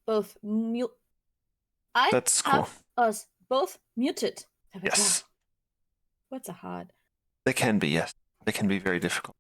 both mute. I That's have cool. us both muted. Yes. What's a hard? They can be, yes. They can be very difficult.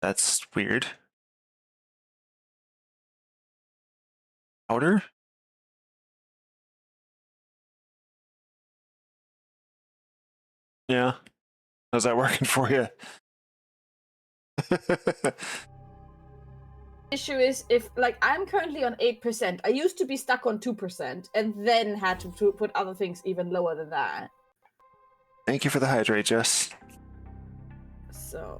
That's weird. Powder? Yeah. How's that working for you? Issue is if like I'm currently on 8%. I used to be stuck on 2% and then had to put other things even lower than that. Thank you for the hydrate, Jess. So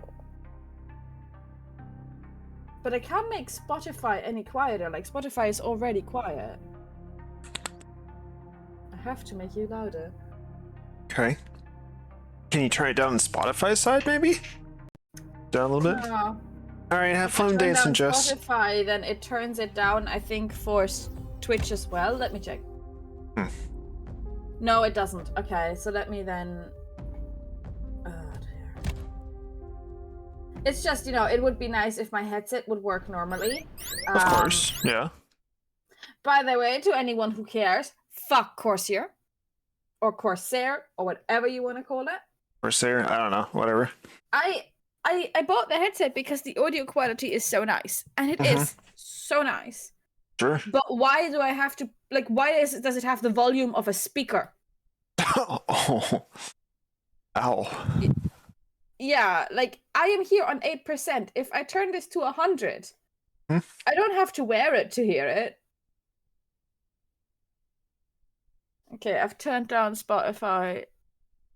But I can't make Spotify any quieter. Like, Spotify is already quiet. I have to make you louder. Okay. Can you turn it down on Spotify's side, maybe? Down a little bit? No. Alright, have If I fun turn dancing, down Jess. Spotify, then it turns it down, I think, for Twitch as well. Let me check. No, it doesn't. Okay, so let me then... Oh, dear. It's just, it would be nice if my headset would work normally. Of course, yeah. By the way, to anyone who cares, fuck Corsair. Or Corsair, or whatever you want to call it. Corsair, I don't know, whatever. I bought the headset because the audio quality is so nice. And it is so nice. Sure. But why do I have to, why does it have the volume of a speaker? Oh. Ow. Yeah, I am here on 8%. If I turn this to 100, I don't have to wear it to hear it. Okay, I've turned down Spotify.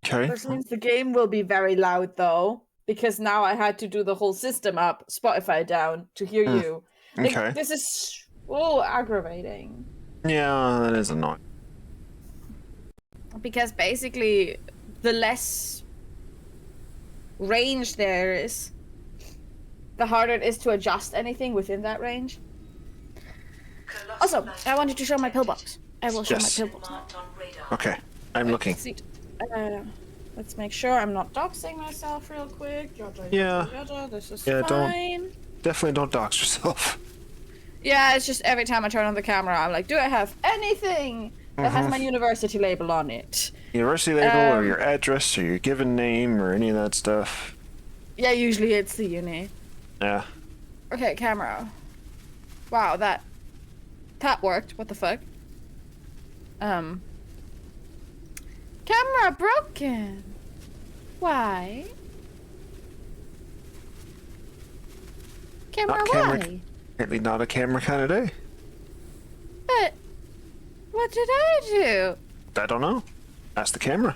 Okay. This means the game will be very loud, though, because now I had to do the whole system up, Spotify down, to hear you. Okay. This is so aggravating. Yeah, that is annoying. Because basically, the less range there is, the harder it is to adjust anything within that range. Also, I wanted to show my pillbox. I will show my pillbox. Okay, I'm looking. Let's make sure I'm not doxing myself real quick. Yeah. This is fine. Definitely don't dox yourself. Yeah, it's just every time I turn on the camera, I'm like, do I have anything that has my university label on it? University label or your address or your given name or any of that stuff. Yeah, usually it's the uni. Yeah. Okay, camera. Wow, that worked. What the fuck? Camera broken. Why? Camera, why? Apparently not a camera kind of day. But what did I do? I don't know. Ask the camera.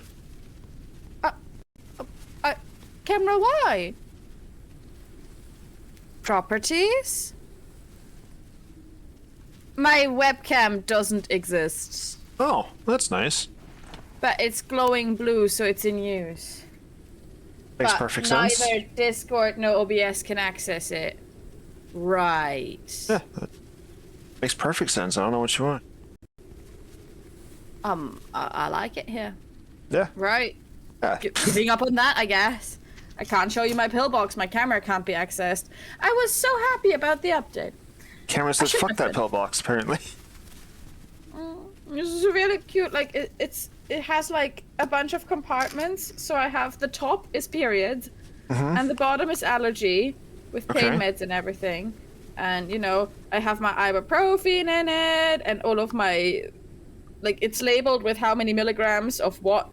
Camera, why? Properties? My webcam doesn't exist. Oh, that's nice. But it's glowing blue, so it's in use. Makes perfect sense. Neither Discord nor OBS can access it. Right. Yeah, that makes perfect sense. I don't know what you want. I like it here. Yeah. Right. Yeah. Giving up on that, I guess. I can't show you my pillbox. My camera can't be accessed. I was so happy about the update. Camera says fuck that pillbox, apparently. This is really cute. It has a bunch of compartments. So I have the top is periods, and the bottom is allergy with pain meds and everything. And I have my ibuprofen in it, and all of my it's labeled with how many milligrams of what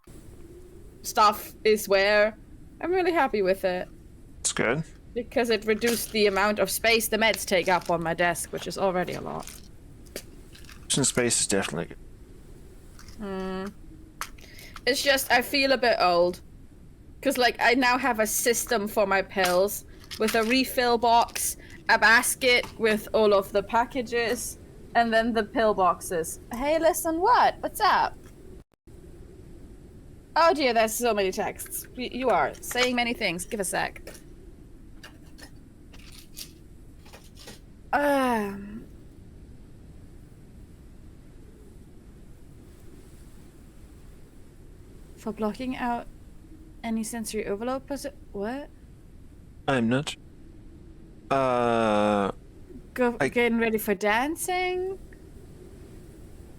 stuff is where. I'm really happy with it. It's good. Because it reduced the amount of space the meds take up on my desk, which is already a lot. Some space is definitely good. It's just, I feel a bit old. Because, I now have a system for my pills with a refill box, a basket with all of the packages, and then the pill boxes. Hey, listen, what? What's up? Oh dear, there's so many texts. You are saying many things. Give a sec. For blocking out any sensory overload, what? I'm not. Getting ready for dancing?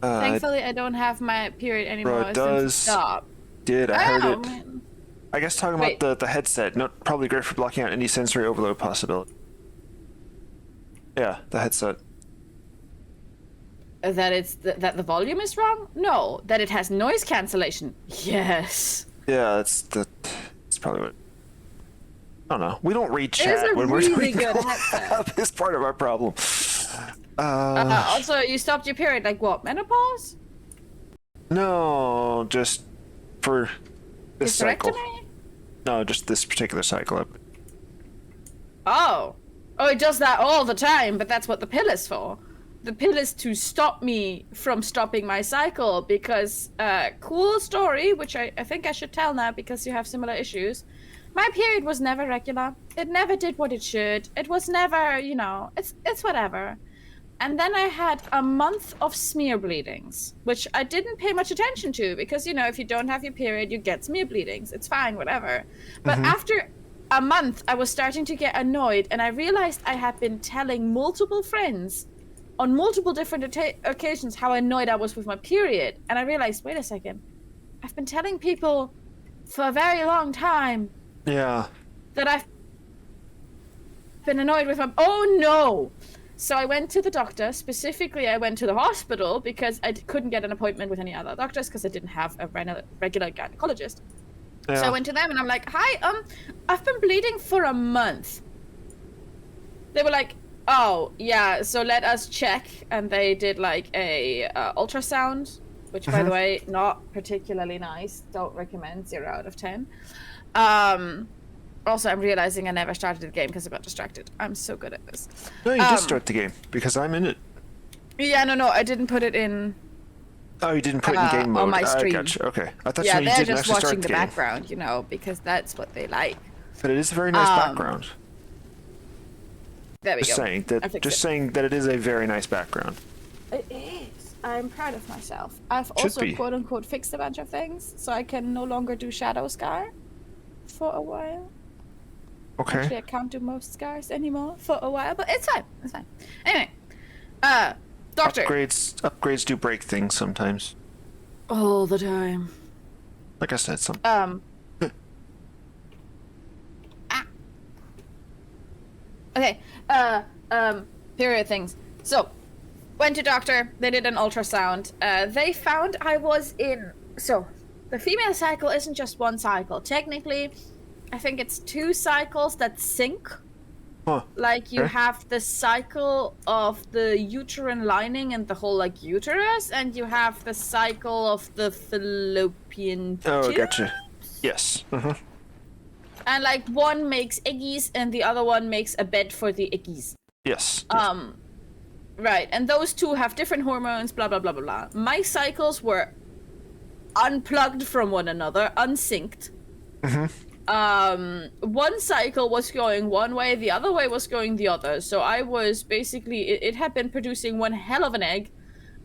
Thankfully, I don't have my period anymore since it stopped. I heard it. Man. I guess talking about the headset, probably great for blocking out any sensory overload possibility. Yeah, the headset. That the volume is wrong? No, that it has noise cancellation. Yes. Yeah, that's probably what. I don't know. We don't read chat when we're really doing good headset. It's part of our problem. Also, you stopped your period, what, menopause? No, just for this cycle. Hysterectomy? No, just this particular cycle. Oh. Oh, it does that all the time, but that's what the pill is for. The pill is to stop me from stopping my cycle because, cool story, which I think I should tell now because you have similar issues. My period was never regular. It never did what it should. It was never, you know, it's whatever. And then I had a month of smear bleedings, which I didn't pay much attention to because, you know, if you don't have your period, you get smear bleedings. It's fine, whatever. But after a month, I was starting to get annoyed, and I realized I had been telling multiple friends on multiple different occasions how annoyed I was with my period. And I realized, wait a second, I've been telling people for a very long time that I've been annoyed with my... Oh, no! So I went to the doctor. Specifically, I went to the hospital because I couldn't get an appointment with any other doctors because I didn't have a regular gynecologist. Yeah. So I went to them and I'm like, hi, I've been bleeding for a month. They were like, oh, yeah, so let us check. And they did like a ultrasound, which by the way, not particularly nice. Don't recommend, 0 out of 10. Also, I'm realizing I never started the game because I got distracted. I'm so good at this. No, you did start the game because I'm in it. Yeah, no, I didn't put it in. Oh, you didn't put it in game mode. On my stream. I gotcha. Okay, I thought yeah, you they're didn't just actually watching start the the game. background, you know, because that's what they like. But it is a very nice background. There we just go. Saying that it is a very nice background. It is. I'm proud of myself. I've also quote unquote fixed a bunch of things, so I can no longer do Shadow Scar for a while. Okay. Actually, I can't do most scars anymore for a while, but it's fine. It's fine. Anyway, doctor. Upgrades do break things sometimes. All the time. Like I said, Okay. Period things. So, went to doctor. They did an ultrasound. They found I was in. So, the female cycle isn't just one cycle. Technically, I think it's 2 cycles that sync. Huh. Like you have the cycle of the uterine lining and the whole like uterus, and you have the cycle of the fallopian tubes. Oh, gotcha. Yes. And like one makes eggies and the other one makes a bed for the eggies. Yes. Right, and those 2 have different hormones, blah blah blah blah blah. My cycles were unplugged from one another, unsynced. One cycle was going one way, the other way was going the other. So I was basically, it had been producing one hell of an egg,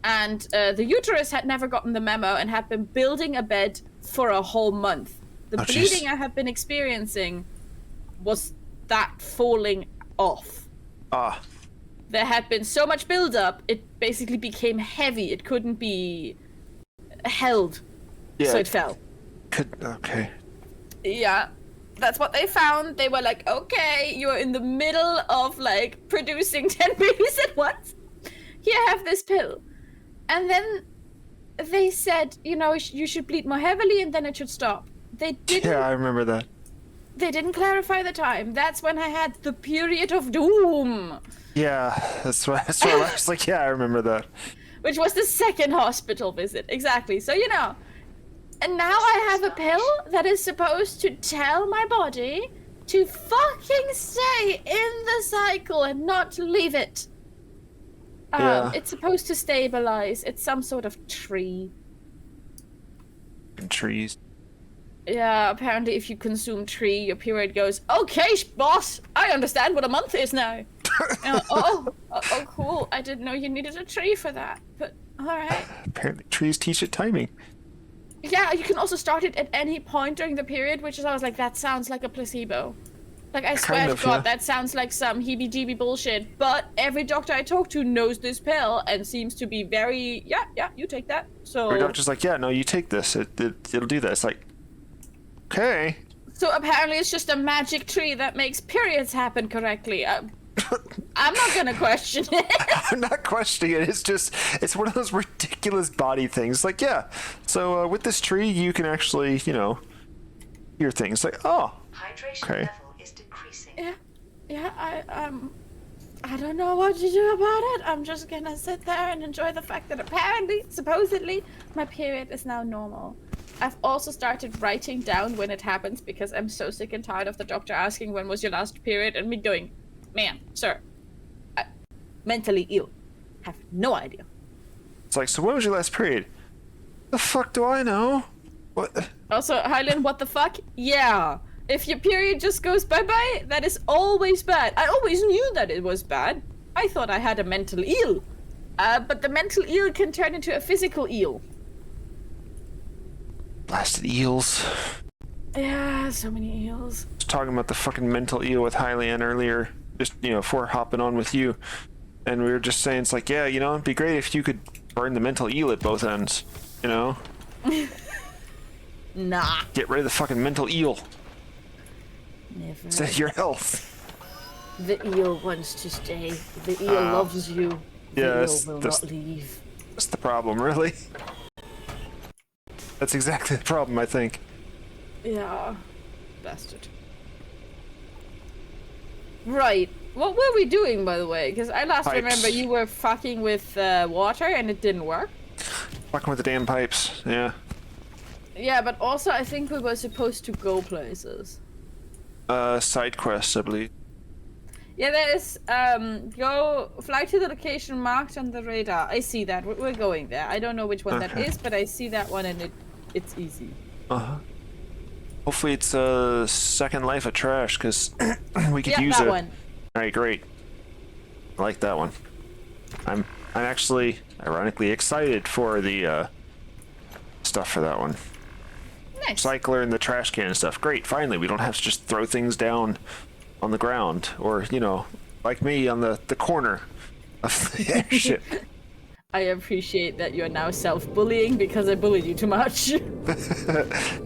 and the uterus had never gotten the memo and had been building a bed for a whole month. The bleeding I had been experiencing was that falling off. There had been so much buildup, it basically became heavy. It couldn't be held, so it fell. Okay. Yeah, that's what they found. They were like, okay, you're in the middle of, like, producing 10 babies at once. Here, have this pill. And then they said, you know, you should bleed more heavily and then it should stop. They didn't... Yeah, I remember that. They didn't clarify the time. That's when I had the period of doom. Yeah, that's why I was like, yeah, I remember that. Which was the 2nd hospital visit. Exactly. So, you know... And now I have a pill that is supposed to tell my body to fucking stay in the cycle and not leave it. It's supposed to stabilize. It's some sort of tree. Trees. Yeah, apparently if you consume tree, your period goes, okay, boss, I understand what a month is now. Oh, cool. I didn't know you needed a tree for that, but alright. Apparently trees teach it timing. Yeah, you can also start it at any point during the period, which is I was like, that sounds like a placebo. Like, I swear to God, that sounds like some heebie-jeebie bullshit. But every doctor I talk to knows this pill and seems to be very, yeah, you take that. So every doctor's like, yeah, no, you take this. It'll do that. It's like, okay. So apparently it's just a magic tree that makes periods happen correctly. I'm not gonna question it. I'm not questioning it. It's one of those ridiculous body things. Like, yeah, so with this tree, you can actually, you know, hear things. Like, oh, hydration okay. level is decreasing. Yeah, I don't know what to do about it. I'm just gonna sit there and enjoy the fact that apparently, supposedly, my period is now normal. I've also started writing down when it happens because I'm so sick and tired of the doctor asking when was your last period and me going, man, sir, mentally ill. Have no idea. It's like, so when was your last period? The fuck do I know? What? Also, Hylian, what the fuck? Yeah. If your period just goes bye-bye, that is always bad. I always knew that it was bad. I thought I had a mental ill. But the mental ill can turn into a physical ill. Blasted eels. Yeah, so many eels. I was talking about the fucking mental eel with Hylian earlier, just, before hopping on with you. And we were just saying, it's like, yeah, it'd be great if you could burn the mental eel at both ends, Nah. Get rid of the fucking mental eel. Never. Save your health. The eel wants to stay. The eel loves you. The eel will not leave. That's the problem, really. That's exactly the problem, I think. Yeah. Bastard. Right. What were we doing, by the way? Because I last Pipes. remember you were fucking with water and it didn't work. Fucking with the damn pipes, yeah. Yeah, but also I think we were supposed to go places. Side quests, I believe. Yeah, there is, fly to the location marked on the radar. I see that. We're going there. I don't know which one that is, but I see that one and it's easy. Uh-huh. Hopefully it's Second Life of Trash, because we could use that it. one. Alright, great. I like that one. I'm actually, ironically, excited for the, stuff for that one. Nice. Cycler and the trash can and stuff. Great, finally, we don't have to just throw things down on the ground, or, like me on the corner of the airship. I appreciate that you're now self-bullying because I bullied you too much.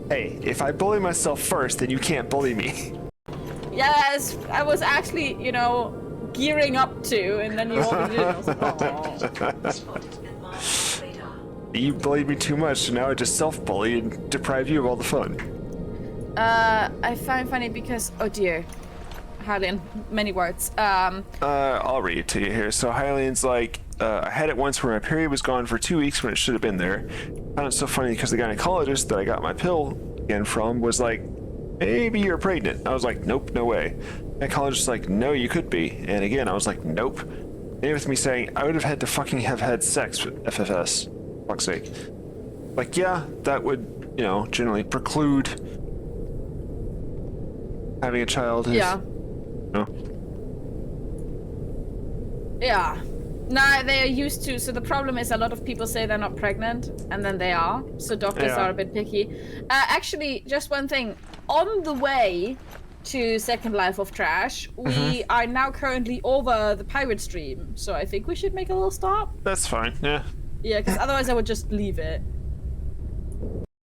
Hey, if I bully myself first, then you can't bully me. Yes, I was actually, gearing up to, and then you wanted it. I was like, "Aw." Spot has been marked on radar. You bullied me too much, so now I just self-bully and deprive you of all the fun. I find funny because, oh dear. Hylian, many words. I'll read it to you here. So Hylian's like, I had it once where my period was gone for 2 weeks when it should have been there. I found it so funny because the gynecologist that I got my pill again from was like, maybe you're pregnant. I was like, nope, no way. The gynecologist was like, no, you could be. And again, I was like, nope. And with me saying, I would have had to fucking have had sex with FFS. Fuck's sake. Like, yeah, that would, generally preclude having a child. Yeah. Yeah. No, they are used to. So the problem is a lot of people say they're not pregnant, and then they are. So doctors are a bit picky. Actually, just one thing. On the way to Second Life of Trash, we are now currently over the pirate stream. So I think we should make a little stop. That's fine, yeah. Yeah, because otherwise I would just leave it.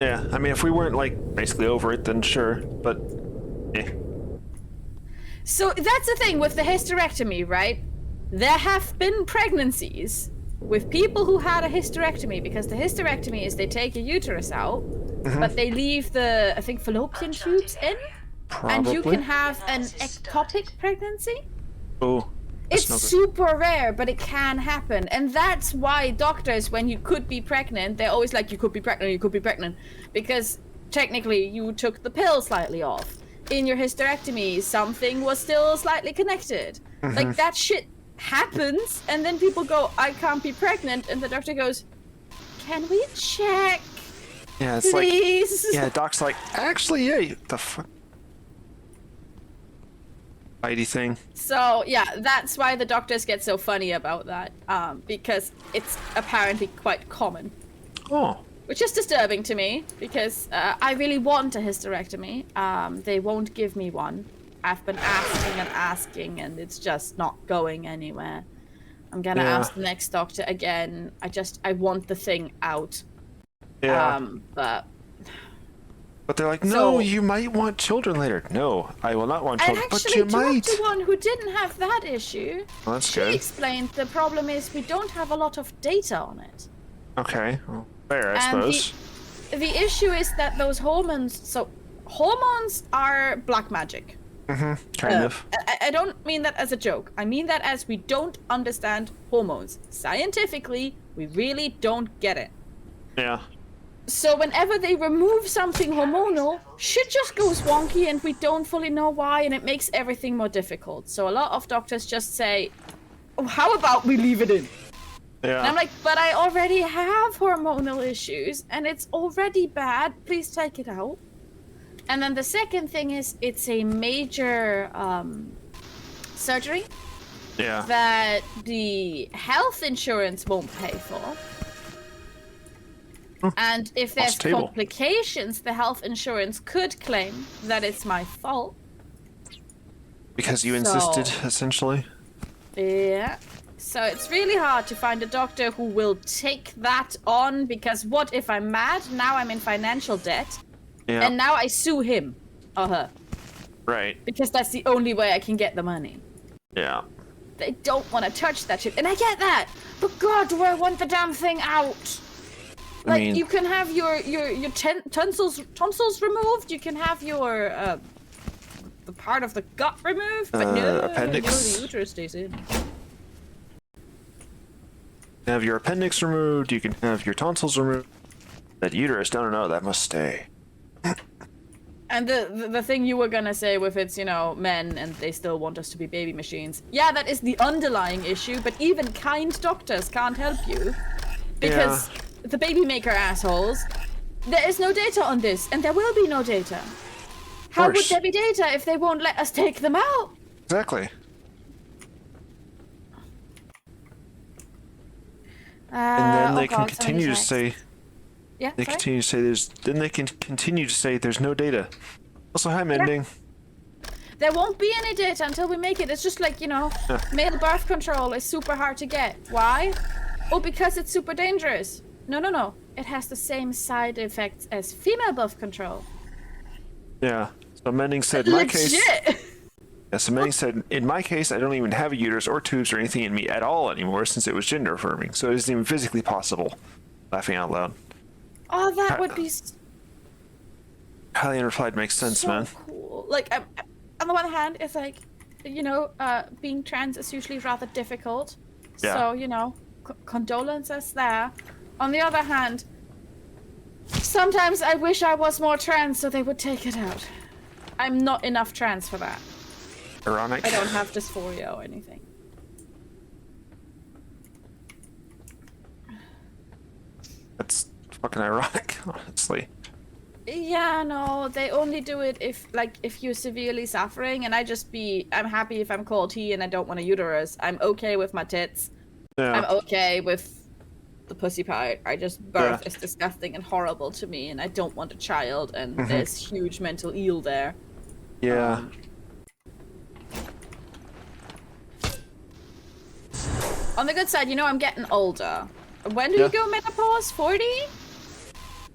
Yeah, I mean, if we weren't, basically over it, then sure, but, eh. So that's the thing with the hysterectomy, right? There have been pregnancies with people who had a hysterectomy, because the hysterectomy is they take a uterus out, but they leave the, I think, fallopian tubes in, and you can have an ectopic pregnancy. Oh. It's super rare, but it can happen. And that's why doctors, when you could be pregnant, they're always like, you could be pregnant, you could be pregnant. Because technically you took the pill slightly off. In your hysterectomy, something was still slightly connected. Like, that shit happens, and then people go, I can't be pregnant, and the doctor goes, can we check? Yeah, it's please? Doc's like, actually, yeah, the fuck? Heidi thing. So, yeah, that's why the doctors get so funny about that, because it's apparently quite common. Oh. Which is disturbing to me, because I really want a hysterectomy. They won't give me one. I've been asking, and it's just not going anywhere. I'm gonna ask the next doctor again. I want the thing out. Yeah. But they're like, no, you might want children later. No, I will not want children, but you might. I actually talked to one who didn't have that issue. Well, that's she good. explained the problem is we don't have a lot of data on it. Okay, well, fair, I suppose. The issue is that those hormones, so hormones are black magic. Kind of. I don't mean that as a joke. I mean that as we don't understand hormones. Scientifically, we really don't get it. Yeah. So whenever they remove something hormonal, shit just goes wonky and we don't fully know why, and it makes everything more difficult. So a lot of doctors just say, oh, how about we leave it in? Yeah. And I'm like, but I already have hormonal issues and it's already bad. Please take it out. And then the second thing is it's a major surgery Yeah. that the health insurance won't pay for. And if there's table. complications, the health insurance could claim that it's my fault. Because you insisted, essentially. Yeah. So it's really hard to find a doctor who will take that on, because what if I'm mad? Now I'm in financial debt. Yeah. And now I sue him or her. Right. Because that's the only way I can get the money. Yeah. They don't want to touch that shit. And I get that. But God, do I want the damn thing out? Like, I mean, you can have your tonsils removed. You can have your, the part of the gut removed. But no, appendix. the uterus stays in. Have your appendix removed, you can have your tonsils removed. That uterus, no, that must stay. And the thing you were gonna say with it's, you know, men and they still want us to be baby machines. Yeah, that is the underlying issue, but even kind doctors can't help you. Because the baby maker assholes, there is no data on this, and there will be no data. How would there be data if they won't let us take them out? Exactly. And then they can continue to say... Yeah, They continue to say there's... Then they can continue to say there's no data. Also, hi, Mending. There won't be any data until we make it. It's just like, you know, male birth control is super hard to get. Why? Oh, because it's super dangerous. No. It has the same side effects as female birth control. Yeah. So Mending said, in my case... Legit! Yeah, so Mending said, in my case, I don't even have a uterus or tubes or anything in me at all anymore since it was gender affirming. So it isn't even physically possible. Laughing out loud. Oh, that would be Hylian replied, makes sense, so man. cool. Like, on the one hand, it's like, you know, being trans is usually rather difficult. Yeah. So, you know, condolences there. On the other hand, sometimes I wish I was more trans so they would take it out. I'm not enough trans for that. Ironic. I don't have dysphoria or anything. That's fucking ironic, honestly. Yeah, no, they only do it if you're severely suffering, and I'm happy if I'm called he and I don't want a uterus. I'm okay with my tits. Yeah. I'm okay with the pussy part. Birth is disgusting and horrible to me, and I don't want a child, and there's huge mental ill there. Yeah. On the good side, you know, I'm getting older. When do you go menopause? 40?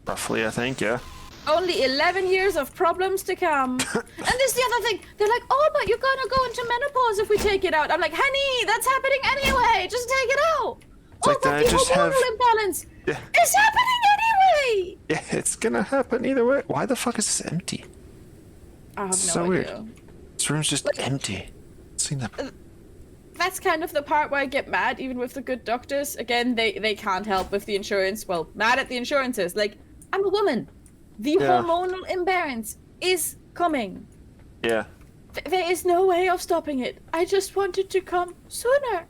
Roughly, I think, yeah. Only 11 years of problems to come. And this is the other thing. They're like, oh, but you're gonna go into menopause if we take it out. I'm like, honey, that's happening anyway. Just take it out. It's like, but the hormonal imbalance. Yeah. It's happening anyway. Yeah, it's gonna happen either way. Why the fuck is this empty? I have no So idea. weird. This room's just empty. Seen that. That's kind of the part where I get mad, even with the good doctors. Again, they can't help with the insurance. Well, mad at the insurances. Like, I'm a woman. The hormonal imbalance is coming. Yeah. There is no way of stopping it. I just want it to come sooner.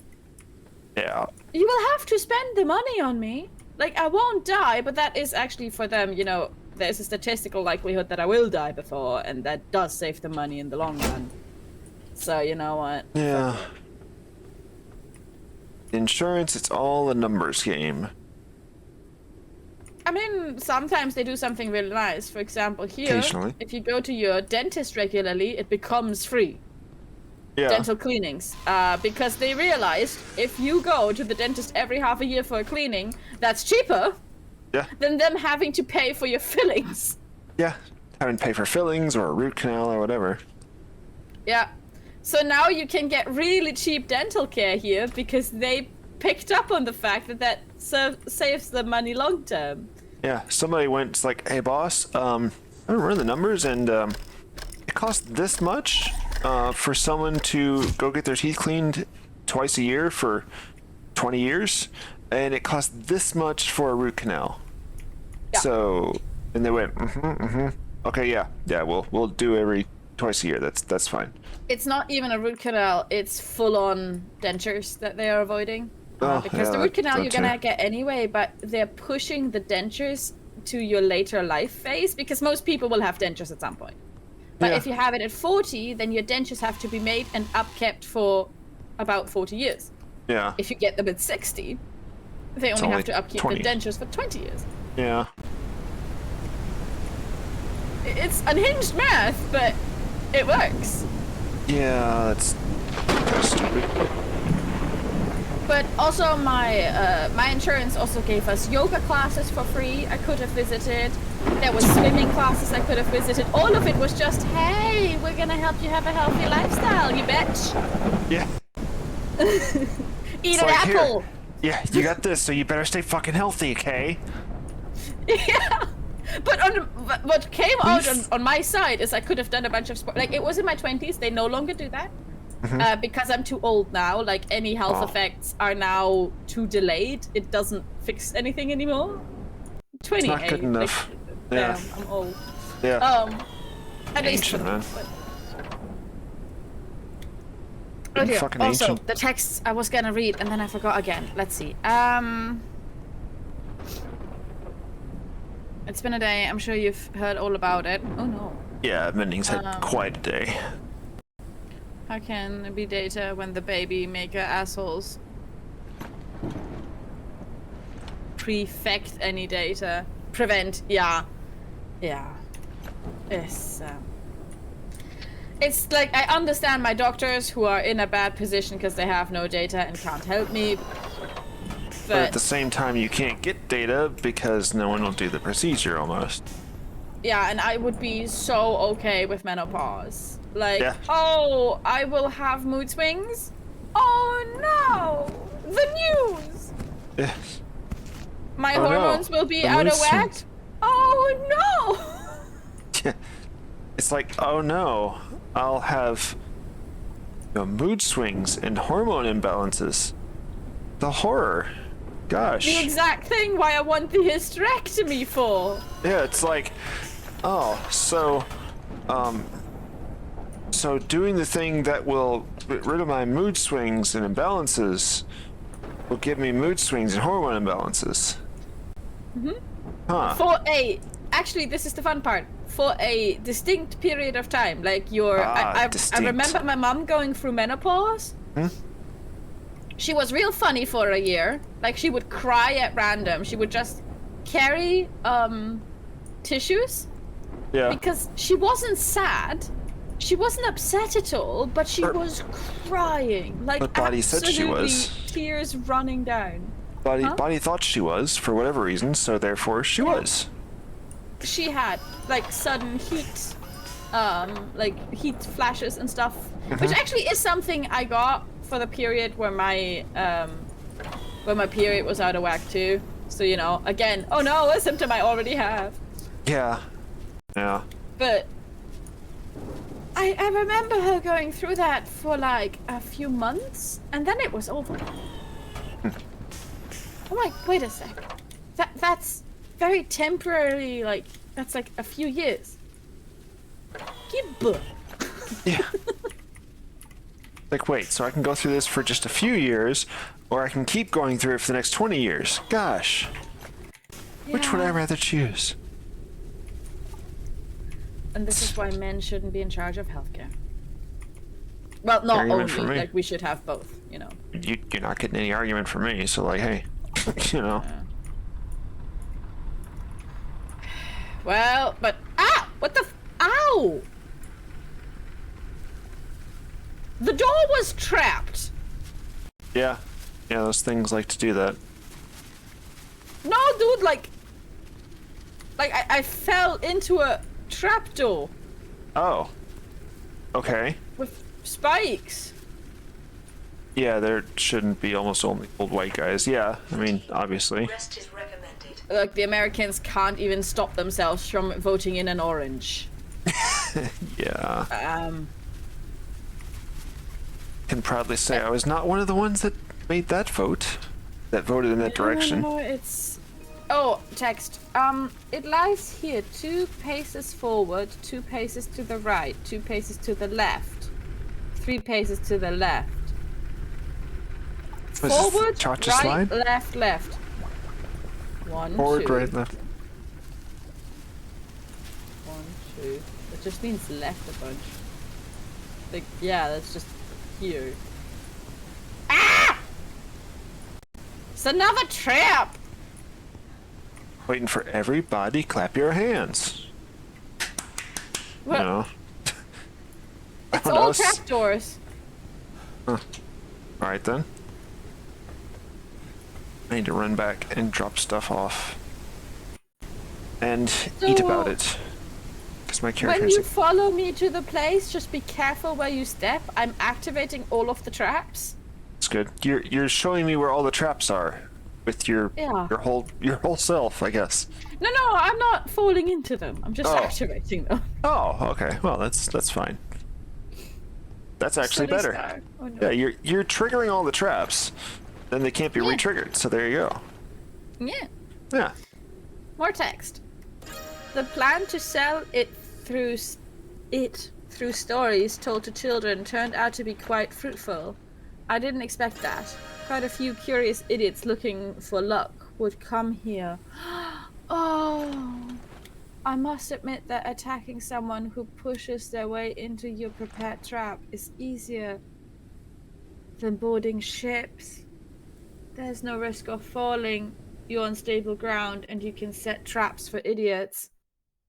Yeah. You will have to spend the money on me. Like, I won't die, but that is actually for them, you know, there's a statistical likelihood that I will die before, and that does save them money in the long run. So, you know what? Yeah. Insurance, it's all a numbers game. I mean, sometimes they do something really nice. For example, here, Occasionally. if you go to your dentist regularly, it becomes free. Yeah. Dental cleanings. Because they realized if you go to the dentist every half a year for a cleaning, that's cheaper than them having to pay for your fillings. Yeah. Having to pay for fillings or a root canal or whatever. Yeah. So now you can get really cheap dental care here because they picked up on the fact that that saves them money long term. Yeah. Somebody went, it's like, hey boss, I don't run the numbers, and it costs this much for someone to go get their teeth cleaned twice a year for 20 years, and it costs this much for a root canal. Yeah. So, and they went, okay, yeah, we'll do every twice a year. That's fine. It's not even a root canal, it's full-on dentures that they are avoiding. Oh, Because yeah, the root canal that you're gonna too. get anyway, but they're pushing the dentures to your later life phase, because most people will have dentures at some point. But Yeah. if you have it at 40, then your dentures have to be made and upkept for about 40 years. Yeah. If you get them at 60, they only only have to upkeep 20. the dentures for 20 years. Yeah. It's unhinged math, but it works. Yeah, that's kind of stupid. But also my insurance also gave us yoga classes for free I could have visited. There was swimming classes I could have visited. All of it was just, hey, we're gonna help you have a healthy lifestyle, you bitch. Yeah. Eat It's an like, here. apple. Yeah, you got this, so you better stay fucking healthy, okay? Yeah. But what came out on my side is I could have done a bunch of sport. Like, it was in my 20s. They no longer do that. Because I'm too old now. Like, any health effects are now too delayed. It doesn't fix anything anymore. 28. Not good enough. Like, Yeah. damn, I'm old. Yeah. At least for Ancient, me, man. but- Been Oh dear. fucking Also, ancient. the texts I was gonna read and then I forgot again. Let's see. It's been a day. I'm sure you've heard all about it. Oh no. Yeah, Mending's had quite a day. How can it be data when the baby maker assholes prefect any data? Prevent, yeah. Yeah. It's like, I understand my doctors who are in a bad position because they have no data and can't help me. But at the same time, you can't get data because no one will do the procedure almost. Yeah, and I would be so okay with menopause. Like, Yeah. oh, I will have mood swings? Oh no! The news! Yeah. My Oh, no. hormones will be The out mood of whack? swings. Oh no! It's like, oh no, I'll have mood swings and hormone imbalances. The horror. Gosh. The exact thing why I want the hysterectomy for. Yeah, it's like, oh, so doing the thing that will get rid of my mood swings and imbalances will give me mood swings and hormone imbalances. Huh. Actually, this is the fun part. For a distinct period of time. Like, I distinct. remember my mom going through menopause. She was real funny for a year. Like, she would cry at random. She would just carry tissues. Yeah. Because she wasn't sad. She wasn't upset at all, but she was crying. Like, But Body said she absolutely was. tears running down. Body thought she was for whatever reason, so therefore she was. She had, like, sudden heat, like, heat flashes and stuff. Which actually is something I got for the period where my period was out of whack too. So, you know, again, oh no, a symptom I already have. Yeah. Yeah. But I remember her going through that for like a few months, and then it was over. I'm like, wait a sec. That's very temporary, like, that's like a few years. Gib. Yeah. Like, wait, so I can go through this for just a few years, or I can keep going through it for the next 20 years. Gosh. Which would I rather choose? And this is why men shouldn't be in charge of healthcare. Well, not Argument for only, me. like, we should have both, you know. You're not getting any argument from me, so like, hey, you know. Well, but what the ow! The door was trapped. Yeah. Yeah, those things like to do that. No, dude, like I fell into a trapdoor Oh. Okay. with spikes. Yeah, there shouldn't be almost only old white guys. Yeah, I mean, obviously. Rest is recommended. Look, the Americans can't even stop themselves from voting in an orange. Yeah. Can proudly say I was not one of the ones that made that vote. That voted in that direction. No, it's Oh, text. It lies here 2 paces forward, 2 paces to the right, 2 paces to the left, 3 paces to the left. Was this Forward, cha-cha right, slide? left, left. 1, Forward, 2. right, left. 1, 2. It just means left a bunch. Like, yeah, that's just here. Ah! It's another trap! Waiting for everybody, clap your hands. What? No. It's all trapdoors. Alright then. I need to run back and drop stuff off. And eat about it. Because my character When is you follow me to the place, just be careful where you step. I'm activating all of the traps. It's good. You're showing me where all the traps are. With your whole self, I guess. No, I'm not falling into them. I'm just activating them. Oh, okay. Well, that's fine. That's actually Silly better. star. Oh, no. Yeah, you're triggering all the traps. Then they can't be re-triggered. So there you go. Yeah. Yeah. More text. The plan to sell it through stories told to children turned out to be quite fruitful. I didn't expect that. Quite a few curious idiots looking for luck would come here. Oh, I must admit that attacking someone who pushes their way into your prepared trap is easier than boarding ships. There's no risk of falling. You're on stable ground and you can set traps for idiots.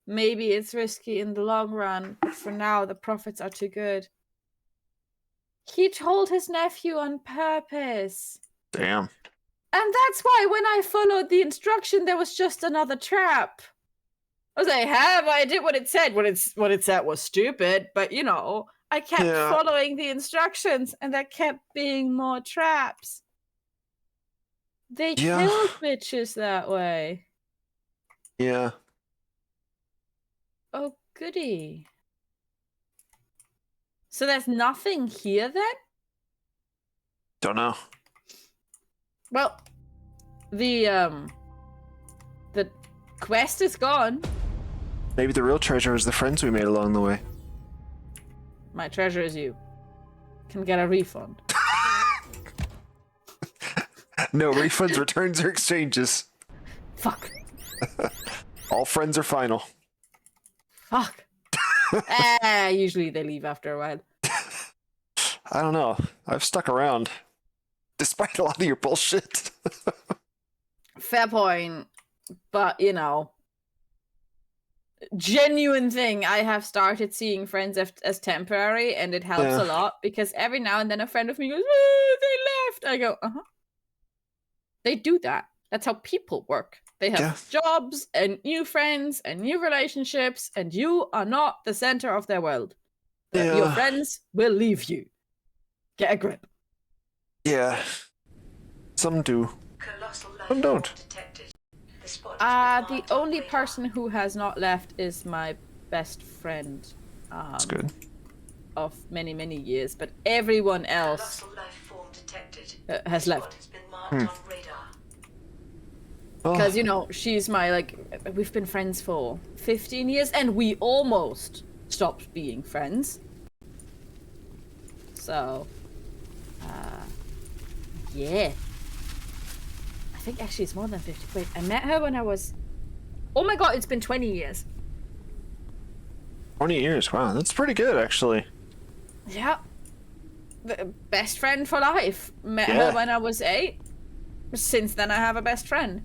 Maybe it's risky in the long run, but for now the profits are too good. He told his nephew on purpose. Damn. And that's why when I followed the instruction, there was just another trap. I was like, I did what it said. What it said was stupid, but you know, I kept following the instructions and there kept being more traps. They killed bitches that way. Yeah. Oh, goody. So there's nothing here then? Don't know. Well, the quest is gone. Maybe the real treasure is the friends we made along the way. My treasure is you. Can get a refund. No refunds, returns, or exchanges. Fuck. All friends are final. Fuck. Usually they leave after a while. I don't know. I've stuck around. Despite a lot of your bullshit. Fair point. But, you know. Genuine thing. I have started seeing friends as temporary, and it helps a lot. Because every now and then a friend of me goes, they left. I go, They do that. That's how people work. They have jobs and new friends and new relationships, and you are not the center of their world. Your friends will leave you. Get a grip. Yeah. Some do. Some don't. The only person who has not left is my best friend. That's good. Of many, many years, but everyone else has left. Because, you know, she's my, we've been friends for 15 years, and we almost stopped being friends. So, yeah. I think actually it's more than 50. Wait, I met her when I was... Oh my god, it's been 20 years. 20 years, wow, that's pretty good, actually. Yeah. The best friend for life. Met her when I was 8. Since then I have a best friend.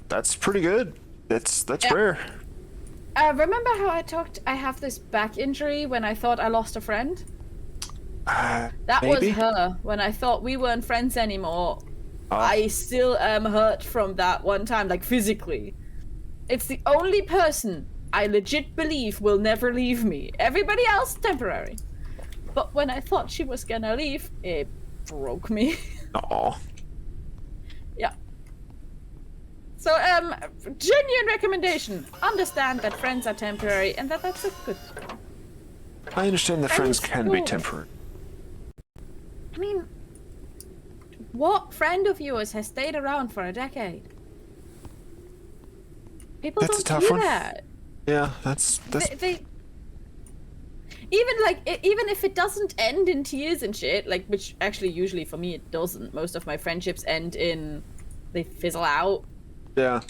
That's pretty good. That's rare. Remember how I have this back injury when I thought I lost a friend? That maybe? was her. When I thought we weren't friends anymore. I still am hurt from that one time, physically. It's the only person I legit believe will never leave me. Everybody else, temporary. But when I thought she was gonna leave, it broke me. Aw. Yeah. So, genuine recommendation. Understand that friends are temporary and that's a good thing. I understand that friends can be temporary. I mean, what friend of yours has stayed around for a decade? People That's a don't tough do one. that. Yeah, that's They even like even if it doesn't end in tears and shit, like which actually usually for me it doesn't. Most of my friendships end in they fizzle out. yeah.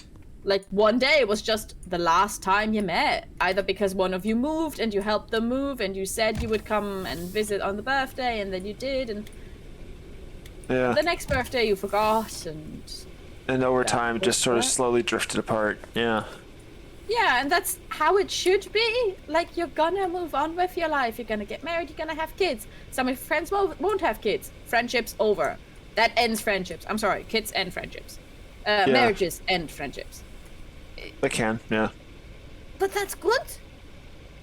Like one day was just the last time you met, either because one of you moved and you helped them move and you said you would come and visit on the birthday and then you did, and Yeah. the next birthday you forgot, And over that time, was just sort of that. slowly drifted apart. Yeah. Yeah, and that's how it should be. Like, you're gonna move on with your life. You're gonna get married. You're gonna have kids. Some of your friends won't have kids. Friendships over. That ends friendships. I'm sorry, kids end friendships. Yeah. Marriages end friendships. They can. Yeah. But that's good.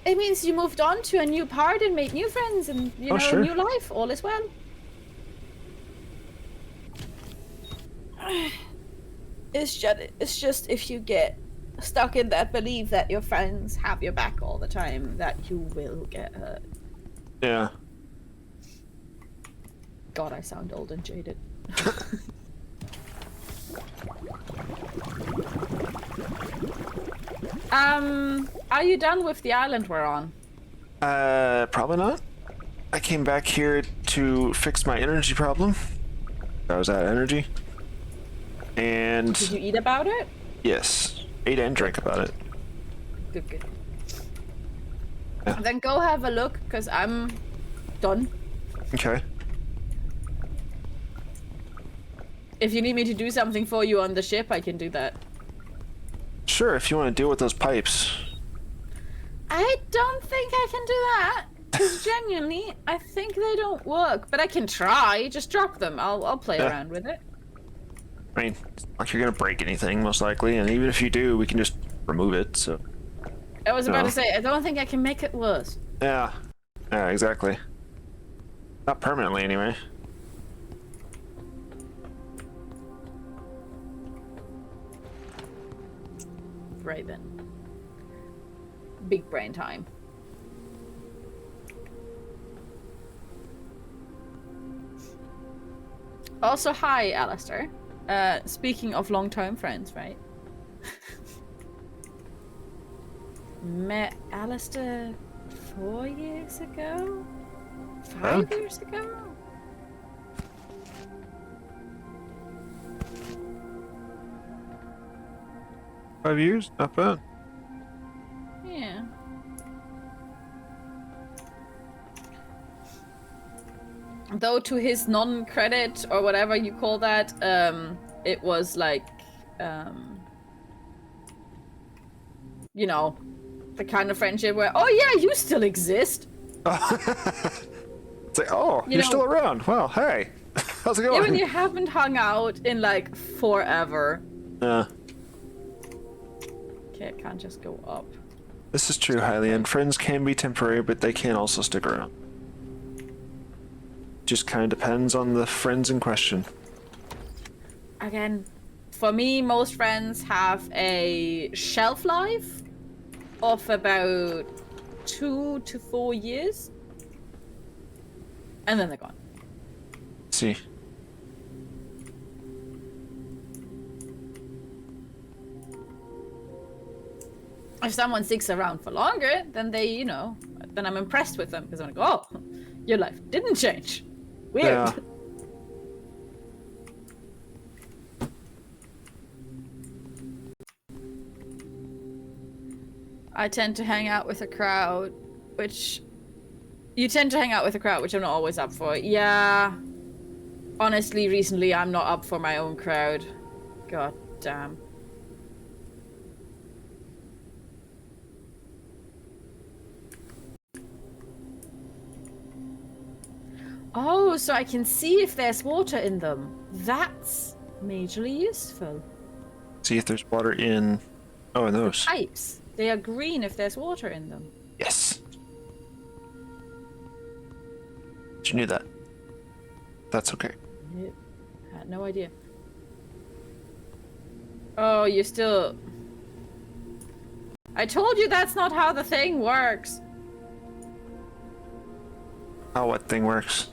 It means you moved on to a new part and made new friends and, you know, sure. new life. All is well. It's just if you get stuck in that belief that your friends have your back all the time, that you will get hurt. Yeah. God, I sound old and jaded. Are you done with the island we're on? Probably not. I came back here to fix my energy problem. I was out of energy. And Did you eat about it? yes, ate and drank about it. Good. Yeah. Then go have a look, because I'm done. Okay. If you need me to do something for you on the ship, I can do that. Sure, if you want to deal with those pipes. I don't think I can do that. Because genuinely, I think they don't work. But I can try. Just drop them. I'll play Yeah. around with it. I mean, it's not like you're gonna break anything, most likely, and even if you do, we can just remove it, so. I was about No. to say, I don't think I can make it worse. Yeah. Yeah, exactly. Not permanently, anyway. Right then. Big brain time. Also, hi, Alistair. Speaking of long-term friends, right? Met Alistair 4 years ago? 5 years ago? Five years? Not bad. Yeah. Though to his non-credit or whatever you call that, it was like, you know, the kind of friendship where, oh yeah, you still exist. It's like, oh, You you're know- still around. Well, hey. How's it going? Even you haven't hung out in like forever. Yeah. Okay, it can't just go up. This is true, Hylian. Friends can be temporary, but they can also stick around. Just kind of depends on the friends in question. Again, for me, most friends have a shelf life of about 2 to 4 years. And then they're gone. See. If someone sticks around for longer, then they, you know, then I'm impressed with them because I'm like, oh, your life didn't change. Weird. Yeah. I tend to hang out with a crowd, which... You tend to hang out with a crowd, which I'm not always up for. Yeah. Honestly, recently, I'm not up for my own crowd. God damn. Oh, so I can see if there's water in them. That's majorly useful. See if there's water in... Oh, in those. Pipes. They are green if there's water in them. Yes. You knew that. That's okay. Nope. Had no idea. Oh, you still... I told you that's not how the thing works. How what thing works?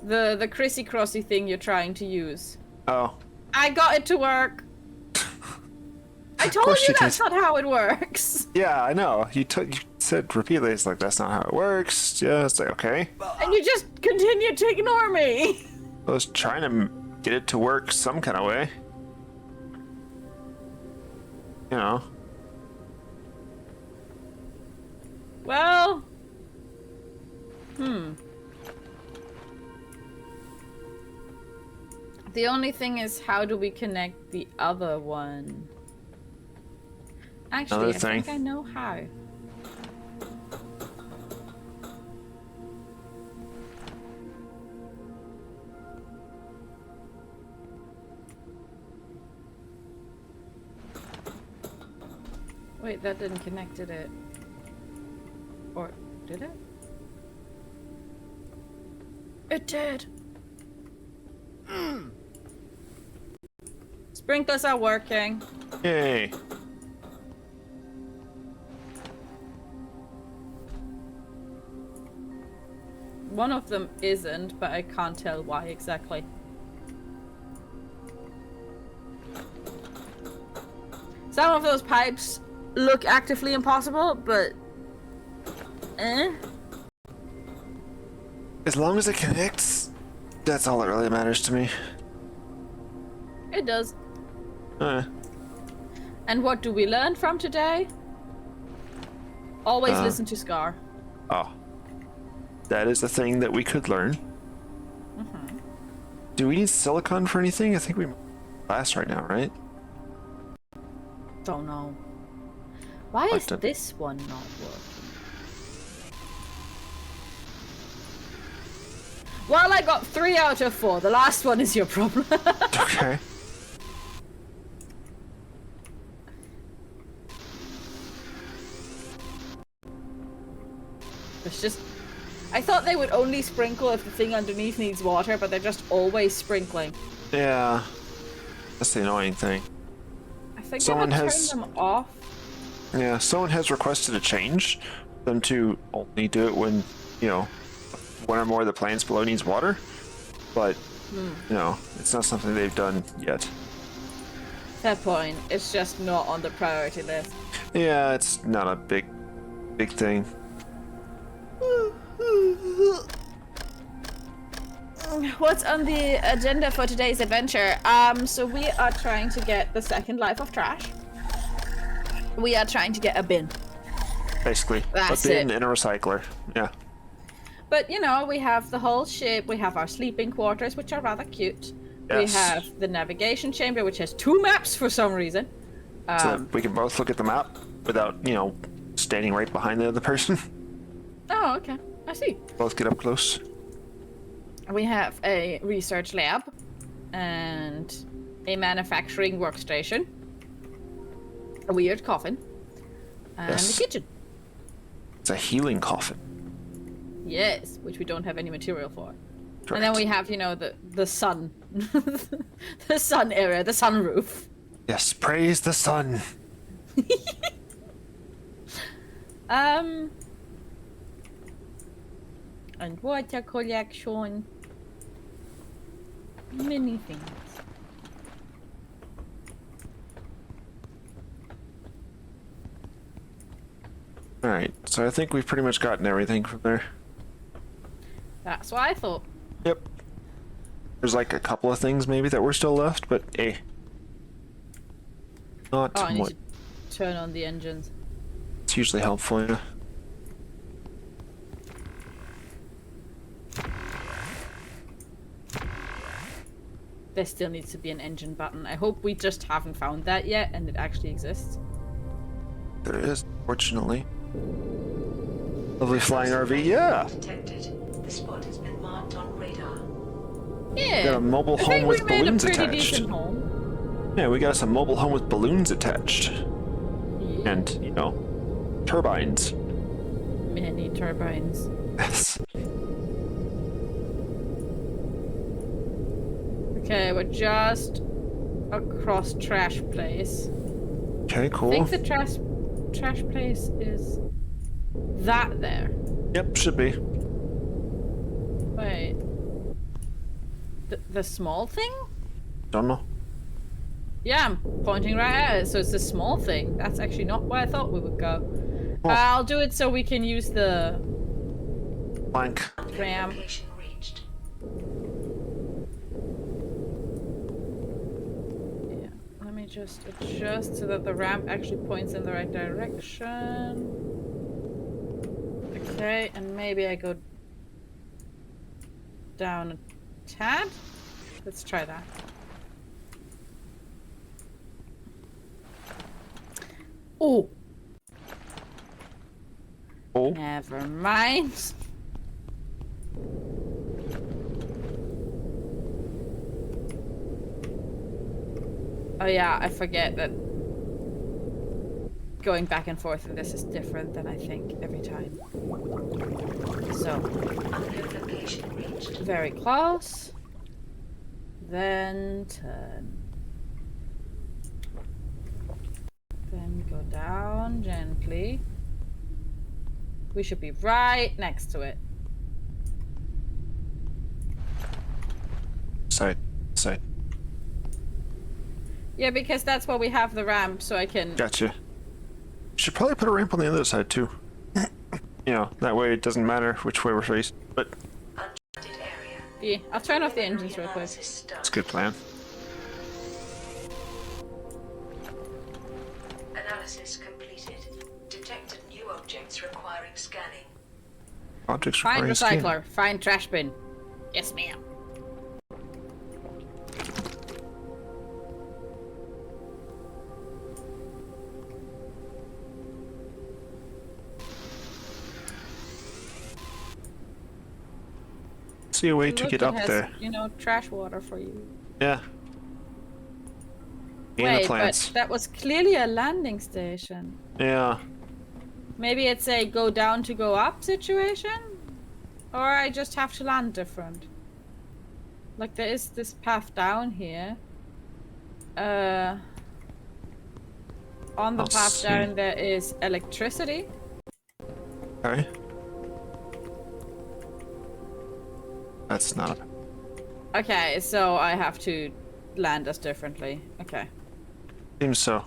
The crissy-crossy thing you're trying to use. Oh. I got it to work. I told course you you that's did. not how it works. Yeah, I know. You said repeatedly, it's like, that's not how it works. Yeah, it's like, okay. And you just continue to ignore me. I was trying to get it to work some kind of way. You know. Well. The only thing is, how do we connect the other one? Actually, Another I thing. think I know how. Wait, that didn't connect, did it? Or did it? It did. Sprinklers are working. Yay. One of them isn't, but I can't tell why exactly. Some of those pipes look actively impossible, but... As long as it connects, that's all that really matters to me. It does. Uh, And what do we learn from today? Always listen to Scar. oh. That is a thing that we could learn. Do we need silicon for anything? I think we glass right now, right? Don't know. Why is What the- this one not working? Well, I got 3 out of 4. The last one is your problem. Okay. It's just... I thought they would only sprinkle if the thing underneath needs water, but they're just always sprinkling. Yeah. That's the annoying thing. I think Someone I would has- turn them off. Yeah, someone has requested a change. Them to only do it when, you know, one or more of the plants below needs water. But, you know, it's not something they've done yet. Fair point. It's just not on the priority list. Yeah, it's not a big thing. What's on the agenda for today's adventure? So we are trying to get the second life of trash. We are trying to get a bin. Basically. That's a bin it. and a recycler. Yeah. But, you know, we have the whole ship. We have our sleeping quarters, which are rather cute. Yes. We have the navigation chamber, which has 2 maps for some reason. So that we can both look at the map without, you know, standing right behind the other person. Oh, okay. I see. Both get up close. We have a research lab and a manufacturing workstation, a weird coffin, and Yes. a kitchen. It's a healing coffin. Yes, which we don't have any material for. Correct. And then we have, you know, the sun. The sun area, the sunroof. Yes, praise the sun. And water collection. Many things. Alright, so I think we've pretty much gotten everything from there. That's what I thought. Yep. There's like a couple of things maybe that were still left, but not Oh, I need what to turn on the engines. it's usually helpful, yeah. There still needs to be an engine button. I hope we just haven't found that yet and it actually exists. There is, fortunately. Lovely flying RV, yeah! Detected. The spot has been marked on radar. Yeah. Got a mobile I home think with we made a balloons pretty attached. decent home. Yeah, we got us a mobile home with balloons attached. Yeah. And, you know, turbines. Many turbines. Yes. Okay, we're just across trash place. Okay, I cool. think the trash place is that there. Yep, should be. Wait. The small thing? Don't know. Yeah, I'm pointing right at it, so it's a small thing. That's actually not where I thought we would go. Oh. I'll do it so we can use the Blank. ramp. Location reached. Yeah, let me just adjust so that the ramp actually points in the right direction. Okay, and maybe I go down a tad. Let's try that. Oh! Oh. Never mind. Oh yeah, I forget that going back and forth in this is different than I think every time. So, Unknown location reached. very close. Then turn. Then go down gently. We should be right next to it. Side. Yeah, because that's where we have the ramp, so I can... Gotcha. Should probably put a ramp on the other side too. You know, that way it doesn't matter which way we're faced. But Uncharted area. Yeah, I'll turn off the engines real quick. Analysis done. it's a good plan. Analysis completed. Detected new objects requiring scanning. Objects Find requiring scanning. recycler. Find trash bin. Yes, ma'am. See a way to Look, get it up has, there. you know, trash water for you. Yeah. In the Wait, plants. but that was clearly a landing station. Yeah. Maybe it's a go down to go up situation? Or I just have to land different. Like there is this path down here. On the I'll path see. down there is electricity. Okay. That's not. Okay, so I have to land us differently. Okay. Seems so.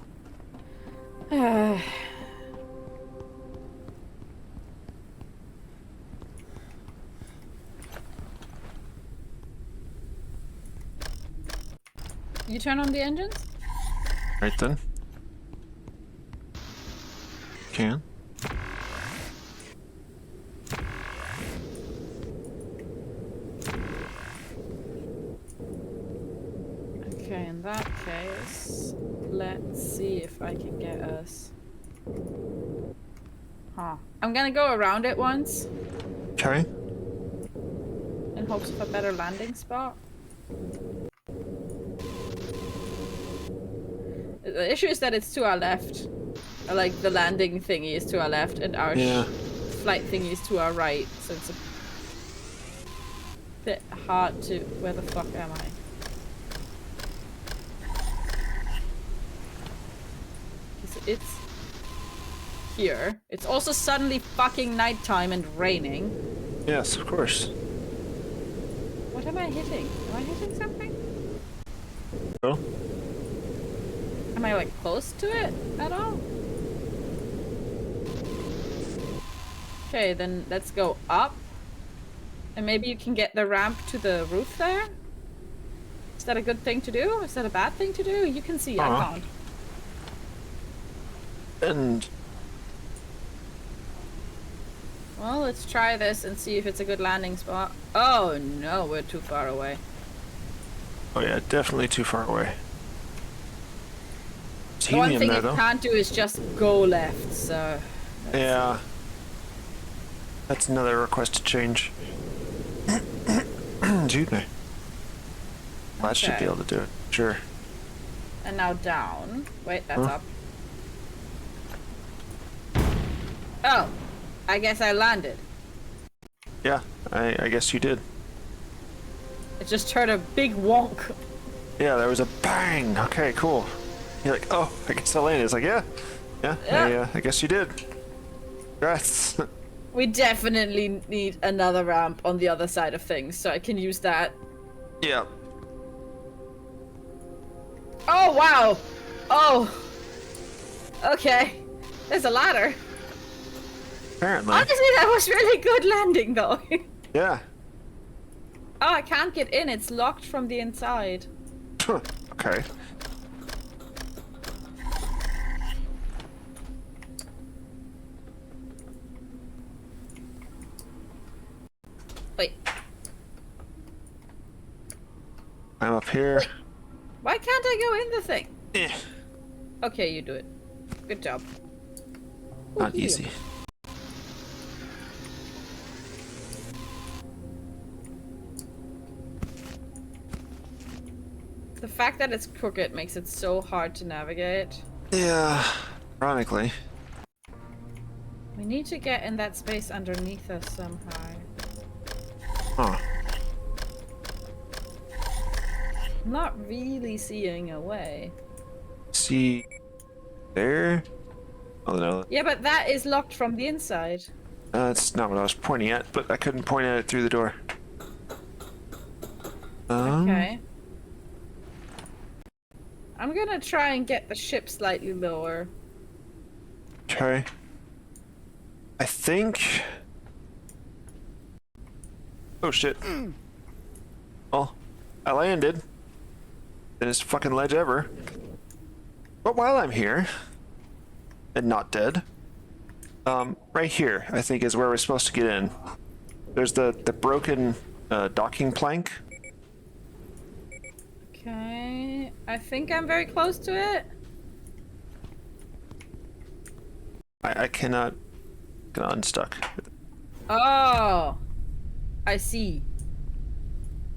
You turn on the engines? Right then. Can. Okay, in that case, let's see if I can get us. Huh. I'm gonna go around it once Okay. in hopes of a better landing spot. The issue is that it's to our left. Like the landing thingy is to our left and our Yeah. flight thingy is to our right, so it's a bit hard to... Where the fuck am I? It's here. It's also suddenly fucking nighttime and raining. Yes, of course. What am I hitting? Am I hitting something? Oh. Am I like close to it at all? Okay, then let's go up. And maybe you can get the ramp to the roof there? Is that a good thing to do? Is that a bad thing to do? You can see, I can't. And Well, let's try this and see if it's a good landing spot. Oh no, we're too far away. oh yeah, definitely too far away. It's The one helium thing there it though. can't do is just go left, so... Yeah. That's another request to change. Excuse me. That should be Okay. able to do it. Sure. And now down. Wait, that's Huh? up. Oh, I guess I landed. Yeah, I guess you did. It just heard a big wonk. Yeah, there was a bang. Okay, cool. You're like, oh, I guess I landed. It's like, yeah, Yeah. I guess you did. Congrats. We definitely need another ramp on the other side of things, so I can use that. Yeah. Oh, wow. Oh. Okay. There's a ladder. Apparently. Honestly, that was really good landing, though. Yeah. Oh, I can't get in. It's locked from the inside. Okay. Wait. I'm up here. Why can't I go in the thing? Eh. Okay, you do it. Good job. Not Woo-hoo. easy. The fact that it's crooked makes it so hard to navigate. Yeah. Ironically. We need to get in that space underneath us somehow. Huh. I'm not really seeing a way. See there? Oh no. Yeah, but that is locked from the inside. That's not what I was pointing at, but I couldn't point at it through the door. Okay. I'm gonna try and get the ship slightly lower. Okay. I think. Oh shit. Well, I landed. Thinnest fucking ledge ever. But while I'm here, and not dead, right here, I think is where we're supposed to get in. There's the broken docking plank. Okay. I think I'm very close to it. I cannot get unstuck. Oh. I see.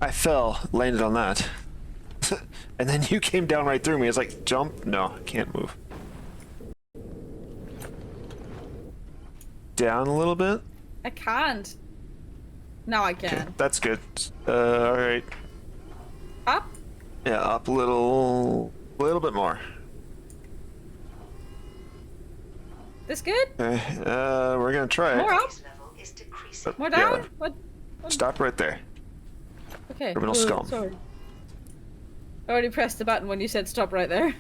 I fell, landed on that. And then you came down right through me. It's like, jump? No, I can't move. Down a little bit? I can't. Now I can. Okay, that's good. Alright. Up? Yeah, up a little bit more. This good? Okay, we're gonna try More it. up? Level is decreasing. More down? Yeah. What? Stop right there. Okay. Criminal scum. Sorry. I already pressed the button when you said stop right there.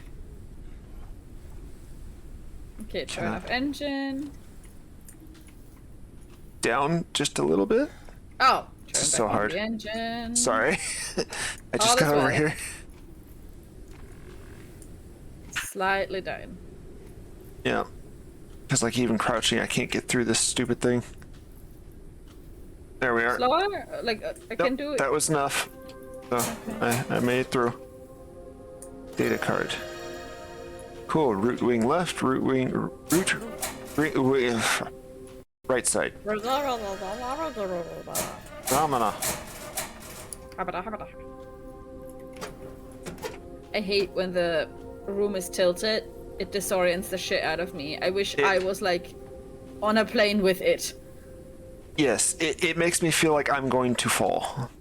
Okay, turn Okay. off engine. Down just a little bit? Oh, turn This is back so on hard. the engine. Sorry. I just Oh, got that's over fine. here. Slightly down. Yeah. Because like even crouching, I can't get through this stupid thing. There we are. Slower? Like, I can Nope, do it. that was enough. So I made it through. Data card. Cool. Root wing left. Root wing. Right side. Phenomena. I hate when the room is tilted. It disorients the shit out of me. I wish I was like on a plane with it. Yes, it makes me feel like I'm going to fall.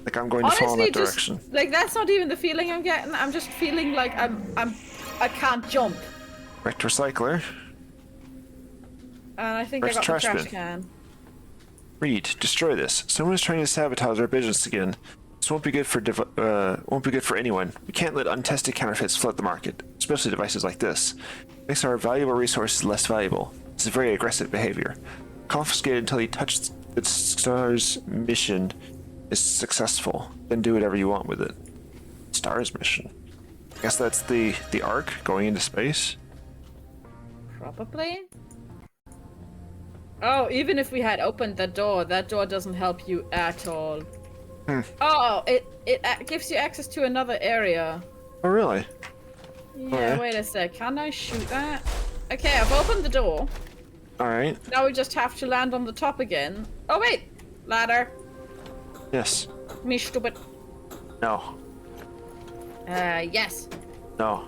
Like I'm going to fall in Honestly, that direction. just like that's not even the feeling I'm getting. I'm just feeling like I can't jump. Wrecked recycler. And I think Where's I got the trash trash bin? can. Read. Destroy this. Someone is trying to sabotage our business again. This won't be good for anyone. We can't let untested counterfeits flood the market, especially devices like this. It makes our valuable resources less valuable. This is very aggressive behavior. Confiscate until you touch the Star's mission is successful. Then do whatever you want with it. Star's mission. I guess that's the Ark going into space. Probably. Oh, even if we had opened that door doesn't help you at all. Oh, it gives you access to another area. Oh really? Yeah, Okay. wait a sec. Can I shoot that? Okay, I've opened the door. All right. Now we just have to land on the top again. Oh wait! Ladder. Yes. Me stupid. No. Yes. No.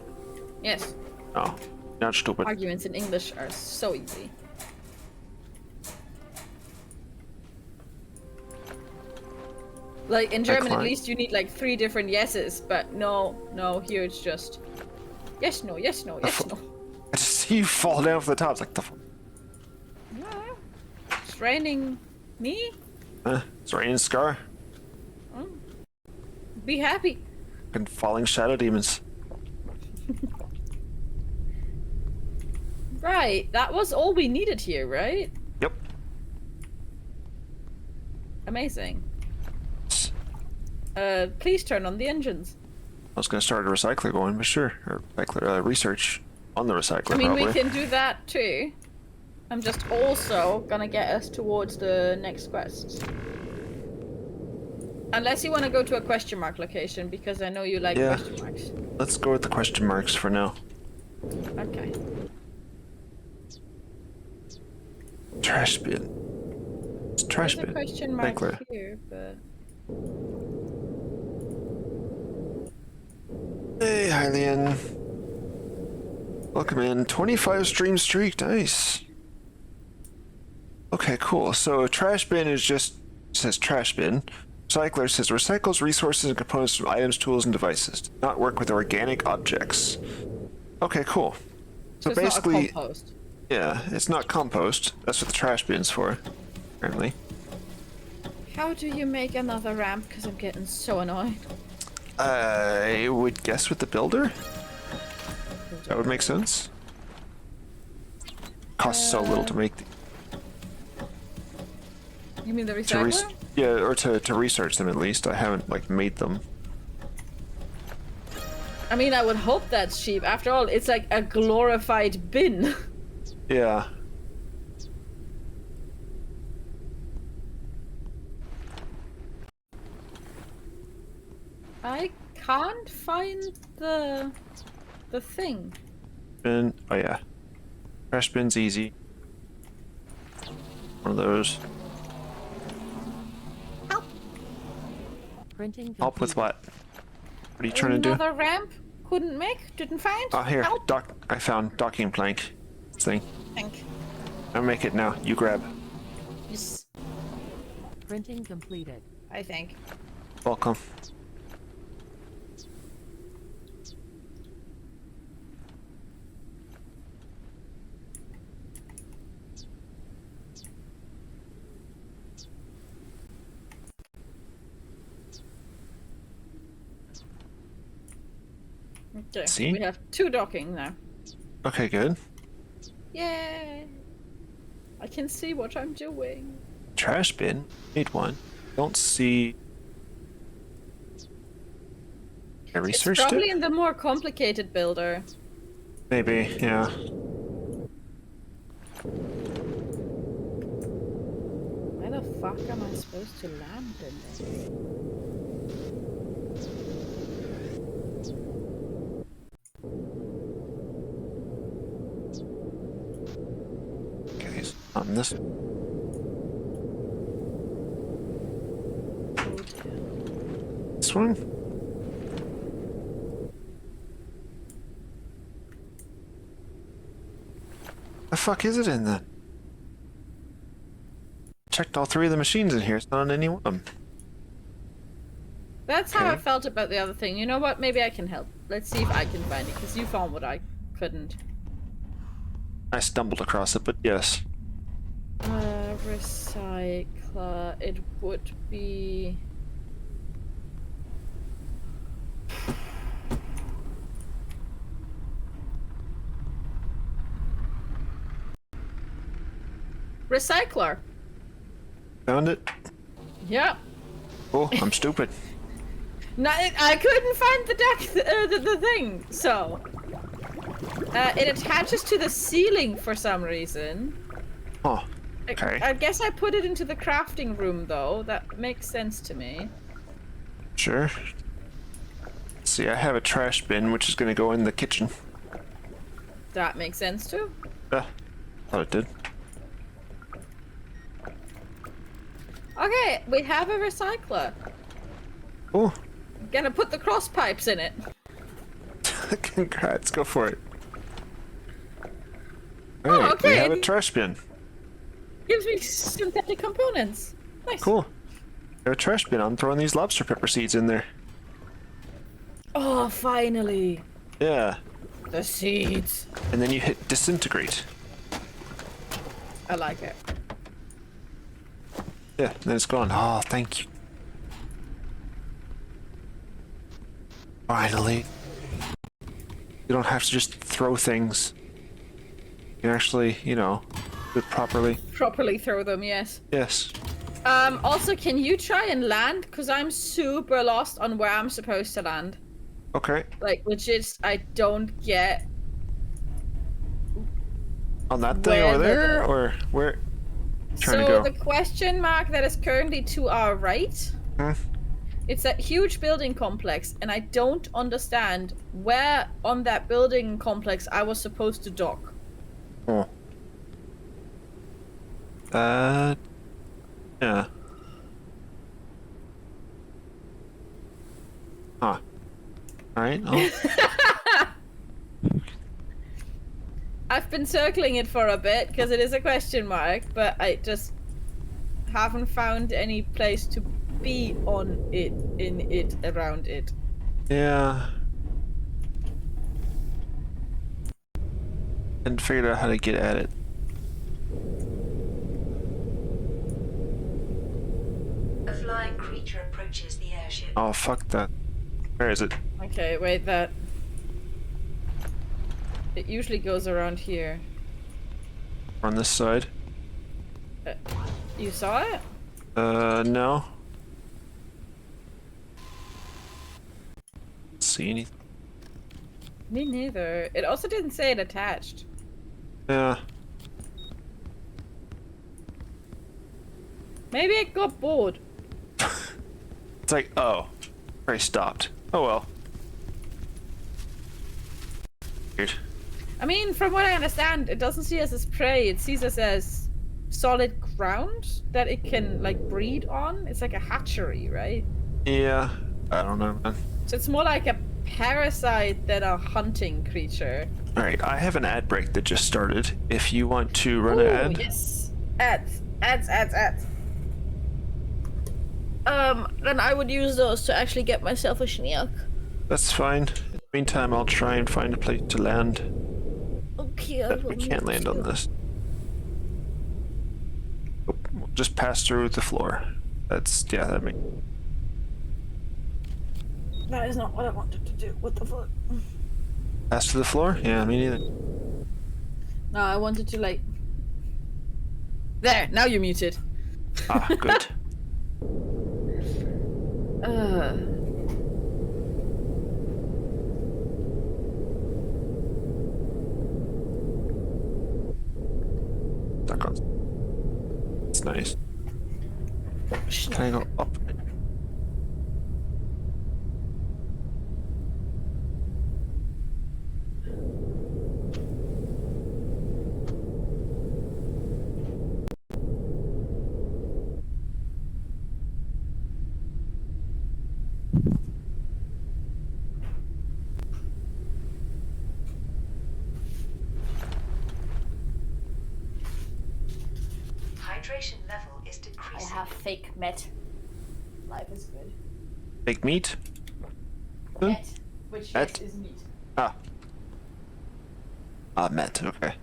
Yes. No. Not stupid. Arguments in English are so easy. Like in German, at climb. least you need like 3 different yeses, but no, here it's just yes, no, yes, no, yes, no. I just see you fall down from the top. It's like the. Yeah. It's raining me. It's raining Scar. Be happy. Fucking falling shadow demons. Right, that was all we needed here, right? Yep. Amazing. Please turn on the engines. I was gonna start a recycler going, but sure. Or recycler, research on the recycler, I mean, probably. we can do that too. I'm just also gonna get us towards the next quest. Unless you want to go to a question mark location, because I know you like Yeah. question marks. Let's go with the question marks for now. Okay. Trash bin. It's a trash There's a bin. question mark Recycler. here, but... Hey, Hylian. Welcome in. 25 stream streak. Nice. Okay, cool. So trash bin is just says trash bin. Recycler says recycles resources and components from items, tools, and devices. Does not work with organic objects. Okay, cool. So it's basically, not a compost. yeah, it's not compost. That's what the trash bin's for, apparently. How do you make another ramp? Because I'm getting so annoyed. I would guess with the builder. That would make sense. Costs so little to make. You mean the To recycler? yeah, or to research them at least. I haven't like made them. I mean, I would hope that's cheap. After all, it's like a glorified bin. Yeah. I can't find the thing. Bin. Oh yeah. Trash bin's easy. One of those. Printing Help with what? What are you trying to do? Another ramp? Couldn't make? Didn't find? Oh here, Help. I found docking plank. Thing. Think. I'll make it now. You grab. Yes, Printing completed. I think. Welcome. Okay. See? We have 2 docking now. Okay, good. Yay! I can see what I'm doing. Trash bin. Made one. Don't see. I It's researched probably it. in the more complicated builder. Maybe. Yeah. Where the fuck am I supposed to land in this? Okay. So on this. Oh dear. This one. The fuck is it in then? Checked all 3 of the machines in here. It's not on any one of them. That's how I Okay. felt about the other thing. You know what? Maybe I can help. Let's see if I can find it, because you found what I couldn't. I stumbled across it, but yes. Recycler. It would be... Recycler. Found it. Yeah. Oh, I'm stupid. No, I couldn't find the deck, the thing. So, it attaches to the ceiling for some reason. Oh, okay. I guess I put it into the crafting room though. That makes sense to me. Sure. See, I have a trash bin, which is going to go in the kitchen. That makes sense too. Thought it did. Okay, we have a recycler. Oh, Gonna put the cross pipes in it. congrats. Go for it. Alright, okay. we have a trash bin. Gives me synthetic components. Nice. Cool. We have a trash bin. I'm throwing these lobster pepper seeds in there. Oh, finally. Yeah. The seeds. And then you hit disintegrate. I like it. Yeah, and then it's gone. Oh, thank you. Finally. You don't have to just throw things. You can actually, you know, do it properly. Properly throw them, yes. Yes. Also, can you try and land? Because I'm super lost on where I'm supposed to land. Okay. Like, legit, I don't get... On that thing over there? Or where? Trying to So, go. the question mark that is currently to our right... Hmm? It's that huge building complex, and I don't understand where on that building complex I was supposed to dock. Oh. Yeah. Huh. Alright, I've been circling it for a bit, because it is a question mark, but I just haven't found any place to be on it, in it, around it. yeah. And figured out how to get at it. A flying creature approaches the airship. Oh, fuck that. Where is it? Okay, wait, that... It usually goes around here. On this side? You saw it? No. See anything? Me neither. It also didn't say it attached. Yeah. Maybe it got bored. It's like, oh. I stopped. Oh well. Weird. I mean, from what I understand, it doesn't see us as prey. It sees us as solid ground that it can, like, breed on. It's like a hatchery, right? Yeah. I don't know, man. So it's more like a parasite than a hunting creature. Alright, I have an ad break that just started. If you want to run an Ooh, ad. yes. Ads. Then I would use those to actually get myself a schneek. That's fine. In the meantime, I'll try and find a place to land. Okay, I But will we can't mute land on you. this. Oh, we'll just pass through the floor. That's, yeah, that makes... That is not what I wanted to do. What the fuck? Pass to the floor? Yeah, me neither. No, I wanted to, like... There, now you're muted. Ah, good. Stuck on. It's nice. Can I go up? Hydration level is decreasing. fake met. Life is good. Fake meat? Huh? Met, which Met? is meat. Ah. Ah, met, okay.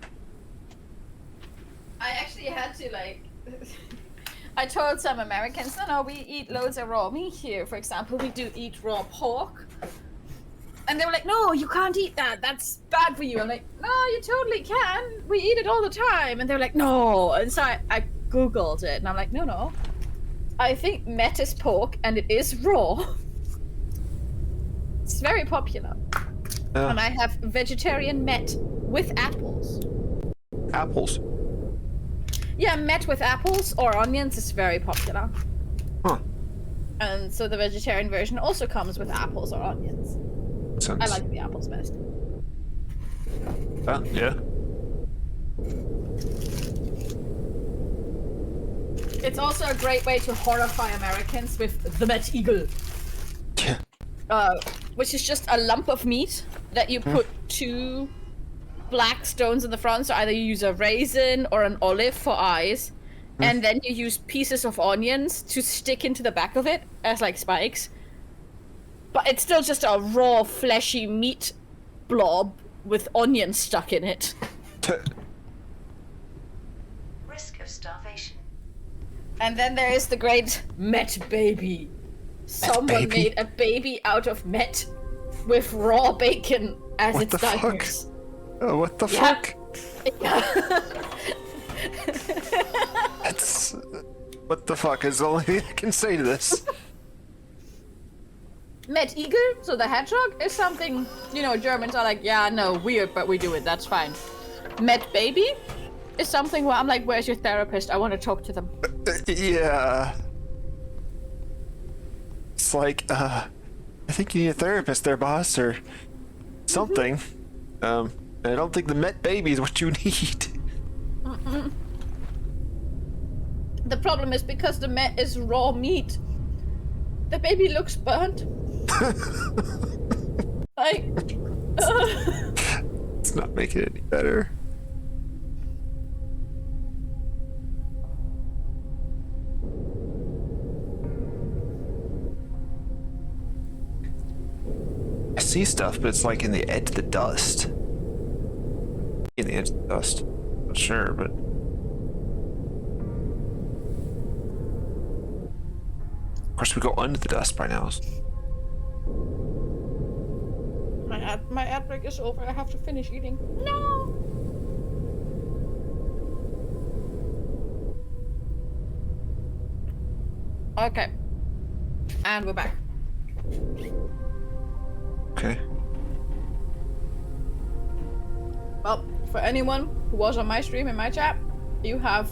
I actually had to, like... I told some Americans, no, we eat loads of raw meat here. For example, we do eat raw pork. And they were like, no, you can't eat that. That's bad for you. I'm like, no, you totally can. We eat it all the time. And they were like, no. And so I Googled it. And I'm like, no. I think met is pork and it is raw. It's very popular. And I have vegetarian met with apples. Apples. Yeah, met with apples or onions is very popular. Huh. And so the vegetarian version also comes with apples or onions. Sense. I like the apples best. Yeah. It's also a great way to horrify Americans with the Met Eagle. Yeah. Which is just a lump of meat that you put two black stones in the front. So either you use a raisin or an olive for eyes. And then you use pieces of onions to stick into the back of it as like spikes. But it's still just a raw, fleshy meat blob with onions stuck in it. Risk of starvation. And then there is the great Met baby. Someone baby? made a baby out of Met. with raw bacon as What its the fuck? diners. Oh, what the Yeah. fuck? Yeah. That's... What the fuck is the only thing I can say to this? Met Eagle, so the hedgehog, is something, Germans are like, yeah, no, weird, but we do it, that's fine. Met Baby is something where I'm like, where's your therapist? I want to talk to them. Yeah. It's like, I think you need a therapist there, boss, or something. I don't think the Met Baby is what you need. The problem is because the Met is raw meat, the baby looks burnt. Like, It's not making it any better. I see stuff, but it's like in the edge of the dust. In the edge of the dust. Not sure, but... Of course, we go under the dust by now. my ad break is over. I have to finish eating. No. Okay. And we're back. Okay. Well, for anyone who was on my stream in my chat, you have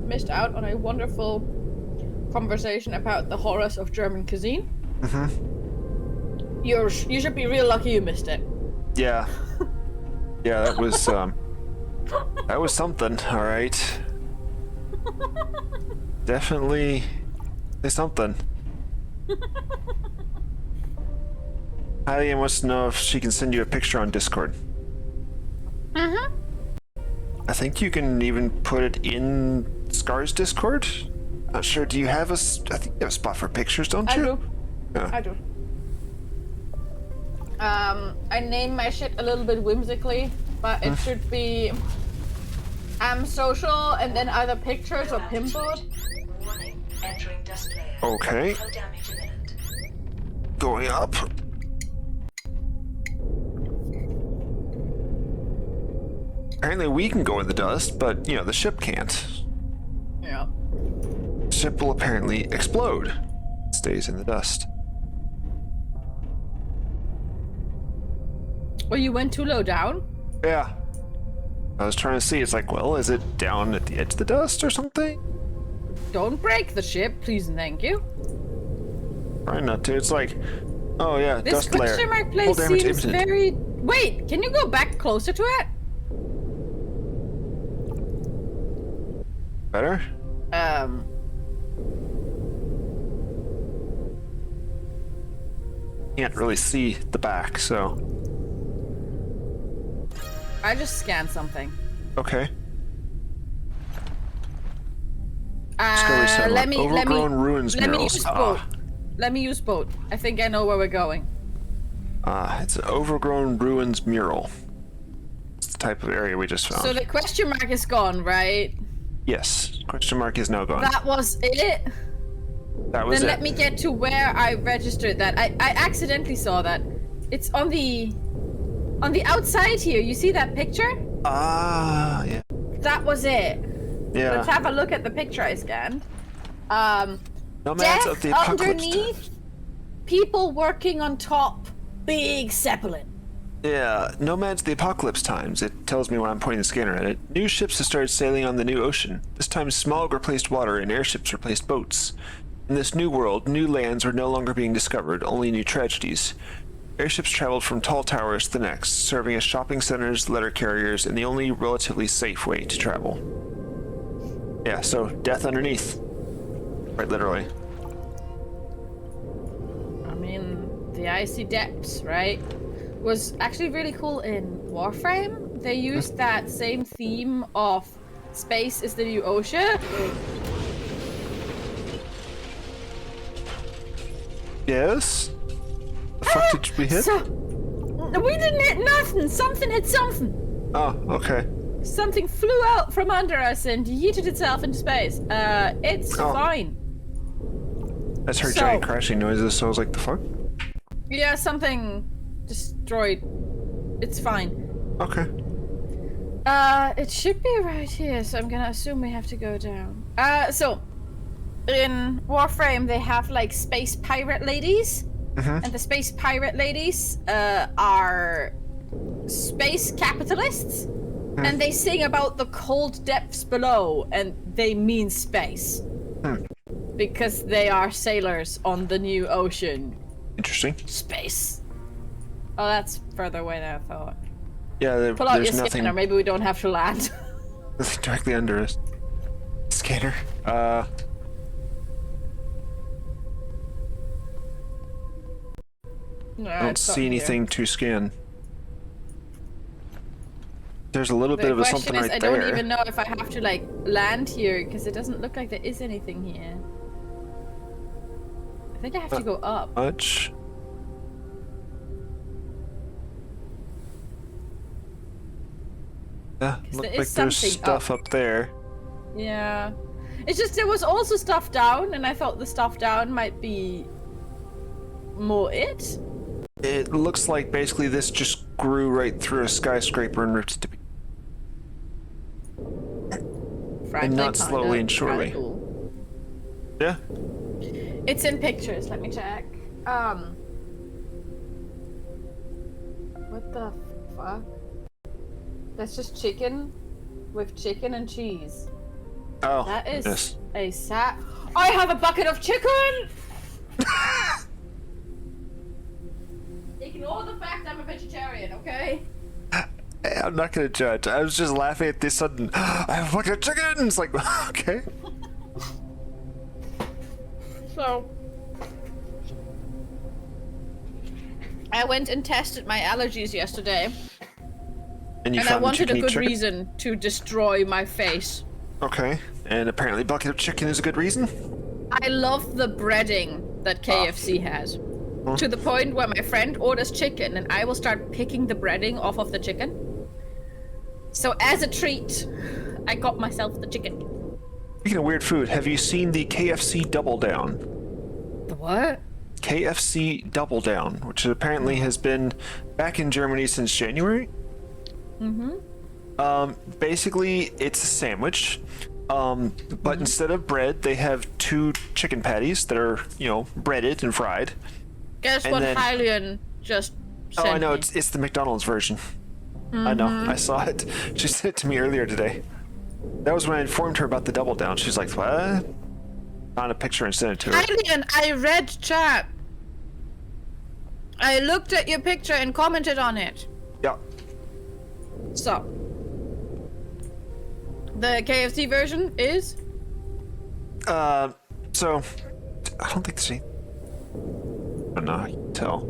missed out on a wonderful conversation about the horrors of German cuisine. You should be real lucky you missed it. Yeah. Yeah, that was something, all right. Definitely something. Hylian wants to know if she can send you a picture on Discord. I think you can even put it in Scar's Discord. Not sure. Do you have I think you have a spot for pictures, don't you? I do. Yeah. I do. I name my shit a little bit whimsically, but it should be social and then either pictures or pinboard. Warning, entering dust layer. Okay. No damage imminent. Going up. Apparently we can go in the dust, but, the ship can't. Yeah. The ship will apparently explode. It stays in the dust. Well, you went too low down? Yeah. I was trying to see, it's like, well, is it down at the edge of the dust or something? Don't break the ship, please and thank you. Trying not to. It's like, oh yeah, This dust layer. question mark Full place damage seems imminent. very... Wait, can you go back closer to it? Better? Can't really see the back, so... I just scanned something. Okay. Discovery satellite. Let me Overgrown ruins let me murals. use boat. Let me use boat. I think I know where we're going. It's an overgrown ruins mural. It's the type of area we just found. So the question mark is gone, right? Yes. Question mark is now gone. That was it? That was Then it. let me get to where I registered that. I accidentally saw that. It's on the outside here. You see that picture? Ah, yeah. That was it. Yeah. Let's have a look at the picture I scanned. Nomads of the Death apocalypse. underneath, people working on top, big zeppelin. Yeah, Nomads of the Apocalypse Times. It tells me when I'm pointing the scanner at it. New ships have started sailing on the new ocean. This time smog replaced water and airships replaced boats. In this new world, new lands were no longer being discovered, only new tragedies. Airships traveled from tall towers to the next, serving as shopping centers, letter carriers, and the only relatively safe way to travel. Yeah, so death underneath. Quite literally. I mean, the icy depths, right? Was actually really cool in Warframe. They used that same theme of space is the new ocean. Yes? The fuck did we hit? So, we didn't hit nothing. Something hit something. Oh, okay. Something flew out from under us and yeeted itself into space. It's Oh. fine. I just heard So- giant crashing noises, so I was like, the fuck? Yeah, something destroyed. It's fine. Okay. It should be right here, so I'm gonna assume we have to go down. So in Warframe they have like space pirate ladies, and the space pirate ladies are space capitalists, and they sing about the cold depths below, and they mean space because they are sailors on the new ocean. Interesting. Space. Oh, that's further away than I thought. Yeah, Pull out there's your nothing scanner. Maybe we don't have to land. directly under us. Scanner. No, I don't see anything to scan. There's a little bit of a something right I there. don't even know if I have to like land here because it doesn't look like there is anything here. I think I have to go up. Much. Yeah, looks there like is there's something stuff up. up there. Yeah. It's just there was also stuff down, and I thought the stuff down might be more it. It looks like basically this just grew right through a skyscraper and ripped it to pieces. Frankly, not kinda slowly and surely. cool. Yeah. It's in pictures. Let me check. What the fuck? That's just chicken with chicken and cheese. Oh. That is Yes. a I have a bucket of chicken! Ignore the fact I'm a vegetarian, okay? Hey, I'm not gonna judge. I was just laughing at this sudden. I have a bucket of chicken. It's like, okay. So, I went and tested my allergies yesterday, And you and I found the wanted a chicken-y good chicken? reason to destroy my face. Okay. And apparently, bucket of chicken is a good reason. I love the breading that KFC has. To the point where my friend orders chicken and I will start picking the breading off of the chicken. So as a treat, I got myself the chicken. Speaking of weird food, have you seen the KFC Double Down? The what? KFC Double Down, which apparently has been back in Germany since January. Basically, it's a sandwich. But instead of bread, they have 2 chicken patties that are, breaded and fried. Guess And what then- Hylian just sent Oh, I know, me? it's the McDonald's version. I know, I saw it. She sent it to me earlier today. That was when I informed her about the Double Down. She's like, what? Found a picture and sent it to her. Hylian, I read chat. I looked at your picture and commented on it. Yeah. So, the KFC version is? So, I don't think there's any... I don't know, I can tell.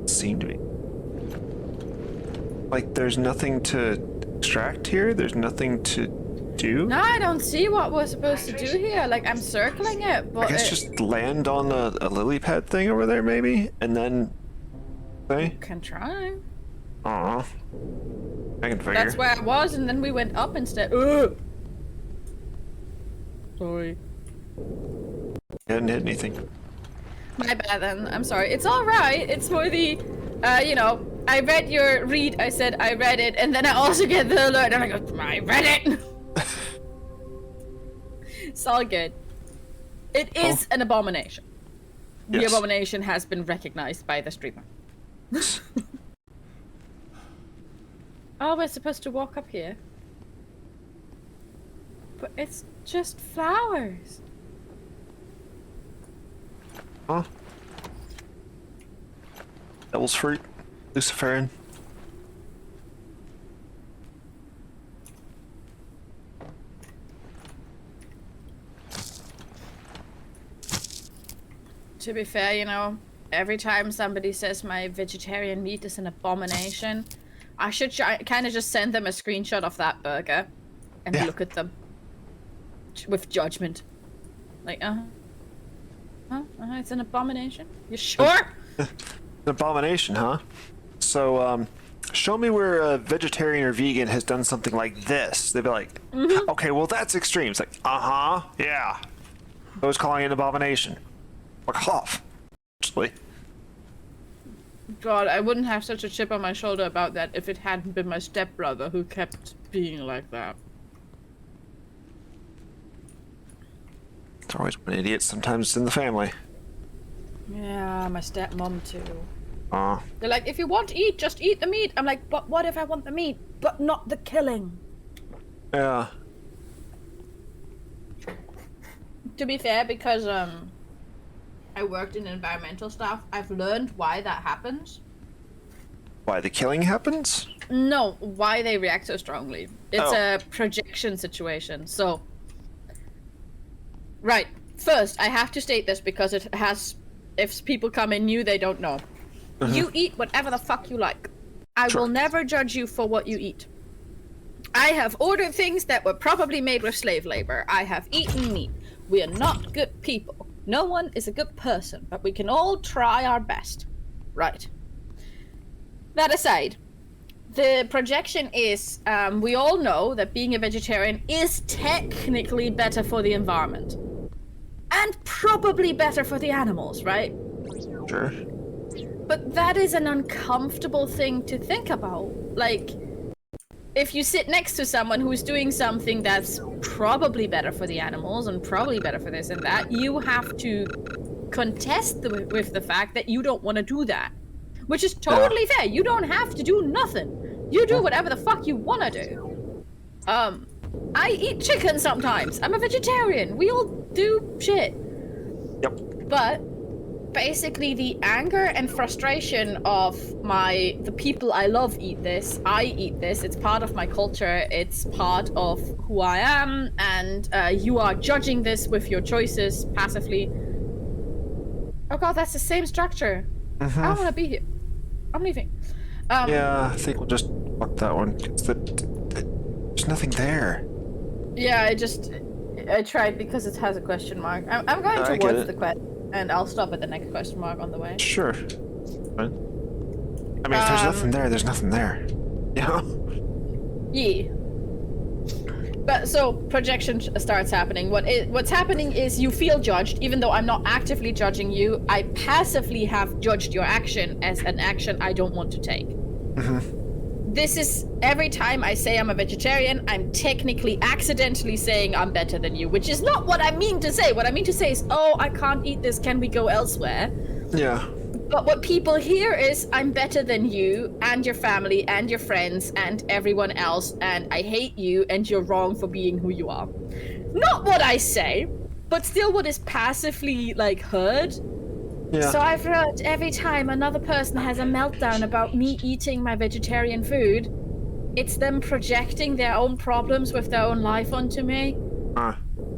Seem to be. Like, there's nothing to extract here? There's nothing to do? No, I don't see what we're supposed to do here. Like, I'm circling it, but I guess just land on a lily pad thing over there, maybe? And then... Say? can try. Aw. I can figure. That's where I was, and then we went up instead. Ugh. Sorry. I didn't hit anything. My bad then. I'm sorry. It's alright. It's for the, I read your read. I said I read it, and then I also get the alert, and I go, I read it! It's all good. It is an abomination. The Yes. abomination has been recognized by the streamer. Oh, we're supposed to walk up here. But it's just flowers. Huh? Devil's fruit. Luciferin. To be fair, every time somebody says my vegetarian meat is an abomination, I should kind of just send them a screenshot of that burger and Yeah. look at them with judgment. Like, it's an abomination? You sure? An abomination, huh? So, show me where a vegetarian or vegan has done something like this. They'd be like, okay, well, that's extreme. It's like, yeah. I was calling it an abomination. Fuck off. Actually. God, I wouldn't have such a chip on my shoulder about that if it hadn't been my stepbrother who kept being like that. It's always one idiot. Sometimes it's in the family. Yeah, my stepmom too. Aw. They're like, if you want to eat, just eat the meat. I'm like, but what if I want the meat, but not the killing? Yeah. To be fair, because I worked in environmental stuff, I've learned why that happens. Why the killing happens? No, why they react so strongly. It's Oh. a projection situation. So, right. First, I have to state this because it has. If people come in new, they don't know. You eat whatever the fuck you like. I Sure. will never judge you for what you eat. I have ordered things that were probably made with slave labor. I have eaten meat. We are not good people. No one is a good person, but we can all try our best. Right. That aside, the projection is, we all know that being a vegetarian is technically better for the environment. And probably better for the animals, right? Sure. But that is an uncomfortable thing to think about. Like, if you sit next to someone who's doing something that's probably better for the animals and probably better for this and that, you have to contest with the fact that you don't want to do that. Which is totally fair. You don't have to do nothing. You do whatever the fuck you want to do. I eat chicken sometimes. I'm a vegetarian. We all do shit. Yep. But basically the anger and frustration of the people I love eat this. I eat this. It's part of my culture. It's part of who I am. And you are judging this with your choices passively. Oh god, that's the same structure. I don't want to be here. I'm leaving. Yeah, I think we'll just fuck that one. There's nothing there. Yeah, I tried because it has a question mark. I'm going I get towards it. the question, and I'll stop at the next question mark on the way. Sure. Fine. I mean, if there's nothing there, there's nothing there. You know? Yeah. But so projection starts happening. What's happening is you feel judged, even though I'm not actively judging you. I passively have judged your action as an action I don't want to take. This is every time I say I'm a vegetarian, I'm technically accidentally saying I'm better than you, which is not what I mean to say. What I mean to say is, oh, I can't eat this. Can we go elsewhere? Yeah. But what people hear is, I'm better than you and your family and your friends and everyone else, and I hate you and you're wrong for being who you are. Not what I say, but still what is passively, like, heard. Yeah. So I've heard every time another person has a meltdown about me eating my vegetarian food, it's them projecting their own problems with their own life onto me.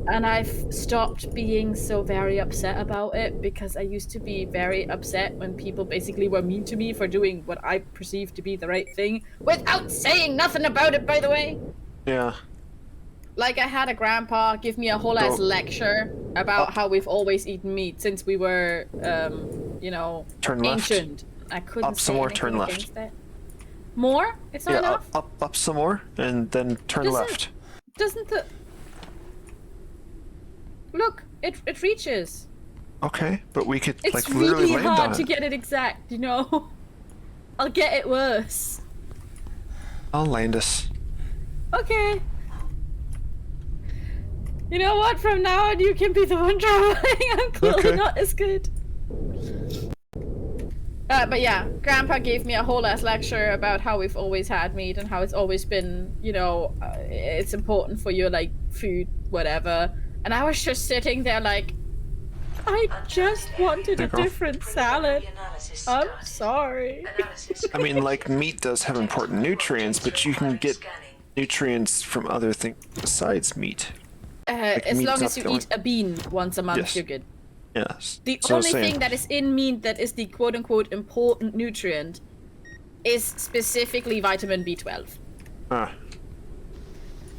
And I've stopped being so very upset about it because I used to be very upset when people basically were mean to me for doing what I perceived to be the right thing without saying nothing about it, by the way. Yeah. Like I had a grandpa give me a whole ass lecture about how we've always eaten meat since we were, Turn left. ancient. I couldn't Up some say more, anything turn left. against that. More? It's not Yeah, enough? up some more, and then turn left. Doesn't the... Look, it reaches. Okay, but we could, It's like, literally really land on hard to it. get it exact, you know? I'll get it worse. I'll land us. Okay. You know what? From now on, you can be the one traveling. I'm clearly Okay. not as good. But yeah, Grandpa gave me a whole ass lecture about how we've always had meat and how it's always been, it's important for your, like, food, whatever. And I was just sitting there like, I just wanted a There you go. different salad. I'm sorry. I mean, like, meat does have important nutrients, but you can get nutrients from other things besides meat. As meat's long not as you the only- eat a bean once a month, Yes. you're good. Yes. The So only same. thing that is in meat that is the quote-unquote important nutrient is specifically vitamin B12.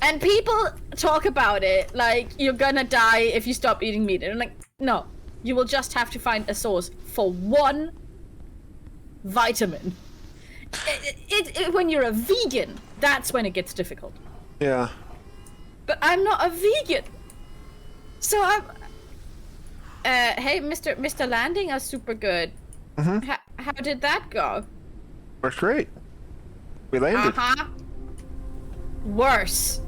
And people talk about it like you're gonna die if you stop eating meat. And I'm like, no. You will just have to find a source for one vitamin. When you're a vegan, that's when it gets difficult. Yeah. But I'm not a vegan. So I'm... hey, Mr. Landing are super good. How did that go? Worked great. We landed. Uh-huh. Worse.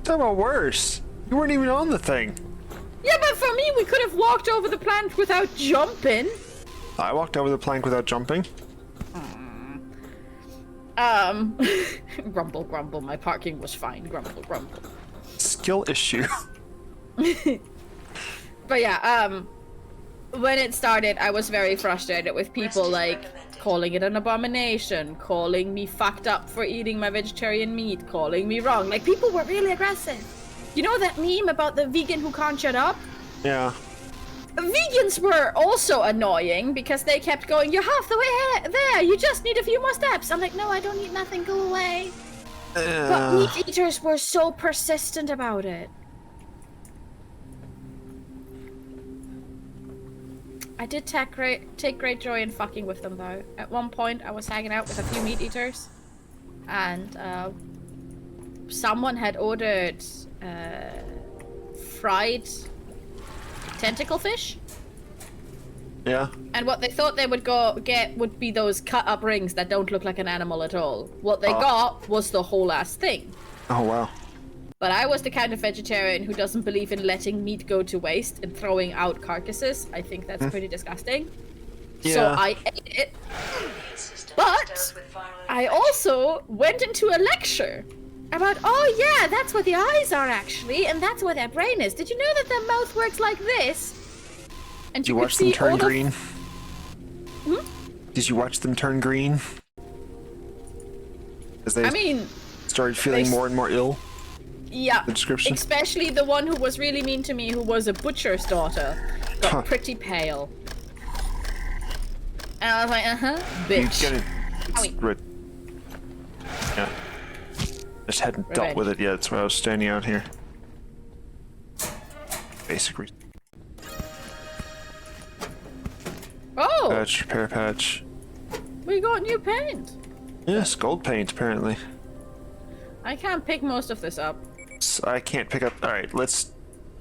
Talk about worse. You weren't even on the thing. Yeah, but for me, we could have walked over the plank without jumping. I walked over the plank without jumping. Grumble, grumble. My parking was fine. Grumble, grumble. Skill issue. But yeah, when it started, I was very frustrated with people like calling it an abomination, calling me fucked up for eating my vegetarian meat, calling me wrong. Like, people were really aggressive. You know that meme about the vegan who can't shut up? Yeah. Vegans were also annoying because they kept going, you're half the way there, you just need a few more steps. I'm like, no, I don't need nothing, go away. But meat eaters were so persistent about it. I did take great joy in fucking with them though. At one point I was hanging out with a few meat eaters and someone had ordered fried tentacle fish. Yeah. And what they thought they would go get would be those cut up rings that don't look like an animal at all. What they got was the whole ass thing. Oh wow. But I was the kind of vegetarian who doesn't believe in letting meat go to waste and throwing out carcasses. I think that's pretty disgusting. Yeah. So I ate it. But I also went into a lecture about, oh yeah, that's what the eyes are actually, and that's where their brain is. Did you know that their mouth works like this? And Did you could watch them see turn all the- green? Did you watch them turn green? As they I mean, started feeling more and more ill? yeah, The description? especially the one who was really mean to me, who was a butcher's daughter, got pretty pale. And I was like, You bitch. get it. Owie. Yeah. Just hadn't dealt Revenge. with it yet, that's why I was standing out here. Basic Oh, patch, repair patch. we got new paint. Yes, gold paint apparently. I can't pick most of this up. I can't pick up. All right, let's.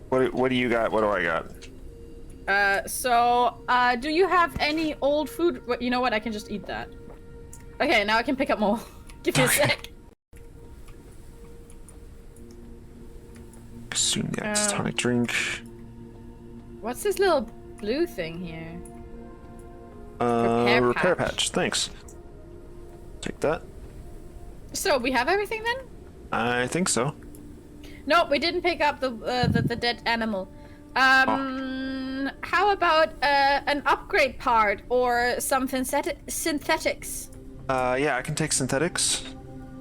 What do you got? What do I got? Do you have any old food? You know what? I can just eat that. Okay, now I can pick up more. Give me a sec. Consume the tonic drink. What's this little blue thing here? Repair patch. Thanks. Take that. So we have everything then? I think so. No, we didn't pick up the dead animal. How about an upgrade part or some synthetics? Yeah, I can take synthetics.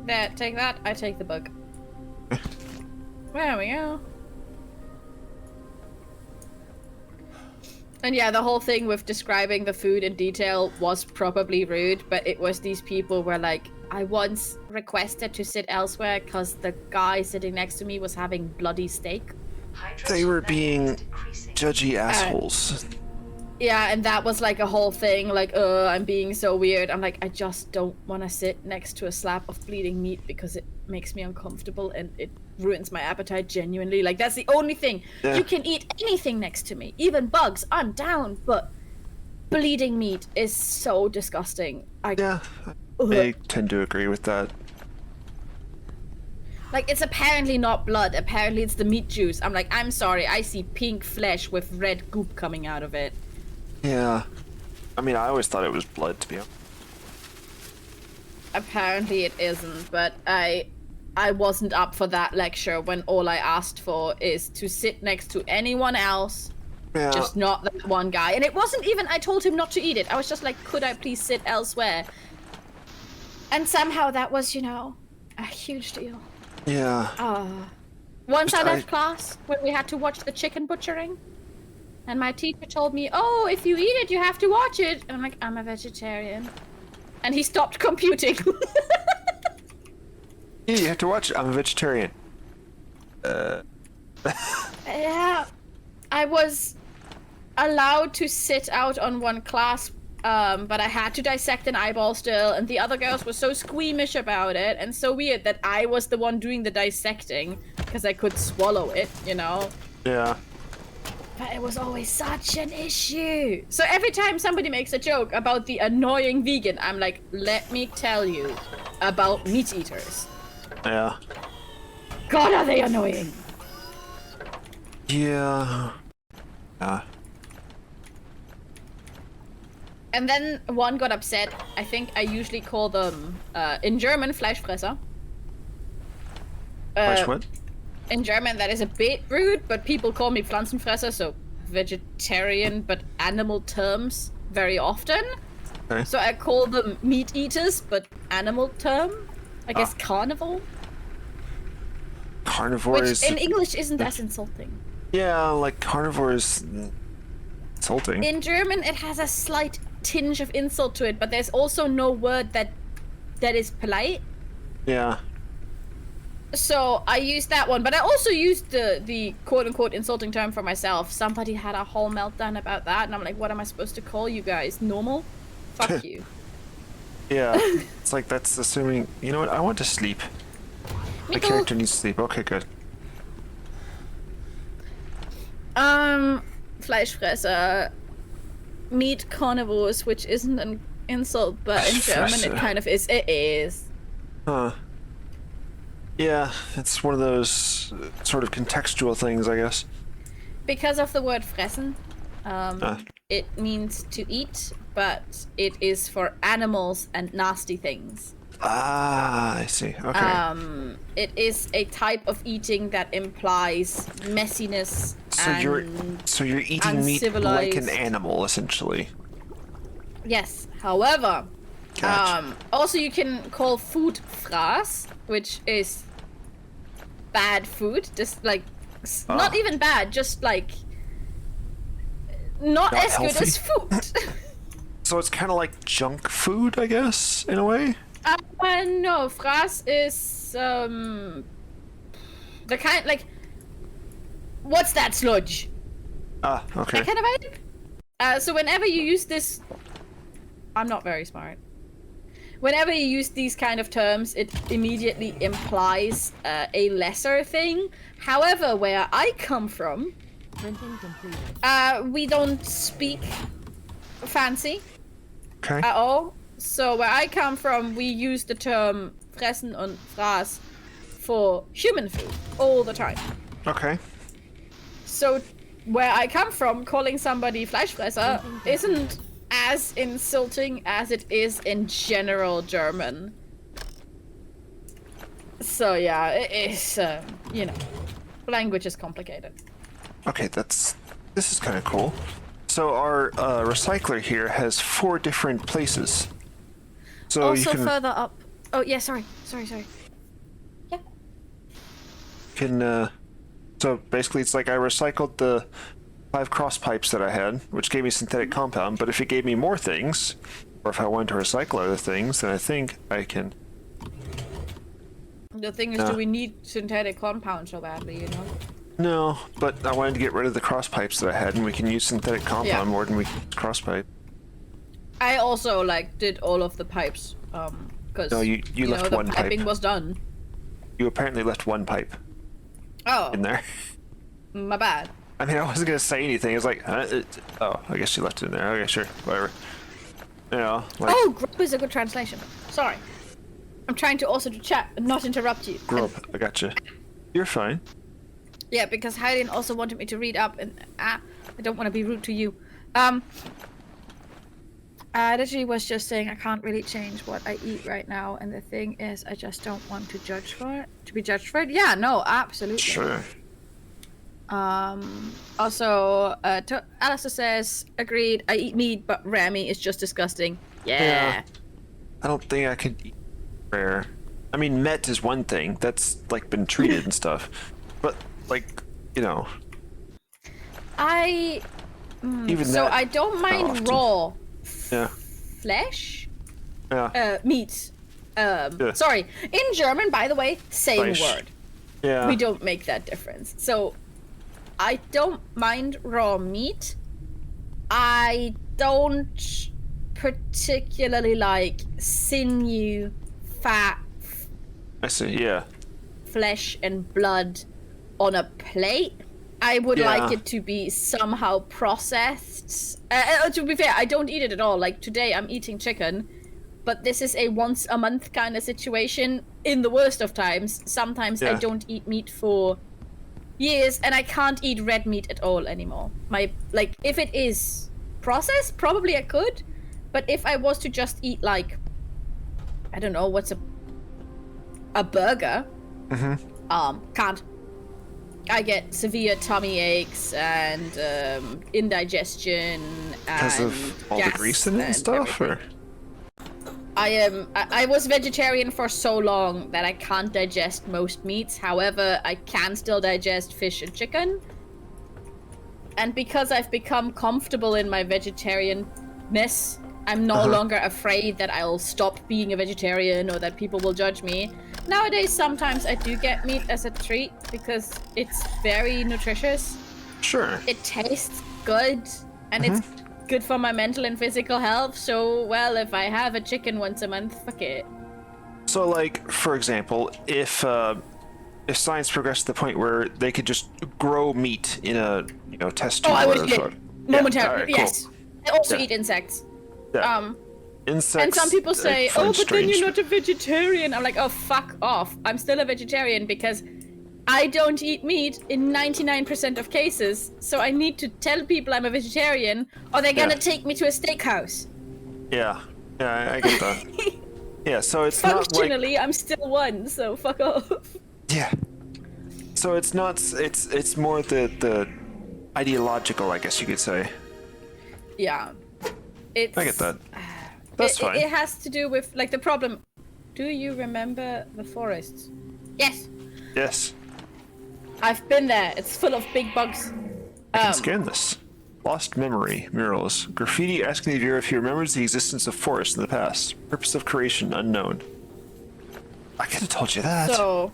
There, take that. I take the bug. There we go. And yeah, the whole thing with describing the food in detail was probably rude, but it was these people were like, I once requested to sit elsewhere because the guy sitting next to me was having bloody steak. They were being judgy assholes. Yeah, and that was like a whole thing, like, I'm being so weird. I'm like, I just don't want to sit next to a slab of bleeding meat because it makes me uncomfortable and it ruins my appetite genuinely. Like, that's the only thing. Yeah. You can eat anything next to me, even bugs, I'm down, but bleeding meat is so disgusting. Yeah, I tend to agree with that. Like, it's apparently not blood, apparently it's the meat juice. I'm like, I'm sorry, I see pink flesh with red goop coming out of it. Yeah. I mean, I always thought it was blood, to be honest. Apparently it isn't, but I wasn't up for that lecture when all I asked for is to sit next to anyone else, Yeah. just not that one guy. And it wasn't even, I told him not to eat it. I was just like, could I please sit elsewhere? And somehow that was, you know, a huge deal. Yeah. Once I Just left class, when we had to watch the chicken butchering, and my teacher told me, oh, if you eat it, you have to watch it. And I'm like, I'm a vegetarian. And he stopped computing. Yeah, you have to watch it. I'm a vegetarian. Yeah. I was allowed to sit out on one class, but I had to dissect an eyeball still, and the other girls were so squeamish about it, and so weird that I was the one doing the dissecting, because I could swallow it, you know? Yeah. But it was always such an issue. So every time somebody makes a joke about the annoying vegan, I'm like, let me tell you about meat eaters. Yeah. God, are they annoying? Yeah. And then one got upset. I think I usually call them, in German, Fleischfresser. What? In German, that is a bit rude, but people call me Pflanzenfresser, so vegetarian, but animal terms very often. Okay. So I call them meat eaters, but animal term. I guess carnivore. Carnivore Which is... in English isn't as insulting. Yeah, like carnivore is insulting. In German, it has a slight tinge of insult to it, but there's also no word that is polite. Yeah. So I used that one, but I also used the quote-unquote insulting term for myself. Somebody had a whole meltdown about that, and I'm like, what am I supposed to call you guys? Normal? Fuck you. Yeah. It's like, that's assuming... You know what? I want to sleep. My character needs sleep. Okay, good. Fleischfresser. Meat carnivores, which isn't an insult, but in German it kind of is. It is. Huh. Yeah, it's one of those sort of contextual things, I guess. Because of the word fressen, it means to eat, but it is for animals and nasty things. Ah, I see. Okay. It is a type of eating that implies messiness So you're eating meat like an animal, essentially. Yes. However, Gotcha. also you can call food fraß, which is bad food, just like not even bad, just like not as healthy. good as food. So it's kind of like junk food, I guess, in a way? No, fraß is the kind like what's that sludge? Ah, okay. That kind of vibe. So whenever you use this, I'm not very smart. Whenever you use these kind of terms, it immediately implies a lesser thing. However, where I come from, Printing completed. we don't speak fancy Okay. at all. So where I come from, we use the term fressen und fraß for human food all the time. Okay. So where I come from, calling somebody Fleischfresser isn't as insulting as it is in general German. So yeah, it is, you know, language is complicated. Okay, this is kind of cool. So our recycler here has 4 different places. So Also you can further up. Oh yeah, sorry. Yeah. So basically it's like I recycled the 5 cross pipes that I had, which gave me synthetic compound, but if it gave me more things, or if I wanted to recycle other things, then I think I can... The thing is, do we need synthetic compound so badly, you know? No, but I wanted to get rid of the cross pipes that I had, and we can use synthetic compound more than we can use cross pipe. I also like did all of the pipes, because No, you left the one pipe. piping was done. You apparently left 1 pipe Oh, in there. my bad. I mean, I wasn't gonna say anything. It was like, oh, I guess you left it in there. Okay, sure, whatever. You know, like... Oh, grub is a good translation. Sorry. I'm trying to also chat and not interrupt you. Grub, I gotcha. You're fine. Yeah, because Heidelin also wanted me to read up, and I don't want to be rude to you. I literally was just saying I can't really change what I eat right now, and the thing is, I just don't want to be judged for it. Yeah, no, absolutely. Sure. Also, Alistair says, agreed, I eat meat, but Rami is just disgusting. Yeah. I don't think I could eat rare. I mean, met is one thing. That's, like, been treated and stuff. But, like, you know... Even So that, I don't not often. mind raw Yeah. flesh. Yeah. Meat. Sorry. In German, by the way, same Fleisch. word. Yeah. We don't make that difference. So, I don't mind raw meat. I don't particularly like sinew, fat, I see, yeah. flesh, and blood on a plate. I would Yeah. like it to be somehow processed. To be fair, I don't eat it at all. Like today, I'm eating chicken, but this is a once a month kind of situation. In the worst of times, sometimes I Yeah. don't eat meat for years, and I can't eat red meat at all anymore. If it is processed, probably I could, but if I was to just eat like, I don't know, what's a burger, can't. I get severe tummy aches and indigestion Because and of all the gas grease in it and stuff, everything. or? I was vegetarian for so long that I can't digest most meats. However, I can still digest fish and chicken. And because I've become comfortable in my vegetarianness, I'm no longer afraid that I'll stop being a vegetarian or that people will judge me. Nowadays, sometimes I do get meat as a treat because it's very nutritious. Sure. It tastes good, and it's good for my mental and physical health. So, well, if I have a chicken once a month, fuck it. So, like, for example, if science progressed to the point where they could just grow meat in a test tube, I or wish whatever, it. Momentarily, alright, cool. yes. I also Yeah. eat insects. Yeah. Insects. And some people say, I find oh, but then strange. you're not a vegetarian. I'm like, oh, fuck off. I'm still a vegetarian because I don't eat meat in 99% of cases. So I need to tell people I'm a vegetarian or they're gonna take me to a steakhouse. Yeah, I get that. Yeah, so it's not like... Functionally, I'm still one, so fuck off. Yeah. So it's not... It's more the ideological, I guess you could say. Yeah. It's, I get that. That's fine. It has to do with, like, the problem. Do you remember the forests? Yes. Yes. I've been there. It's full of big bugs. I can scan this. Lost memory murals. Graffiti asking the viewer if he remembers the existence of forests in the past. Purpose of creation unknown. I could have told you that. So,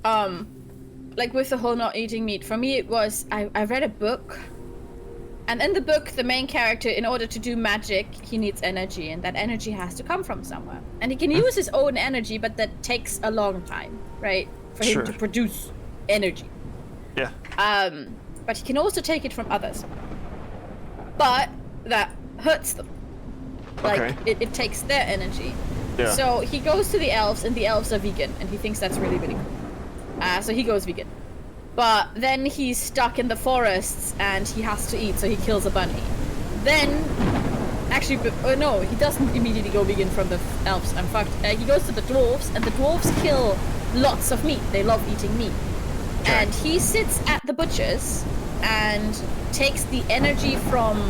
like with the whole not eating meat, for me it was, I read a book, and in the book, the main character, in order to do magic, he needs energy, and that energy has to come from somewhere. And he can use his own energy, but that takes a long time, right? For him to produce energy. Yeah. But he can also take it from others. But that hurts them. Like, it takes their energy. Yeah. So he goes to the elves, and the elves are vegan, and he thinks that's really, really cool. So he goes vegan. But then he's stuck in the forests, and he has to eat, so he kills a bunny. Then, actually, no, he doesn't immediately go vegan from the elves. I'm fucked. He goes to the dwarves, and the dwarves kill lots of meat. They love eating meat. And he sits at the butchers and takes the energy from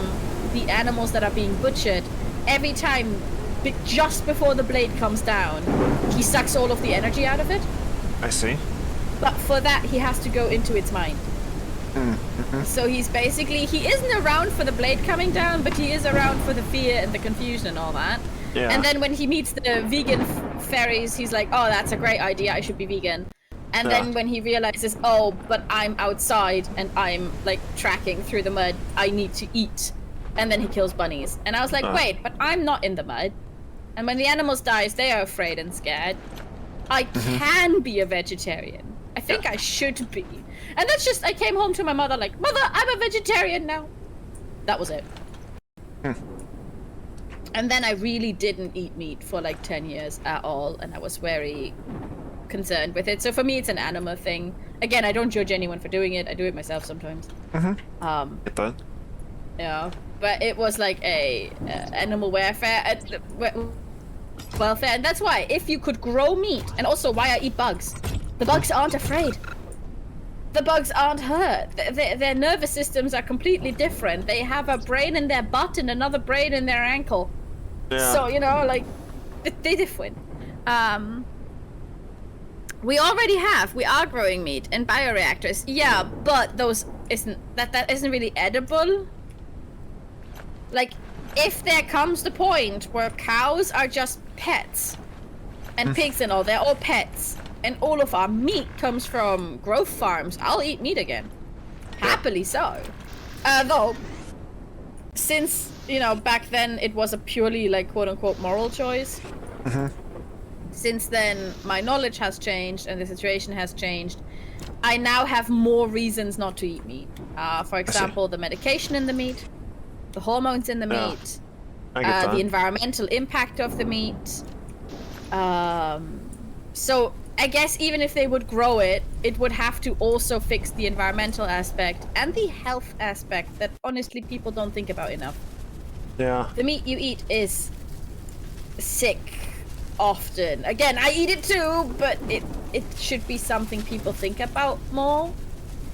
the animals that are being butchered. Every time, just before the blade comes down, he sucks all of the energy out of it. I see. But for that, he has to go into its mind. So he's basically, he isn't around for the blade coming down, but he is around for the fear and the confusion and all that. Yeah. And then when he meets the vegan fairies, he's like, oh, that's a great idea, I should be vegan. And then when he realizes, oh, but I'm outside and I'm like tracking through the mud, I need to eat. And then he kills bunnies. And I was like, wait, but I'm not in the mud. And when the animals dies, they are afraid and scared. I can be a vegetarian. I think I should be. And that's just, I came home to my mother like, Mother, I'm a vegetarian now. That was it. And then I really didn't eat meat for like 10 years at all. And I was very concerned with it. So for me, it's an anima thing. Again, I don't judge anyone for doing it. I do it myself sometimes. Get that? Yeah. But it was like a animal welfare. Welfare. And that's why, if you could grow meat, and also why I eat bugs. The bugs aren't afraid. The bugs aren't hurt. Their nervous systems are completely different. They have a brain in their butt and another brain in their ankle. Yeah. So, you know, like, they're different. We already we are growing meat in bioreactors. Yeah, but that isn't really edible. Like, if there comes the point where cows are just pets, and pigs and all, they're all pets, and all of our meat comes from growth farms, I'll eat meat again. Happily so. Though, since, you know, back then it was a purely, like, quote-unquote moral choice, since then my knowledge has changed and the situation has changed, I now have more reasons not to eat meat. For example, the medication in the meat, the hormones in the meat, the environmental impact of the meat. So I guess even if they would grow it, it would have to also fix the environmental aspect and the health aspect that honestly people don't think about enough. Yeah. The meat you eat is sick often. Again, I eat it too, but it should be something people think about more.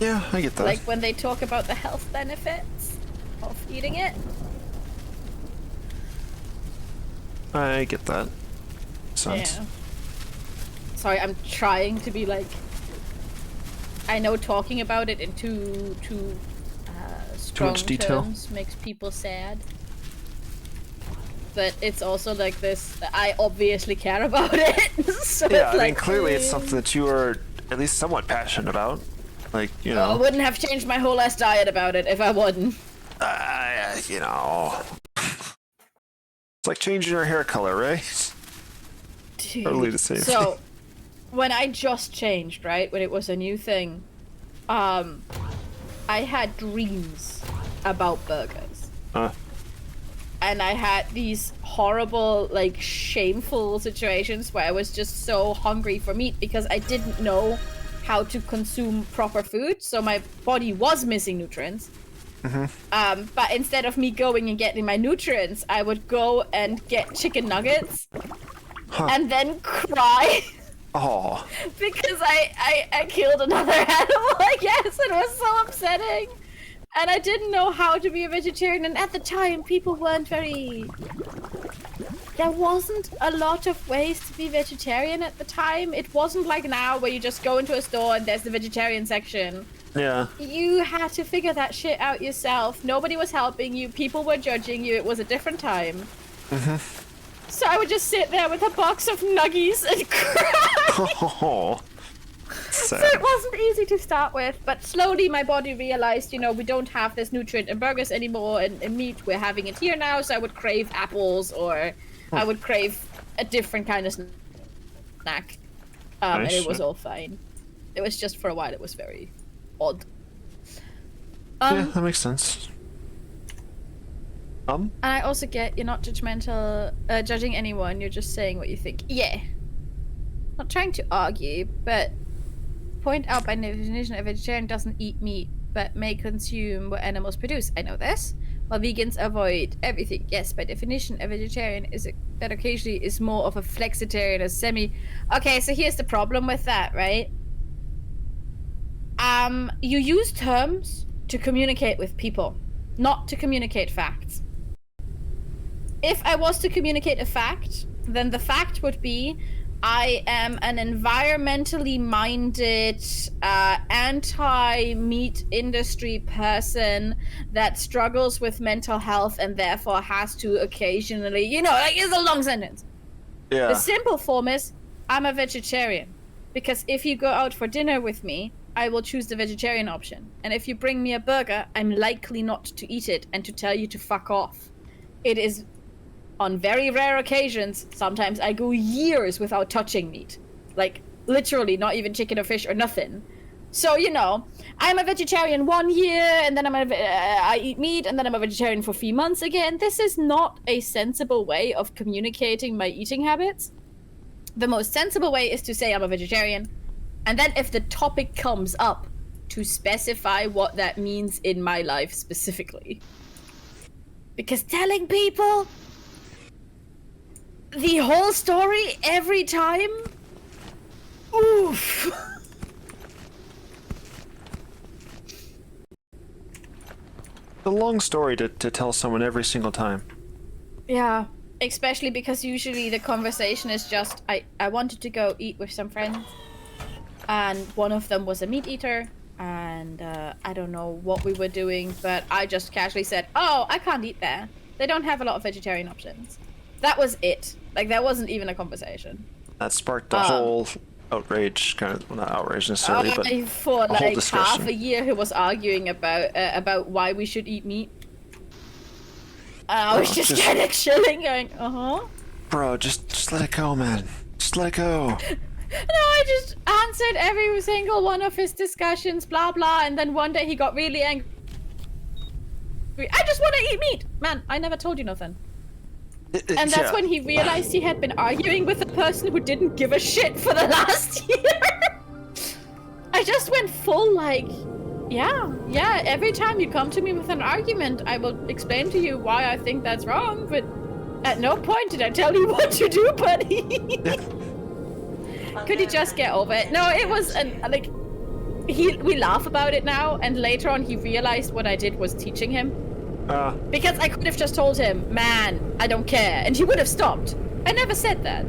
Yeah, I get that. Like when they talk about the health benefits of eating it. I get that. Yeah. Sorry, I'm trying to be like... I know talking about it in too strong terms makes people sad. But it's also like this, I obviously care about it. So yeah, it's I mean, clearly it's something that you are at least somewhat passionate about. Like, you know. I wouldn't have changed my whole ass diet about it if I wouldn't. You know. It's like changing your hair color, right? Dude. Totally the same. So, when I just changed, right, when it was a new thing, I had dreams about burgers. And I had these horrible, like, shameful situations where I was just so hungry for meat because I didn't know how to consume proper food, so my body was missing nutrients. But instead of me going and getting my nutrients, I would go and get chicken nuggets and then cry. Oh. Because I killed another animal, I guess. It was so upsetting. And I didn't know how to be a vegetarian, and at the time people weren't very... There wasn't a lot of ways to be vegetarian at the time. It wasn't like now where you just go into a store and there's the vegetarian section. Yeah. You had to figure that shit out yourself. Nobody was helping you. People were judging you. It was a different time. So I would just sit there with a box of nuggies and cry. Oh. So it wasn't easy to start with, but slowly my body realized, you know, we don't have this nutrient in burgers anymore, and in meat we're having it here now, so I would crave apples, or I would crave a different kind of snack. And it was all fine. It was just for a while, it was very odd. Yeah, that makes sense. And I also get you're not judgmental, judging anyone, you're just saying what you think. Yeah. Not trying to argue, but point out by definition a vegetarian doesn't eat meat, but may consume what animals produce. I know this. While vegans avoid everything. Yes, by definition, a vegetarian that occasionally is more of a flexitarian, a semi... Okay, so here's the problem with that, right? You use terms to communicate with people, not to communicate facts. If I was to communicate a fact, then the fact would be I am an environmentally minded, anti-meat industry person that struggles with mental health and therefore has to occasionally, you know, like, it's a long sentence. Yeah. The simple form is, I'm a vegetarian. Because if you go out for dinner with me, I will choose the vegetarian option. And if you bring me a burger, I'm likely not to eat it and to tell you to fuck off. It is... On very rare occasions, sometimes I go years without touching meat. Like, literally, not even chicken or fish or nothing. So, you know, I'm a vegetarian 1 year, and then I eat meat, and then I'm a vegetarian for 3 months again. This is not a sensible way of communicating my eating habits. The most sensible way is to say I'm a vegetarian, and then if the topic comes up, to specify what that means in my life specifically. Because telling people the whole story every time? Oof. It's a long story to tell someone every single time. Yeah, especially because usually the conversation is just, I wanted to go eat with some friends, and one of them was a meat eater, and I don't know what we were doing, but I just casually said, oh, I can't eat there. They don't have a lot of vegetarian options. That was it. Like, that wasn't even a conversation. That sparked a whole outrage, kind of, well, not outrage necessarily, but for a whole like discussion. half a year he was arguing about why we should eat meat. I was just kind of chilling, going, Bro, just let it go, man. Just let it go. I just answered every single one of his discussions, blah blah, and then one day he got really angry. I just want to eat meat! Man, I never told you nothing. And that's when he realized he had been arguing with a person who didn't give a shit for the last year. I just went full like, yeah, every time you come to me with an argument, I will explain to you why I think that's wrong, but at no point did I tell you what to do, buddy. Could you just get over it? No, it was like, we laugh about it now, and later on he realized what I did was teaching him. Because I could have just told him, man, I don't care, and he would have stopped. I never said that.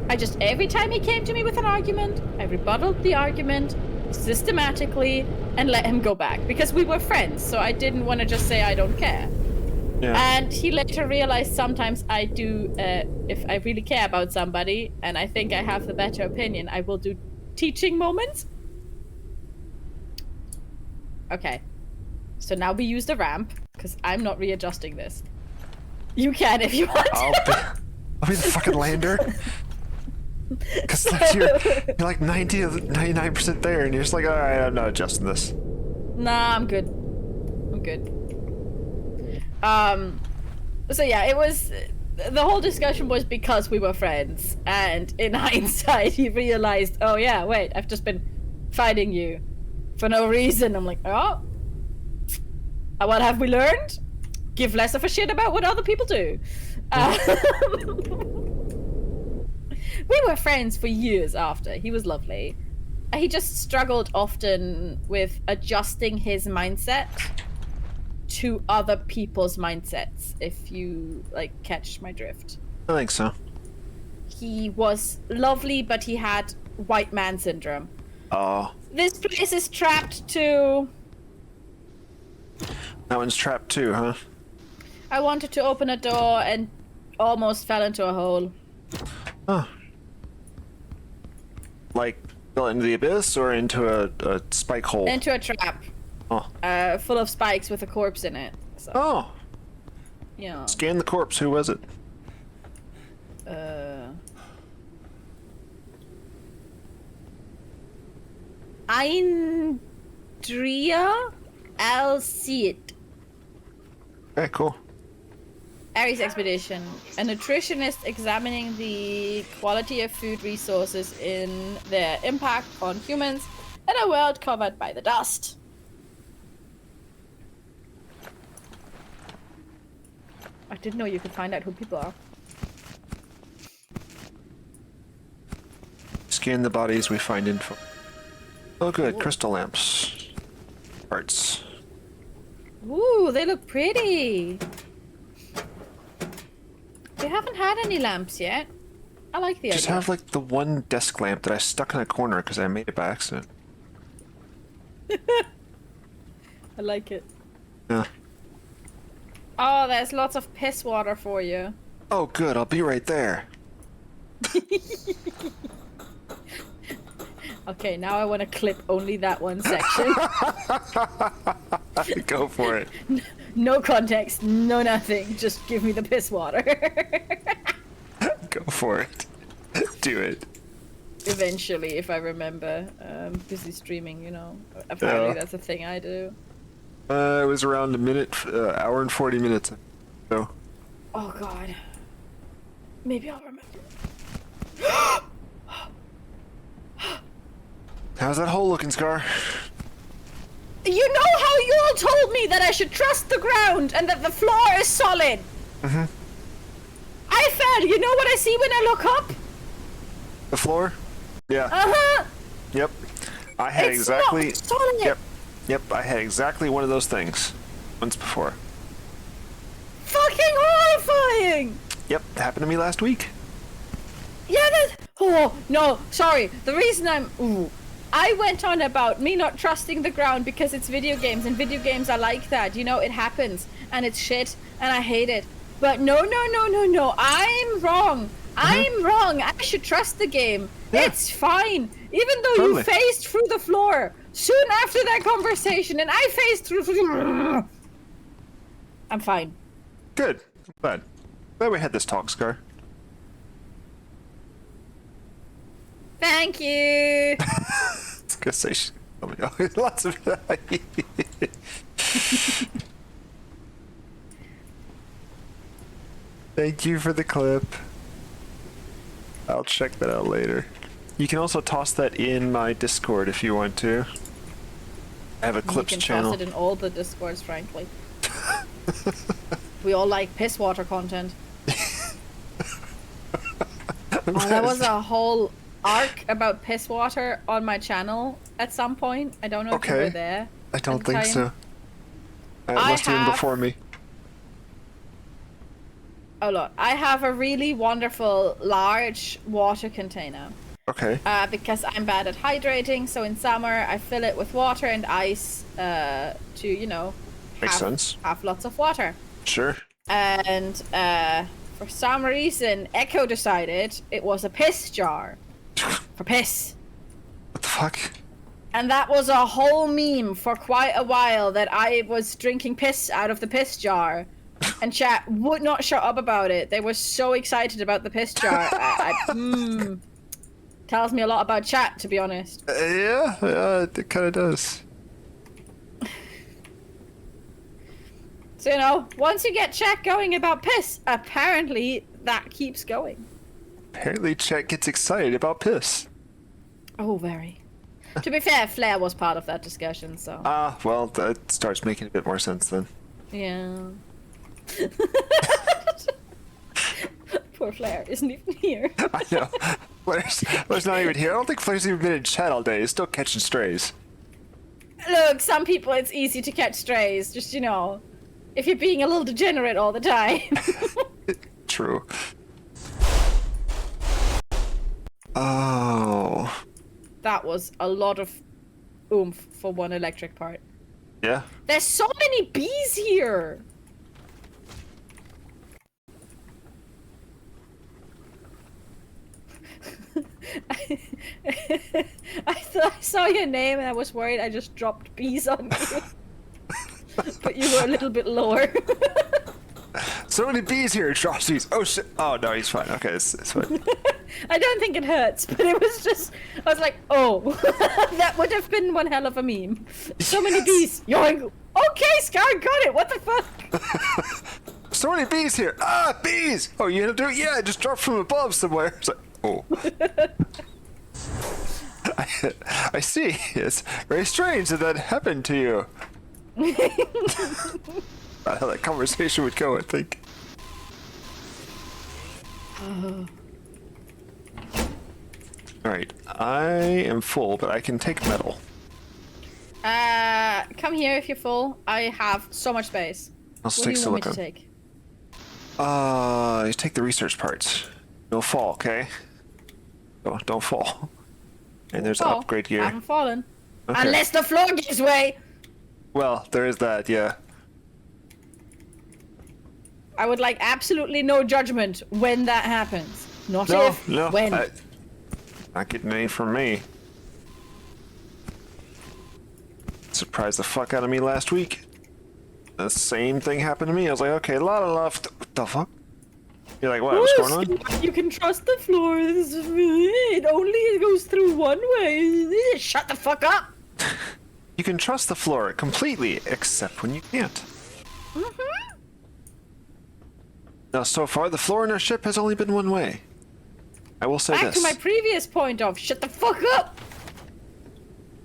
I just, every time he came to me with an argument, I rebutted the argument systematically and let him go back. Because we were friends, so I didn't want to just say I don't care. Yeah. And he later realized sometimes I do, if I really care about somebody, and I think I have the better opinion, I will do teaching moments. Okay. So now we use the ramp, because I'm not readjusting this. You can if you want to. I'll be the fucking lander. Because you're like 99% there, and you're just like, alright, I'm not adjusting this. Nah, I'm good. I'm good. So yeah, it was... The whole discussion was because we were friends, and in hindsight, he realized, oh yeah, wait, I've just been fighting you for no reason. I'm like, oh... What have we learned? Give less of a shit about what other people do. We were friends for years after. He was lovely. He just struggled often with adjusting his mindset to other people's mindsets, if you, like, catch my drift. I think so. He was lovely, but he had white man syndrome. Oh. This place is trapped too. That one's trapped too, huh? I wanted to open a door and almost fell into a hole. Oh. Like, fell into the abyss or into a spike hole? Into a trap. Oh. Full of spikes with a corpse in it. So. Oh. Yeah. Scan the corpse. Who was it? Andrea Alcid. Okay, cool. Ares Expedition. A nutritionist examining the quality of food resources in their impact on humans in a world covered by the dust. I didn't know you could find out who people are. Scan the bodies, we find info. Oh good, ooh. Crystal lamps. Parts. Ooh, they look pretty. We haven't had any lamps yet. I like the idea. Just have like the one desk lamp that I stuck in a corner because I made it by accident. I like it. Yeah. Oh, there's lots of piss water for you. Oh good, I'll be right there. Okay, now I want to clip only that one section. Go for it. No context, no nothing. Just give me the piss water. Go for it. Do it. Eventually, if I remember. Busy streaming, you know. Apparently that's a thing I do. It was around a minute, hour and 40 minutes. So. Oh god. Maybe I'll remember. How's that hole looking, Scar? You know how you all told me that I should trust the ground and that the floor is solid? Mm-hmm. I fell. You know what I see when I look up? The floor? Yeah. Uh-huh. Yep. I had exactly... Not solid. Yep, I had exactly one of those things once before. Fucking horrifying! Yep, it happened to me last week. Yeah, oh, no, sorry. The reason I went on about me not trusting the ground because it's video games, and video games are like that. You know, it happens, and it's shit, and I hate it. But no, I'm wrong. I'm wrong. I should trust the game. Yeah. It's fine. Even though you phased through the floor soon after that conversation, and I phased through... I'm fine. Good. I'm glad we had this talk, Scar. Thank you. I was gonna say lots of. Thank you for the clip. I'll check that out later. You can also toss that in my Discord if you want to. I have a clips you can channel. toss it in all the Discords, frankly. We all like piss water content. Oh, there was a whole arc about piss water on my channel at some point. I don't know if you were there. I don't at the think time. so. It must have been before me. Oh look, I have a really wonderful large water container. Okay. Because I'm bad at hydrating, so in summer I fill it with water and ice to, you know, Makes sense. have lots of water. Sure. And for some reason, Echo decided it was a piss jar for piss. What the fuck? And that was a whole meme for quite a while that I was drinking piss out of the piss jar. And chat would not shut up about it. They were so excited about the piss jar. Tells me a lot about chat, to be honest. Yeah, it kind of does. So, you know, once you get chat going about piss, apparently that keeps going. Apparently chat gets excited about piss. Oh, very. To be fair, Flair was part of that discussion, so... Well, that starts making a bit more sense then. Yeah. Poor Flair isn't even here. I know. Flair's not even here. I don't think Flair's even been in chat all day. He's still catching strays. Look, some people it's easy to catch strays. Just, you know, if you're being a little degenerate all the time. True. Oh. That was a lot of oomph for one electric part. Yeah. There's so many bees here! I thought I saw your name and I was worried I just dropped bees on you. But you were a little bit lower. So many bees here, atrocities. Oh shit. Oh no, he's fine. Okay, it's fine. I don't think it hurts, but it was just... I was like, oh. That would have been one hell of a meme. So many bees. Yoink. Okay, Sky, got it. What the fuck? So many bees here. Ah, bees! Oh, you gonna do it? Yeah, it just dropped from above somewhere. It's like, oh. I see. It's very strange that that happened to you. Not how that conversation would go, I think. Alright, I am full, but I can take metal. Come here if you're full. I have so much space. I'll What do stick you want me to silicone. take? You take the research parts. Don't fall, okay? Don't fall. And there's Oh, upgrade gear. I haven't fallen. Okay. Unless the floor gives way! Well, there is that, yeah. I would like absolutely no judgment when that happens. Not No, if, no. when. Not getting any from me. Surprised the fuck out of me last week. The same thing happened to me. I was like, okay, la la la. What the fuck? You're like, what? What's going on? You can trust the floor. It only goes through one way. Shut the fuck up! You can trust the floor completely, except when you can't. Mm-hmm. Now, so far, the floor in our ship has only been one way. I will say Back this. to my previous point of shut the fuck up!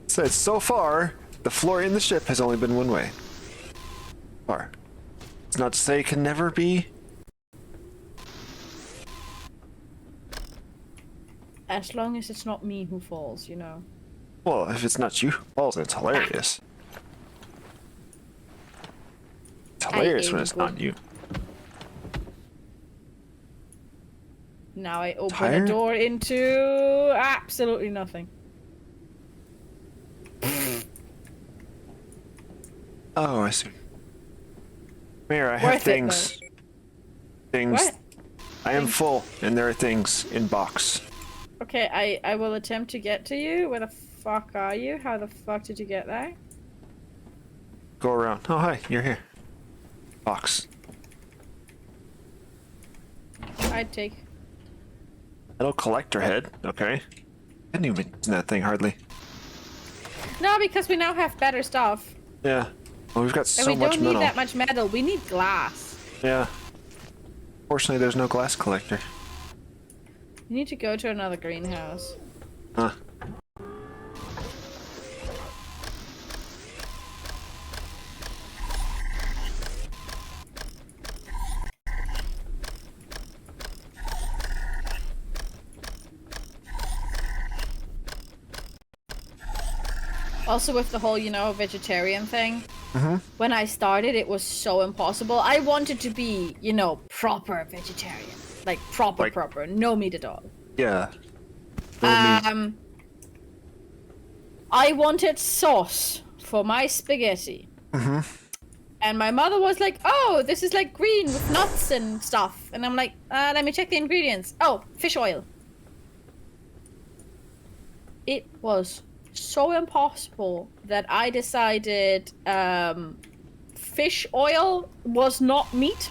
Said so far, the floor in the ship has only been one way. Far. It's not to say it can never be. As long as it's not me who falls, you know. Well, if it's not you who falls, it's hilarious. It's hilarious when it's not you. Now I open Tired? a door into absolutely nothing. Oh, I see. Mayor, I Worth have it, things. Things. What? I am full, and there are things in box. Okay, I will attempt to get to you. Where the fuck are you? How the fuck did you get there? Go around. Oh, hi, you're here. Box. I'd take. Metal collector head. Okay. hadn't even been using that thing hardly. No, because we now have better stuff. Yeah. Well, we've got And so we much don't metal. need that much metal. We need glass. Yeah. Fortunately, there's no glass collector. We need to go to another greenhouse. Huh. Also with the whole, vegetarian thing. When I started, it was so impossible. I wanted to be, proper vegetarian. Like, proper. No meat at all. Yeah. No meat. I wanted sauce for my spaghetti. And my mother was like, oh, this is like green with nuts and stuff. And I'm like, let me check the ingredients. Oh, fish oil. It was so impossible that I decided fish oil was not meat.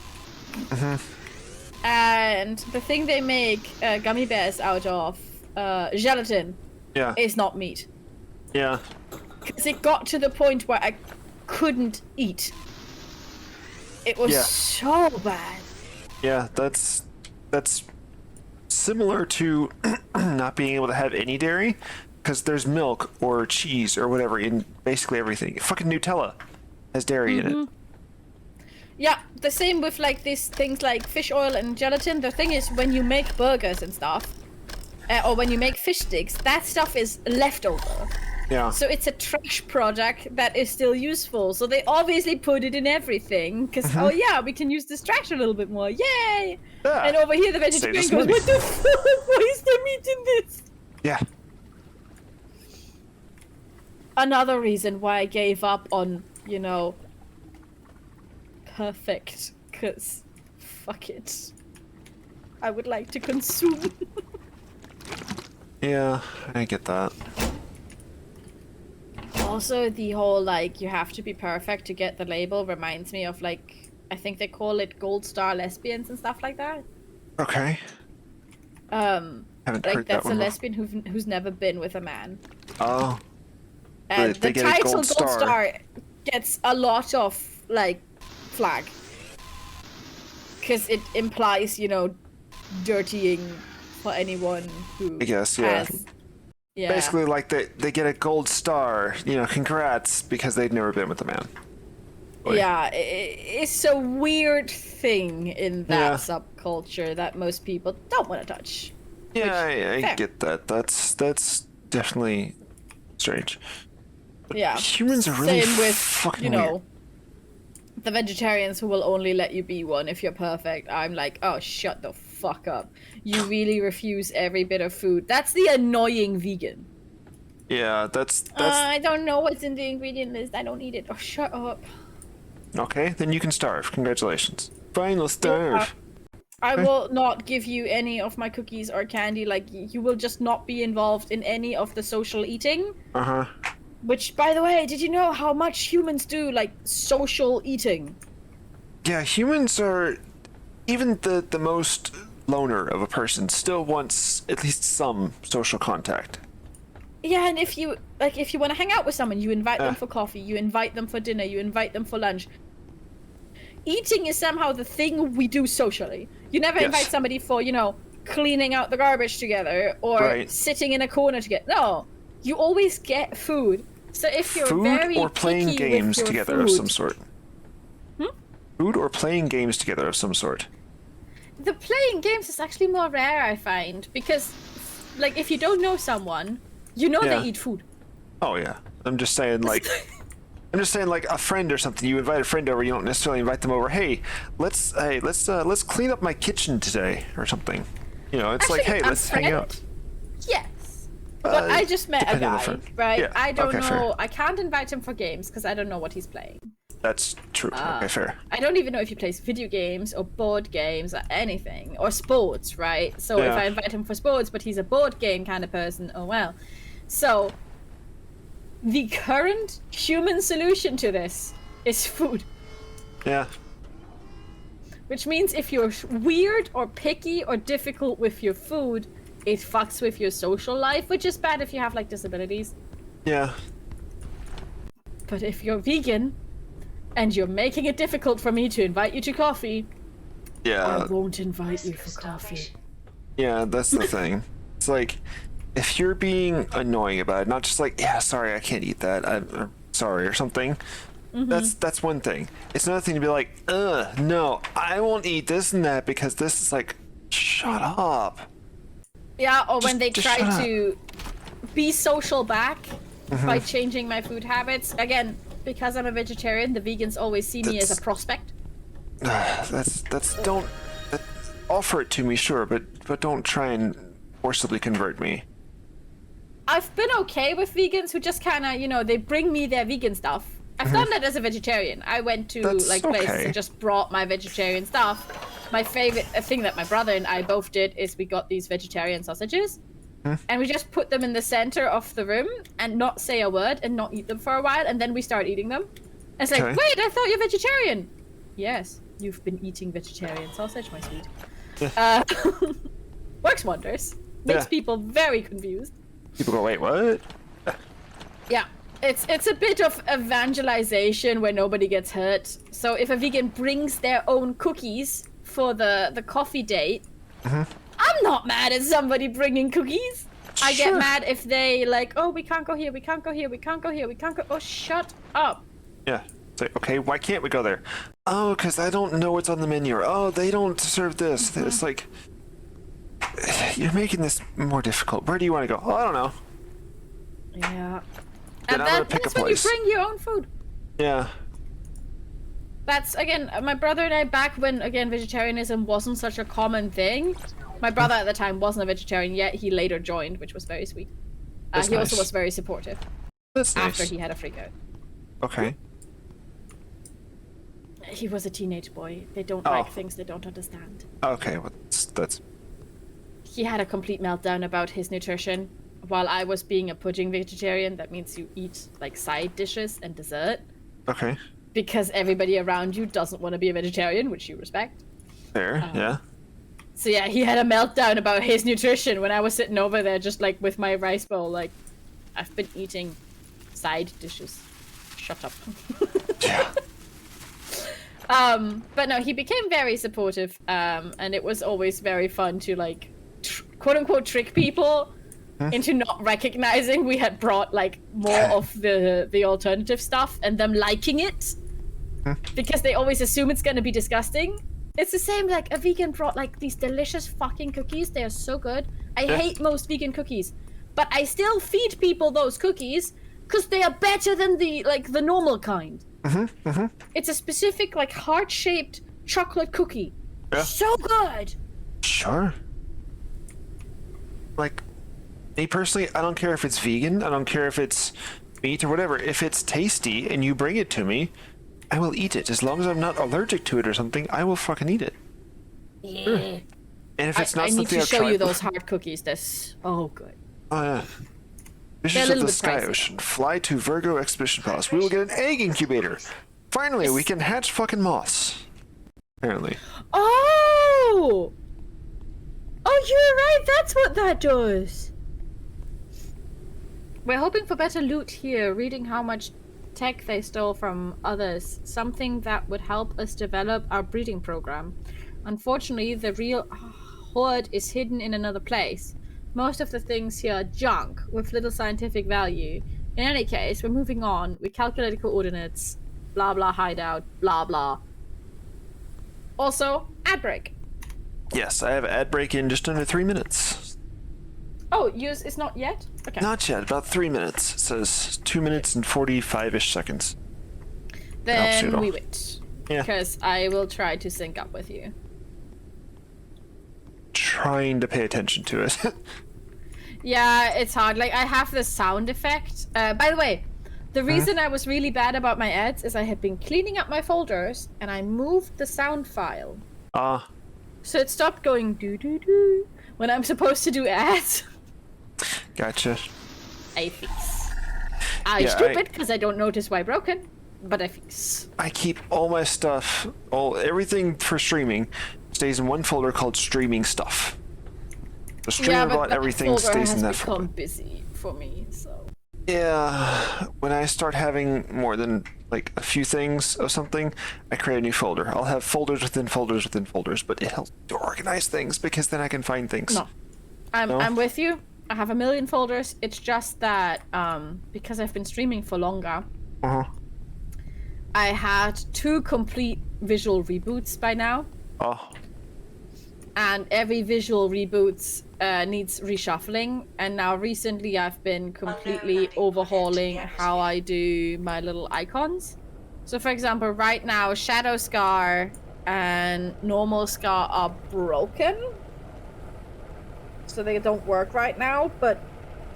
And the thing they make gummy bears out of, gelatin, Yeah. is not meat. Yeah. Because it got to the point where I couldn't eat. It was so bad. Yeah, that's similar to not being able to have any dairy, because there's milk or cheese or whatever in basically everything. Fucking Nutella has dairy in it. Yeah, the same with like these things like fish oil and gelatin. The thing is, when you make burgers and stuff, or when you make fish sticks, that stuff is leftover. Yeah. So it's a trash product that is still useful. So they obviously put it in everything because oh yeah, we can use this trash a little bit more. Yay! Yeah. And over here the vegetarian Save goes, the what the fuck? Why is there meat in this? Yeah. Another reason why I gave up on, perfect, because fuck it. I would like to consume. Yeah, I get that. Also, the whole, like, you have to be perfect to get the label reminds me of, like, I think they call it gold star lesbians and stuff like that. Okay. Haven't Like, heard that that's a one. lesbian who's never been with a man. Oh. And They the get a title gold Gold star. Star gets a lot of, like, flag. Because it implies, dirtying for anyone who I guess, yeah. has... Yeah. Basically, like they get a gold star. Congrats, because they've never been with a man. Boy. Yeah, it's a weird thing in that Yeah. subculture that most people don't want to touch. Yeah, I fair. get that. That's definitely strange. But Yeah. humans are really Same with, fucking weird. the vegetarians who will only let you be one if you're perfect. I'm like, oh, shut the fuck up. You really refuse every bit of food. That's the annoying vegan. Yeah, that's I don't know what's in the ingredient list. I don't eat it. Oh, shut up. okay. Then you can starve. Congratulations. Fine, let's starve. I will not give you any of my cookies or candy. Like, you will just not be involved in any of the social eating. Uh-huh. Which, by the way, did you know how much humans do, like, social eating? Yeah, humans are even the most loner of a person still wants at least some social contact. Yeah, and if you want to hang out with someone, you invite them for coffee, you invite them for dinner, you invite them for lunch. Eating is somehow the thing we do socially. You never Yes. invite somebody for, cleaning out the garbage together or Right. sitting in a corner together. No, you always get food. So if you're Food very or playing picky games with your together food, of some sort. Food or playing games together of some sort. the playing games is actually more rare, I find, because, like, if you don't know someone, Yeah. they eat food. Oh yeah. I'm just saying like a friend or something. You invite a friend over, you don't necessarily invite them over. Hey, let's clean up my kitchen today or something. It's like, Actually, hey, a let's hang friend? out. Yes. But I just met a depending on the guy, friend. right? Yeah, I don't okay, know. fair. I can't invite him for games because I don't know what he's playing. That's true. Okay, fair. I don't even know if he plays video games or board games or anything or sports, right? So if Yeah. I invite him for sports, but he's a board game kind of person, oh well. So the current human solution to this is food, Yeah. which means if you're weird or picky or difficult with your food, it fucks with your social life, which is bad if you have like disabilities. Yeah. But if you're vegan and you're making it difficult for me to invite you to coffee, I won't invite you for coffee. Yeah, that's the thing. It's like, if you're being annoying about it, not just like, yeah, sorry, I can't eat that, I'm sorry, or something, that's one thing. It's another thing to be like, no, I won't eat this and that because this is like, shut up. Yeah, or when they try to be social back by changing my food habits. Again, because I'm a vegetarian, the vegans always see me as a prospect. Don't offer it to me, sure, but don't try and forcibly convert me. I've been okay with vegans who just kind of, you know, they bring me their vegan stuff. I've done that as a vegetarian. I went to places and just brought my vegetarian stuff. My favorite thing that my brother and I both did is we got these vegetarian sausages and we just put them in the center of the room and not say a word and not eat them for a while, and then we start eating them. And it's like, wait, I thought you're vegetarian. Yes, you've been eating vegetarian sausage, my sweet. Works wonders. Makes people very confused. People go, wait, what? Yeah, it's a bit of evangelization where nobody gets hurt. So if a vegan brings their own cookies for the coffee date, I'm not mad at somebody bringing cookies. I get mad if they like, oh, we can't go here, we can't go here, we can't go here, we can't go. Oh, shut up. Yeah. It's like, okay, why can't we go there? Oh, because I don't know what's on the menu. Or, oh, they don't serve this. It's like, you're making this more difficult. Where do you want to go? Oh, I don't know. Yeah. Then And that's when you bring your own food. Yeah. That's, again, my brother and I, back when, again, vegetarianism wasn't such a common thing. My brother at the time wasn't a vegetarian yet. He later joined, which was very sweet. He also was very supportive. That's nice. After he had a freak out. Okay. He was a teenage boy. They don't like things they don't understand. Okay, well, that's... He had a complete meltdown about his nutrition. While I was being a pudding vegetarian, that means you eat, like, side dishes and dessert. Okay. Because everybody around you doesn't want to be a vegetarian, which you respect. Fair, yeah. So yeah, he had a meltdown about his nutrition when I was sitting over there just, like, with my rice bowl, like, I've been eating side dishes. Shut up. Yeah. But no, he became very supportive, and it was always very fun to, like, quote-unquote trick people into not recognizing we had brought, like, more of the alternative stuff and them liking it. Because they always assume it's gonna be disgusting. It's the same, like, a vegan brought, like, these delicious fucking cookies. They are so good. I hate most vegan cookies. But I still feed people those cookies because they are better than the normal kind. It's a specific, like, heart-shaped chocolate cookie. Yeah. So good! Sure. Like, me personally, I don't care if it's vegan, I don't care if it's meat or whatever. If it's tasty and you bring it to me, I will eat it. As long as I'm not allergic to it or something, I will fucking eat it. Yeah. Sure. And if it's not I need something to I've show tried you those hard cookies. They're so good. Oh, yeah. Visions of the Sky Ocean. Fly to Virgo Expedition Palace. We will get an egg incubator. Finally, we can hatch fucking moths. Apparently. Oh! Oh, you're right. That's what that does. We're hoping for better loot here, reading how much tech they stole from others. Something that would help us develop our breeding program. Unfortunately, the real hoard is hidden in another place. Most of the things here are junk, with little scientific value. In any case, we're moving on. We calculated coordinates. Blah blah hideout. Blah blah. Also, ad break. Yes, I have ad break in just under 3 minutes. Oh, yours is not yet? Okay. Not yet, about 3 minutes. It says 2 minutes and 45-ish seconds. Then we wait. Yeah. Because I will try to sync up with you. Trying to pay attention to it. Yeah, it's hard. Like, I have this sound effect. By the way, the reason I was really bad about my ads is I had been cleaning up my folders and I moved the sound file. So it stopped going doo-doo-doo when I'm supposed to do ads. Gotcha. I fix. I'm stupid because I don't notice why broken, but I fix. I keep all my stuff, everything for streaming stays in one folder called streaming stuff. The streamer bot, that everything folder stays has in that become folder. busy for me, so. Yeah, when I start having more than like a few things of something, I create a new folder. I'll have folders within folders within folders, but it helps to organize things because then I can find things. No. I'm with you. I have a million folders. It's just that because I've been streaming for longer, I had 2 complete visual reboots by now. Oh. And every visual reboots needs reshuffling. And now recently I've been completely overhauling how I do my little icons. So for example, right now Shadow Scar and Normal Scar are broken. So they don't work right now, but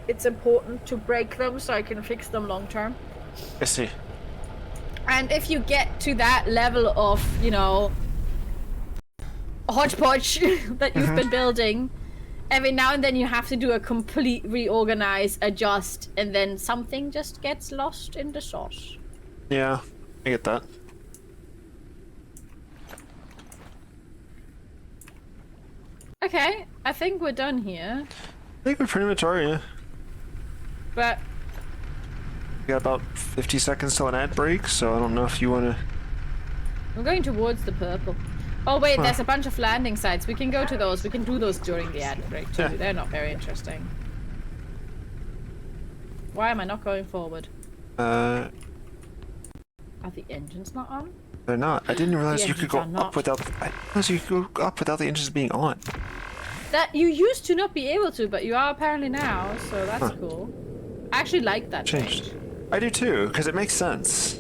it's important to break them so I can fix them long term. I see. And if you get to that level of, you know, hodgepodge that you've been building, every now and then you have to do a complete reorganize, adjust, and then something just gets lost in the sauce. Yeah, I get that. Okay, I think we're done here. I think we pretty much are, yeah. But We got about 50 seconds till an ad break, so I don't know if you want to... I'm going towards the purple. Oh wait, there's a bunch of landing sites. We can go to those. We can do those during the ad break too. Yeah. They're not very interesting. Why am I not going forward? Are the engines not on? They're not. I didn't realize you could go engines are not. up without... I didn't realize you could go up without the engines being on. That you used to not be able to, but you are apparently now, so that's cool. I actually like that Changed. change. I do too, because it makes sense.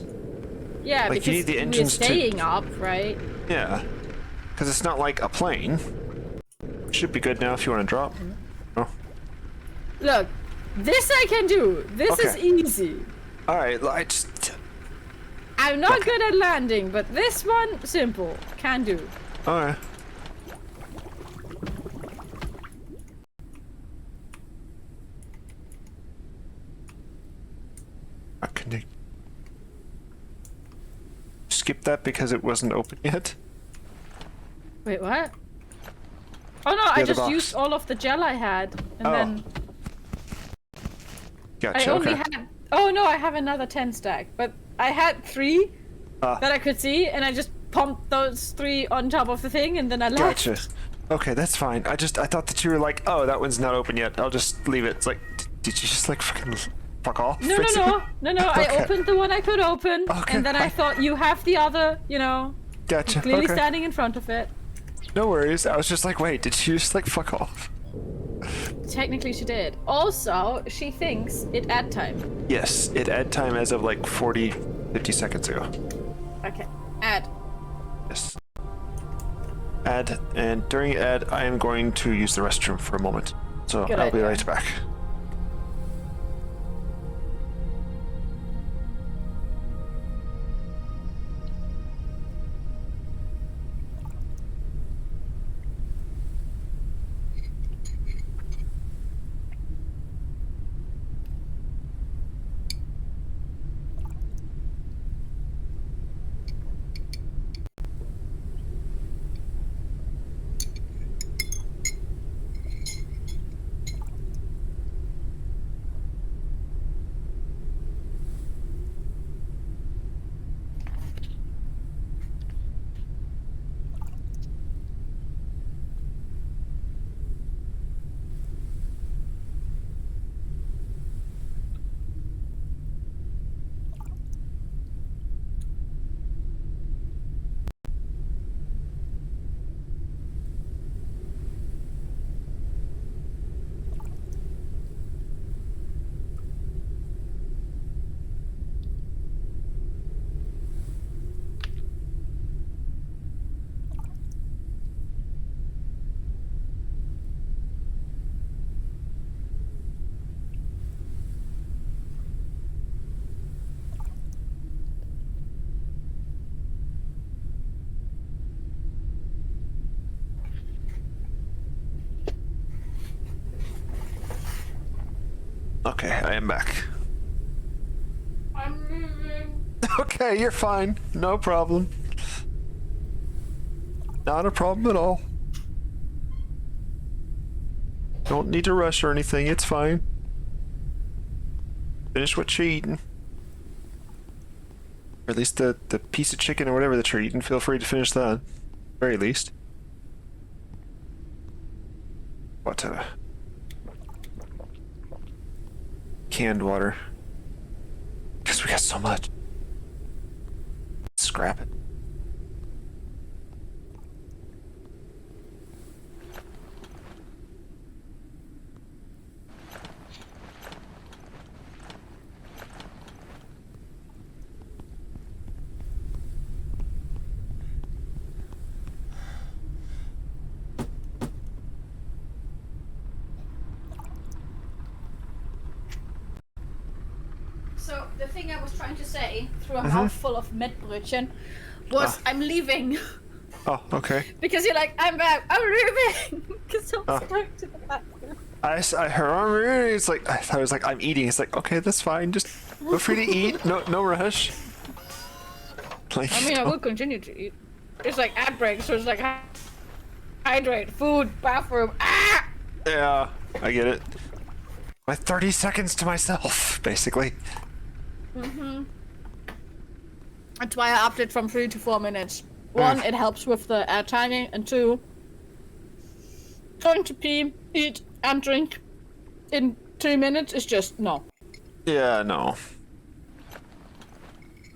Yeah, Like, you because need the we're engines to- staying up, right? Yeah. Because it's not like a plane. Should be good now if you want to drop. Oh. Look, this I can do. This is Okay. easy. Alright, I just... I'm not good at landing, but this one, simple. Can do. Alright. I can skip that because it wasn't open yet. Wait, what? Oh no, I other just box. used all of the gel I had, and Oh. then Gotcha, I only okay. had. Oh no, I have another 10 stack, but I had 3 that I could see, and I just pumped those 3 on top of the thing, and then I left. Gotcha. Okay, that's fine. I thought that you were like, oh, that one's not open yet. I'll just leave it. It's like, did you just like fucking fuck off? No, basically? no. I Okay. opened the one I could open, Okay, and then I fine. thought you have the other, you know, Gotcha. clearly Okay. standing in front of it. No worries. I was just like, wait, did you just like fuck off? Technically, she did. Also, she thinks it ad time. Yes, it ad time as of like 40, 50 seconds ago. Okay, ad. Yes. Ad, and during ad, I am going to use the restroom for a moment. So Good I'll be idea. right back. Okay, I am back. I'm moving. Okay, you're fine. No problem. Not a problem at all. Don't need to rush or anything. It's fine. Finish what you're eating. Or at least the piece of chicken or whatever that you're eating. Feel free to finish that. At the very least. What canned water. Because we got so much. Scrap it. So the thing I was trying to say through a mouthful of Mettbrötchen was I'm leaving. Oh, okay. Because you're like, I'm back, I'm leaving. Because I'm stuck to the bathroom. I heard it's like I was like I'm eating. It's like okay, that's fine. Just feel free to eat. No rush. Like, I mean, I will continue to eat. It's like ad break, so it's like hydrate, food, bathroom. Ah! Yeah, I get it. My 30 seconds to myself, basically. That's why I upped it from 3 to 4 minutes. One, it helps with the timing, and two, going to pee, eat, and drink in 3 minutes is just no. Yeah, no.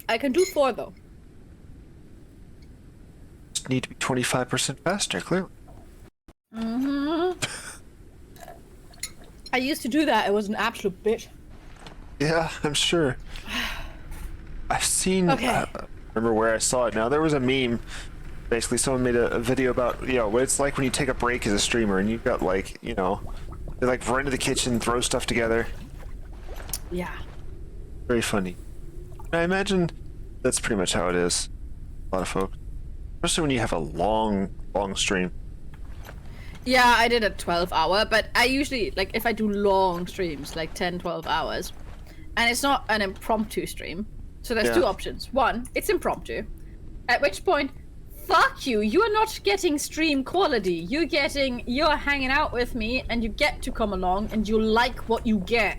I can do 4 though. Just need to be 25% faster, clearly. I used to do that. It was an absolute bitch. Yeah, I'm sure. I've seen. Okay. I remember where I saw it now. There was a meme. Basically, someone made a video about what it's like when you take a break as a streamer and you've got like they like run to the kitchen, throw stuff together. Yeah. Very funny. I imagine that's pretty much how it is. A lot of folks, especially when you have a long stream. Yeah, I did a 12-hour, but I usually, like, if I do long streams, like 10, 12 hours, and it's not an impromptu stream, so there's 2 options. One, it's impromptu, at which point, fuck you, you are not getting stream quality. You're hanging out with me, and you get to come along, and you like what you get.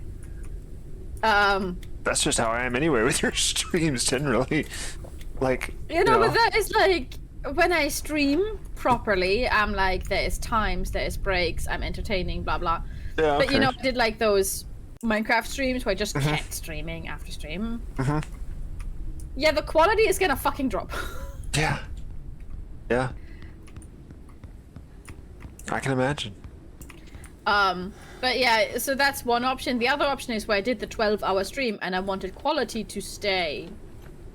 That's just how I am anyway with your streams, generally. Like, but that is like, when I stream properly, I'm like, there's times, there's breaks, I'm entertaining, blah blah. Yeah, okay. But I did like those Minecraft streams where I just kept streaming after stream. Yeah, the quality is gonna fucking drop. Yeah. Yeah. I can imagine. But yeah, so that's one option. The other option is where I did the 12-hour stream and I wanted quality to stay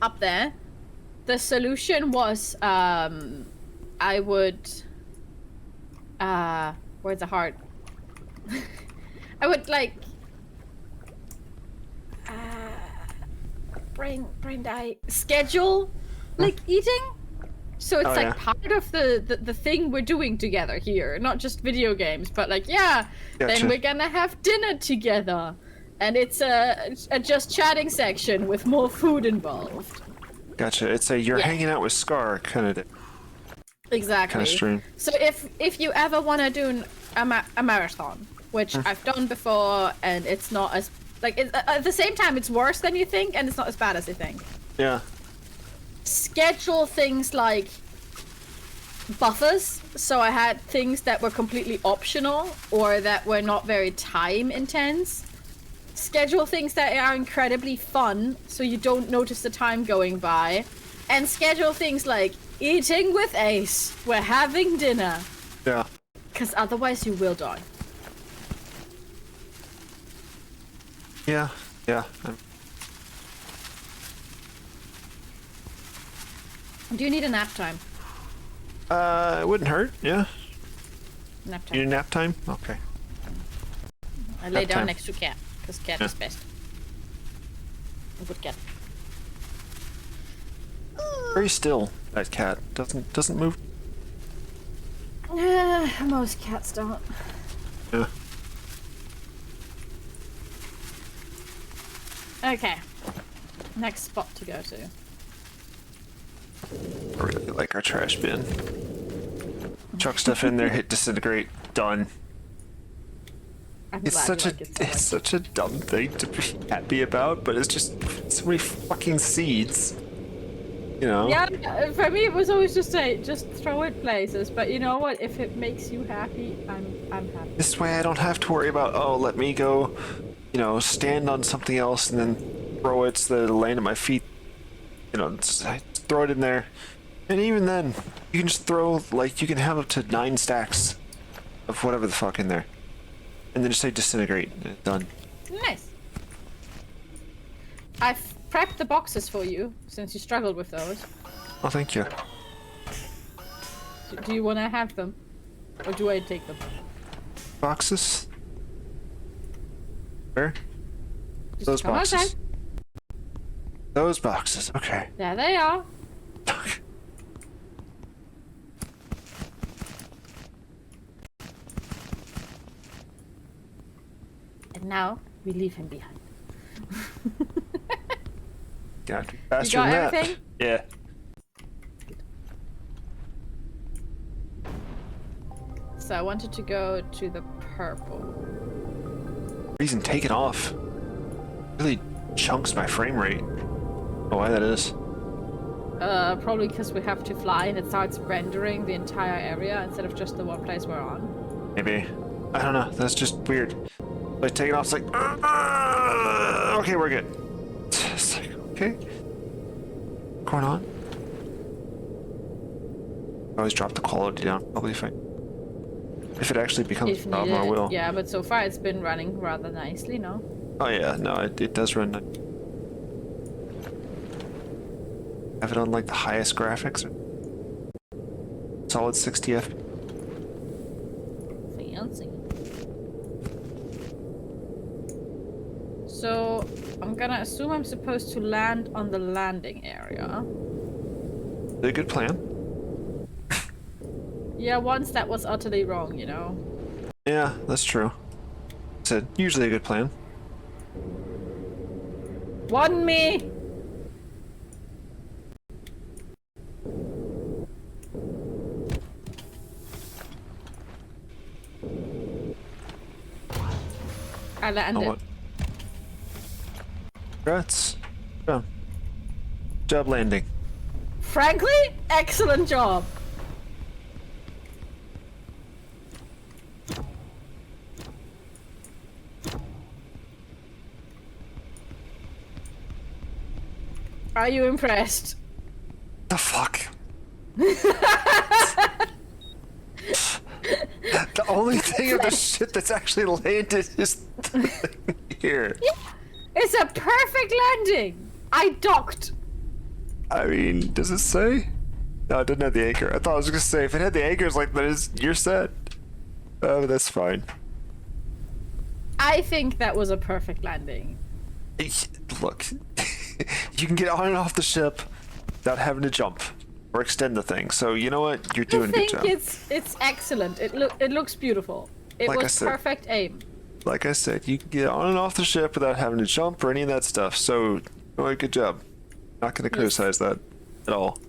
up there. The solution was, I would, words are hard. I would like, brain die, schedule, like eating. So it's like part of the thing we're doing together here, not just video games, but like, Gotcha. Then we're gonna have dinner together. And it's a just chatting section with more food involved. Gotcha. It's a you're hanging out with Scar kind of Exactly. kind of stream. So if you ever want to do a marathon, which I've done before, and it's not as like at the same time it's worse than you think, and it's not as bad as you think. Yeah. Schedule things like buffers. So I had things that were completely optional or that were not very time intense. Schedule things that are incredibly fun so you don't notice the time going by. And schedule things like eating with Ace. We're having dinner. Yeah. Because otherwise you will die. Yeah. Yeah. Do you need a nap time? It wouldn't hurt. Yeah. Nap You time. need nap time? Okay. I lay nap down time. next to Cat. Because Cat is best. A good cat. Very still. That cat doesn't move. Most cats don't. Yeah. Okay. Next spot to go to. I really like our trash bin. Chuck stuff in there, hit disintegrate, done. I'm It's glad such you a like it so much. it's such a dumb thing to be happy about, but it's just so many fucking seeds. You know? Yeah, for me it was always just throw it places. But you know what? If it makes you happy, I'm happy. This way I don't have to worry about, oh, let me go, you know, stand on something else and then throw it so that it'll land at my feet. You know, I throw it in there. And even then, you can just throw, like, you can have up to 9 stacks of whatever the fuck in there. And then just say disintegrate. And it's done. Nice. I've prepped the boxes for you since you struggled with those. Oh, thank you. Do you want to have them, or do I take them? Boxes? Where? Just Those come boxes. outside. Those boxes. Okay. There they are. And now we leave him behind. Gotta be faster got than that. everything? Yeah. So I wanted to go to the purple. Reason taking off. Really chunks my frame rate. Oh, why that is. Probably because we have to fly and it starts rendering the entire area instead of just the one place we're on. Maybe. I don't know. That's just weird. Like taking off, it's like, okay, we're good. It's like, okay. What's going on? Always drop the quality down. Probably fine. If it actually becomes a problem, I will. Yeah, but so far it's been running rather nicely, no? Oh yeah, no, it does run. Have it on like the highest graphics. Solid 60 FPS. Fancy. So I'm gonna assume I'm supposed to land on the landing area. A good plan. Yeah, once that was utterly wrong, you know. Yeah, that's true. It's usually a good plan. One me! I landed. Oh, what? Congrats. Job. Job landing. Frankly, excellent job. Are you impressed? The fuck? The only thing of the shit that's actually landed is the thing here. It's a perfect landing. I docked. I mean, does it say? No, it didn't have the anchor. I thought I was gonna say if it had the anchors like that, you're set. Oh, that's fine. I think that was a perfect landing. Look, you can get on and off the ship without having to jump or extend the thing. So you know what? You're doing a good job. I think it's excellent. It looks beautiful. It Like I was said. perfect aim. Like I said, you can get on and off the ship without having to jump or any of that stuff. So, oh, good job. Not gonna criticize that at all.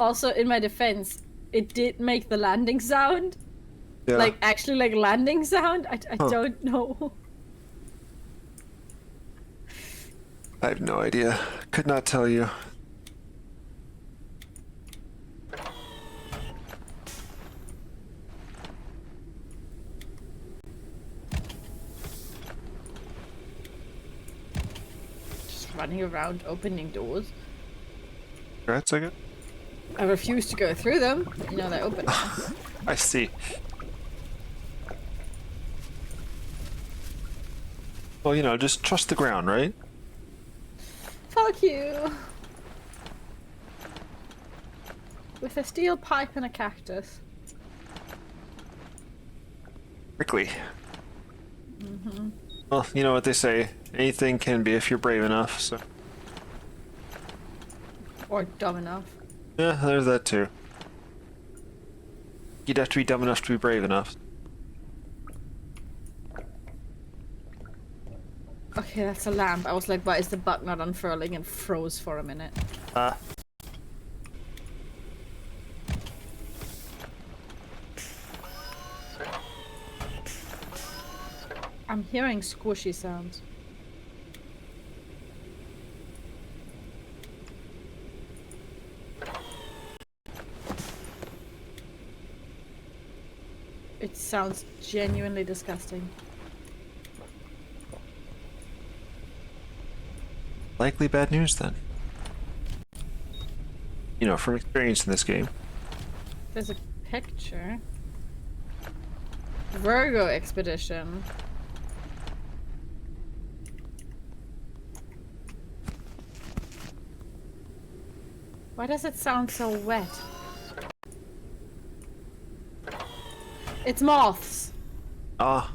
Also, in my defense, it did make the landing sound. Yeah. Like, actually, like landing sound. I don't know. I have no idea. Could not tell you. Just running around opening doors. Congrats, I guess. I refuse to go through them. You know, they're open. I see. Well, you know, just trust the ground, right? Fuck you. With a steel pipe and a cactus. Quickly. Well, you know what they say. Anything can be if you're brave enough, so. Or dumb enough. Yeah, there's that too. You'd have to be dumb enough to be brave enough. Okay, that's a lamp. I was like, why is the bug not unfurling, and froze for a minute. hearing squishy sounds. It sounds genuinely disgusting. Likely bad news then. You know, from experience in this game. There's a picture. Virgo expedition. Why does it sound so wet? It's moths. Ah.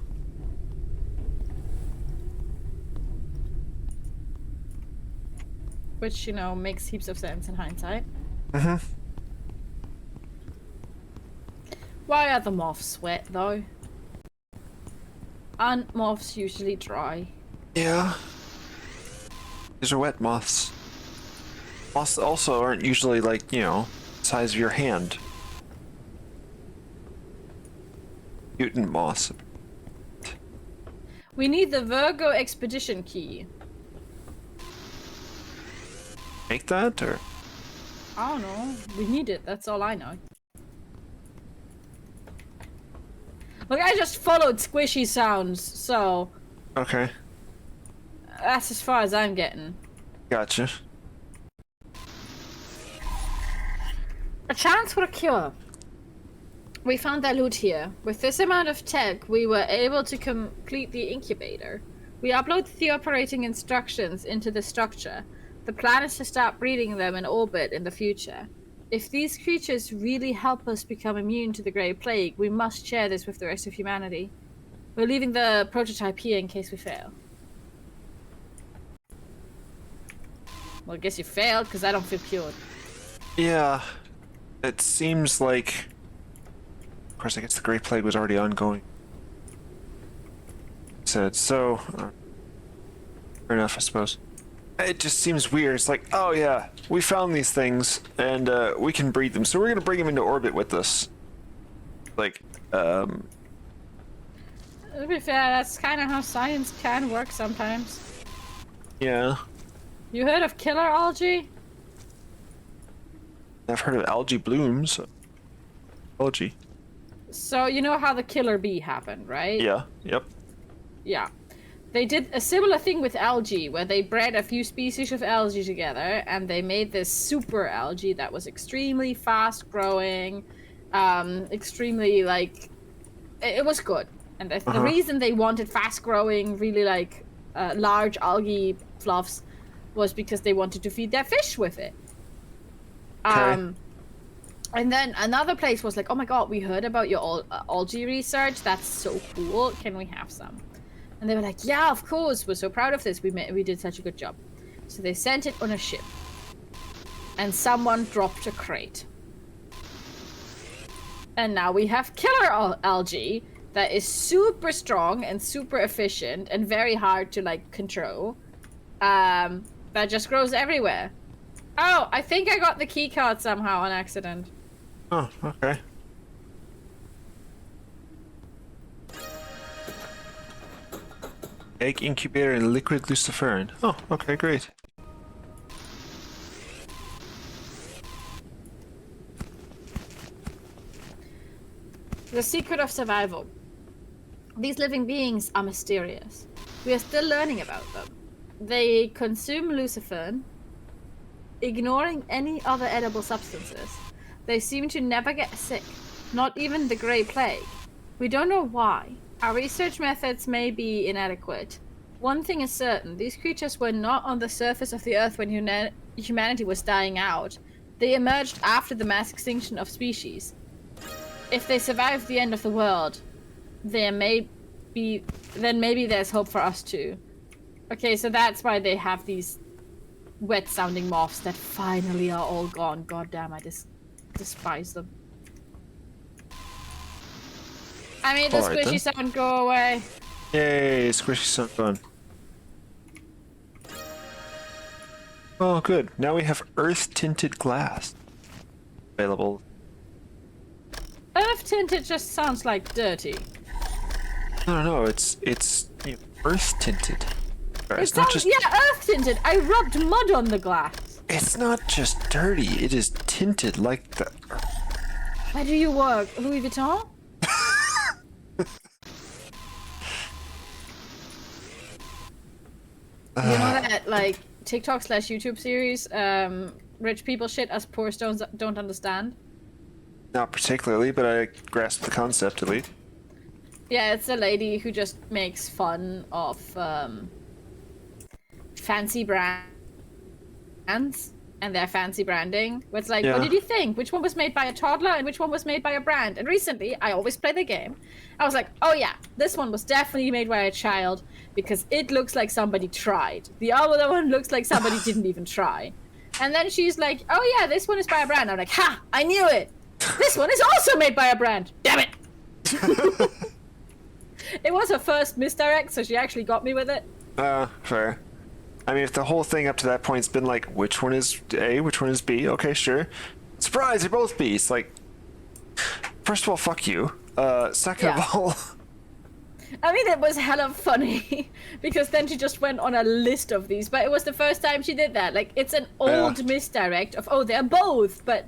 Which, you know, makes heaps of sense in hindsight. Mm-hmm. Why are the moths wet, though? Aren't moths usually dry? Yeah. These are wet moths. Moths also aren't usually like, you know, the size of your hand. Mutant moths. We need the Virgo expedition key. Make that, or? I don't know. We need it. That's all I know. Look, I just followed squishy sounds, so Okay. that's as far as I'm getting. Gotcha. A chance for a cure. We found that loot here. With this amount of tech, we were able to complete the incubator. We uploaded the operating instructions into the structure. The plan is to start breeding them in orbit in the future. If these creatures really help us become immune to the Grey Plague, we must share this with the rest of humanity. We're leaving the prototype here in case we fail. Well, I guess you failed, because I don't feel cured. Yeah. It seems like... Of course, I guess the Great Plague was already ongoing. Said so. Fair enough, I suppose. It just seems weird. It's like, oh yeah, we found these things, and we can breed them, so we're gonna bring them into orbit with us. Like, To be fair, that's kind of how science can work sometimes. yeah. You heard of killer algae? I've heard of algae blooms. Algae. So, you know how the killer bee happened, right? Yeah, yep. Yeah. They did a similar thing with algae, where they bred a few species of algae together, and they made this super algae that was extremely fast growing, extremely, like, it was good. And the reason they wanted fast growing, really, like, large algae fluffs was because they wanted to feed their fish with it. Okay. And then another place was like, oh my god, we heard about your algae research. That's so cool. Can we have some? And they were like, yeah, of course. We're so proud of this. We did such a good job. So they sent it on a ship. And someone dropped a crate. And now we have killer algae that is super strong and super efficient and very hard to, like, control. That just grows everywhere. Oh, I think I got the key card somehow on accident. Oh, okay. Egg incubator and liquid luciferin. Oh, okay, great. The secret of survival. These living beings are mysterious. We are still learning about them. They consume luciferin, ignoring any other edible substances. They seem to never get sick, not even the Grey Plague. We don't know why. Our research methods may be inadequate. One thing is certain, these creatures were not on the surface of the Earth when humanity was dying out. They emerged after the mass extinction of species. If they survived the end of the world, then maybe there's hope for us too. Okay, so that's why they have these wet-sounding moths that finally are all gone. God damn, I despise them. I made the Alright, squishy then. sound go away. Yay, squishy some fun. Oh, good. Now we have earth-tinted glass available. Earth tinted just sounds like dirty. No. It's earth tinted. It's not just earth tinted. I rubbed mud on the glass. It's not just dirty. It is tinted like the. Where do you work? Louis Vuitton? You know that like TikTok/YouTube series, rich people shit us poor stones don't understand? Not particularly, but I grasp the concept at least. Yeah, it's a lady who just makes fun of fancy brands and their fancy branding. Where it's like, what did you think? Which one was made by a toddler and which one was made by a brand? And recently, I always play the game. I was like, oh yeah, this one was definitely made by a child because it looks like somebody tried. The other one looks like somebody didn't even try. And then she's like, oh yeah, this one is by a brand. I'm like, ha, I knew it. This one is also made by a brand. Damn it. It was her first misdirect, so she actually got me with it. Fair. I mean, if the whole thing up to that point's been like, which one is A, which one is B? Okay, sure. Surprise, they're both B. It's like, first of all, fuck you. Second of all... I mean, it was hella funny, because then she just went on a list of these, but it was the first time she did that. Like, it's an old misdirect of, oh, they're both, but...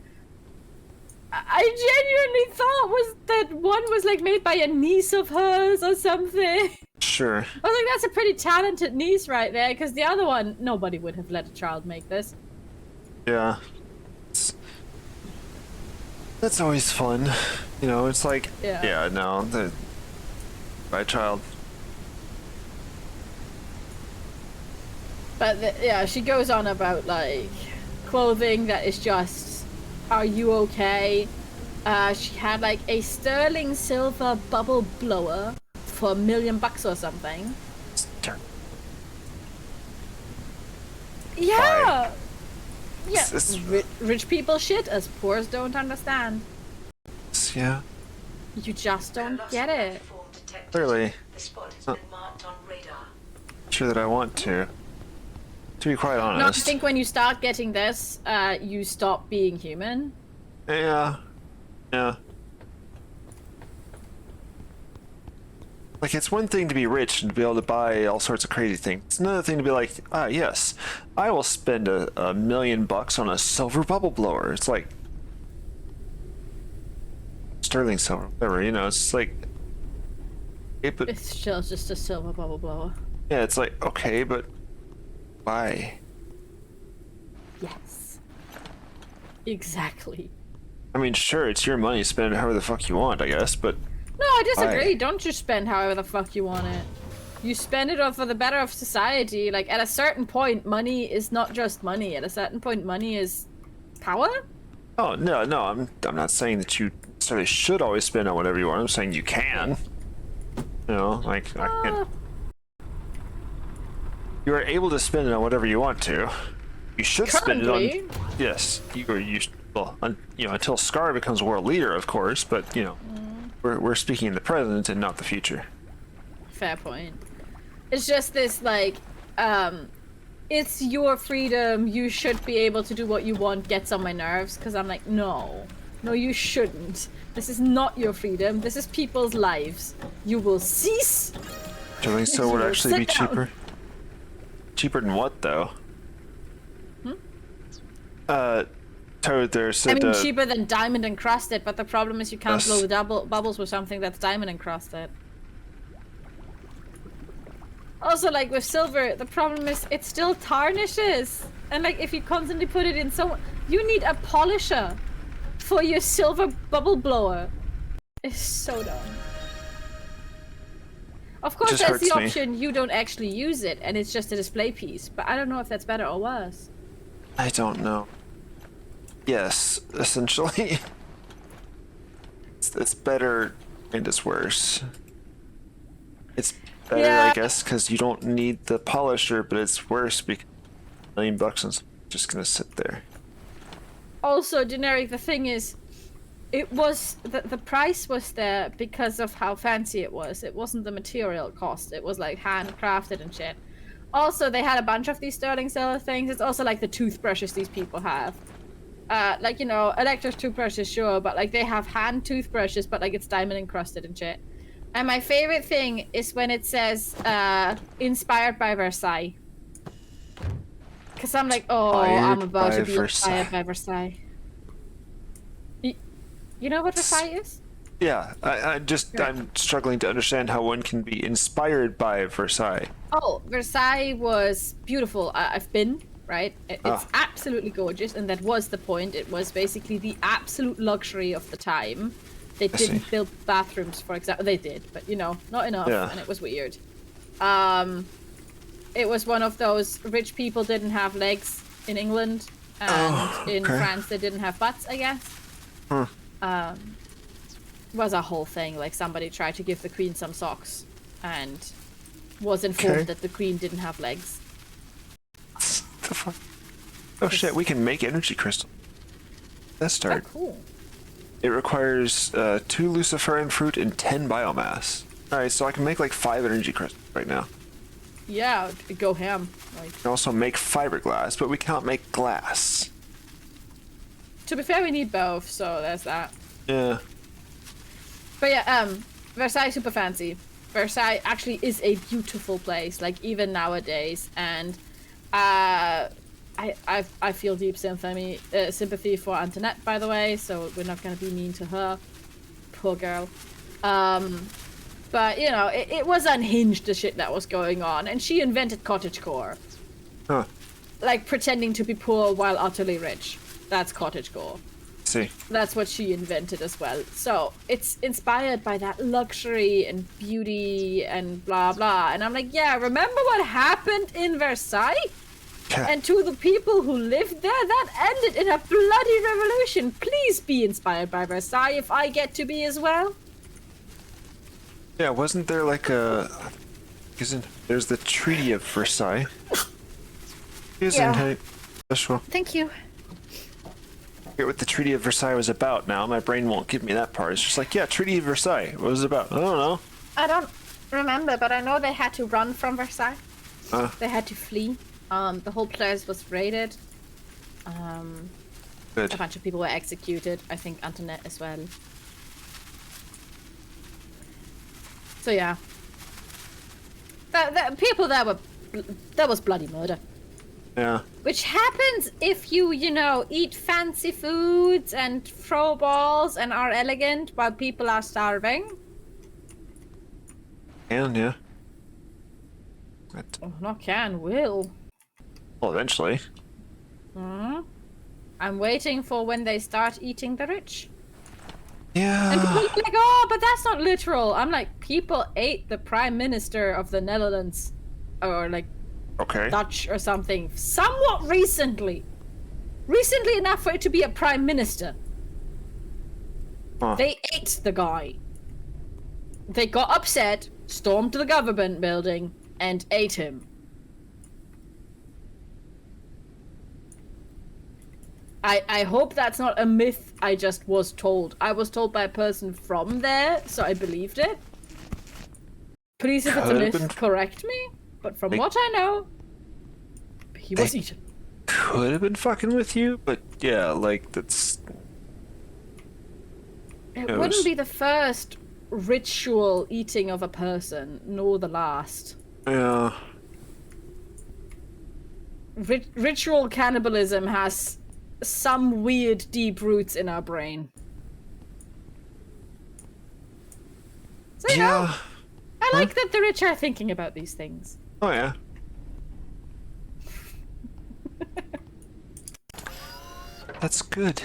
I genuinely thought that one was, like, made by a niece of hers or something. Sure. I was like, that's a pretty talented niece right there, because the other one, nobody would have let a child make this. Yeah. That's always fun. You know, it's like, by a child. But, she goes on about, like, clothing that is just, are you okay? She had, like, a sterling silver bubble blower for $1 million or something. Yeah! Yeah, rich people shit as poors don't understand. Yeah. You just don't get it. Clearly. The spot has been marked on radar. Sure that I want to. To be quite honest. No, I think when you start getting this, you stop being human. Yeah. Yeah. Like, it's one thing to be rich and to be able to buy all sorts of crazy things. It's another thing to be like, yes, I will spend $1 million on a silver bubble blower. It's like sterling silver, whatever, you know, it's like... It's still just a silver bubble blower. Yeah, it's like, okay, but why? Yes. Exactly. I mean, sure, it's your money, spend it however the fuck you want, I guess, but... No, I disagree. Why? Don't just spend however the fuck you want it. You spend it for the better of society. Like, at a certain point, money is not just money. At a certain point, money is power? Oh, no, I'm not saying that you necessarily should always spend on whatever you want. I'm saying you can. You know, like, I can't... You are able to spend it on whatever you want to. You should spend it on... Yes, well, you know, until Scar becomes world leader, of course, but, you know, we're speaking in the present and not the future. Fair point. It's just this, like, it's your freedom, you should be able to do what you want, gets on my nerves, because I'm like, no, you shouldn't. This is not your freedom, this is people's lives. You will cease. Doing so would actually be cheaper. Cheaper than what, though? Toad there said... I mean, cheaper than diamond encrusted, but the problem is you can't blow the bubbles with something that's diamond encrusted. Also, like, with silver, the problem is it still tarnishes. And, like, if you constantly put it in you need a polisher for your silver bubble blower. It's so dumb. Of course, there's the option you don't actually use it, and it's just a display piece. But I don't know if that's better or worse. I don't know. Yes, essentially. It's better and it's worse. It's better, I guess, because you don't need the polisher, but it's worse because $1 million is just gonna sit there. Also, generic, the thing is, it was the price was there because of how fancy it was. It wasn't the material cost. It was like handcrafted and shit. Also, they had a bunch of these sterling silver things. It's also like the toothbrushes these people have. Like, you know, electric toothbrushes, sure, but like they have hand toothbrushes, but like it's diamond encrusted and shit. And my favorite thing is when it says, inspired by Versailles. Because I'm like, oh, I'm about to be inspired by Versailles. You know what Versailles is? Yeah, I'm struggling to understand how one can be inspired by Versailles. Oh, Versailles was beautiful. I've been, right? It's absolutely gorgeous, and that was the point. It was basically the absolute luxury of the time. They didn't build bathrooms, for example. They did, but you know, not enough, and it was weird. It was one of those rich people didn't have legs in England, and in France they didn't have butts, I guess. Was a whole thing. Like somebody tried to give the queen some socks, and was informed that the queen didn't have legs. The fuck? Oh shit! We can make energy crystal. Let's start. Oh, cool. It requires 2 luciferin fruit and 10 biomass. All right, so I can make like 5 energy crystals right now. Yeah, go ham. Like. We can also make fiberglass, but we can't make glass. To be fair, we need both, so there's that. Yeah. But yeah, Versailles super fancy. Versailles actually is a beautiful place, like even nowadays, and I feel deep sympathy for Antoinette, by the way, so we're not gonna be mean to her. Poor girl. But you know, it was unhinged, the shit that was going on, and she invented cottagecore. Huh. Like pretending to be poor while utterly rich. That's cottagecore. See. That's what she invented as well. So it's inspired by that luxury and beauty and blah blah. And I'm like, yeah, remember what happened in Versailles? Yeah. And to the people who lived there, that ended in a bloody revolution. Please be inspired by Versailles if I get to be as well. Yeah, wasn't there like there's the Treaty of Versailles. Thank you. I forget what the Treaty of Versailles was about now. My brain won't give me that part. It's just like, yeah, Treaty of Versailles. What was it about? I don't know. I don't remember, but I know they had to run from Versailles. They had to flee. The whole place was raided. Good. A bunch of people were executed. I think Antoinette as well. So yeah. People there were... That was bloody murder. Yeah. Which happens if you know, eat fancy foods and throw balls and are elegant while people are starving. And yeah. Oh, not can, will. Well, eventually. I'm waiting for when they start eating the rich. Yeah. And people are like, oh, but that's not literal. I'm like, people ate the Prime Minister of the Netherlands. Or like, Dutch or something. Somewhat recently. Recently enough for it to be a Prime Minister. Huh. They ate the guy. They got upset, stormed the government building, and ate him. I hope that's not a myth I just was told. I was told by a person from there, so I believed it. Please, if it's a myth, correct me. But from what I know, he was eaten. Could have been fucking with you, but yeah, like, that's... It wouldn't be the first ritual eating of a person, nor the last. Yeah. Ritual cannibalism has some weird deep roots in our brain. So, you know, I like that the rich are thinking about these things. Oh, yeah. That's good.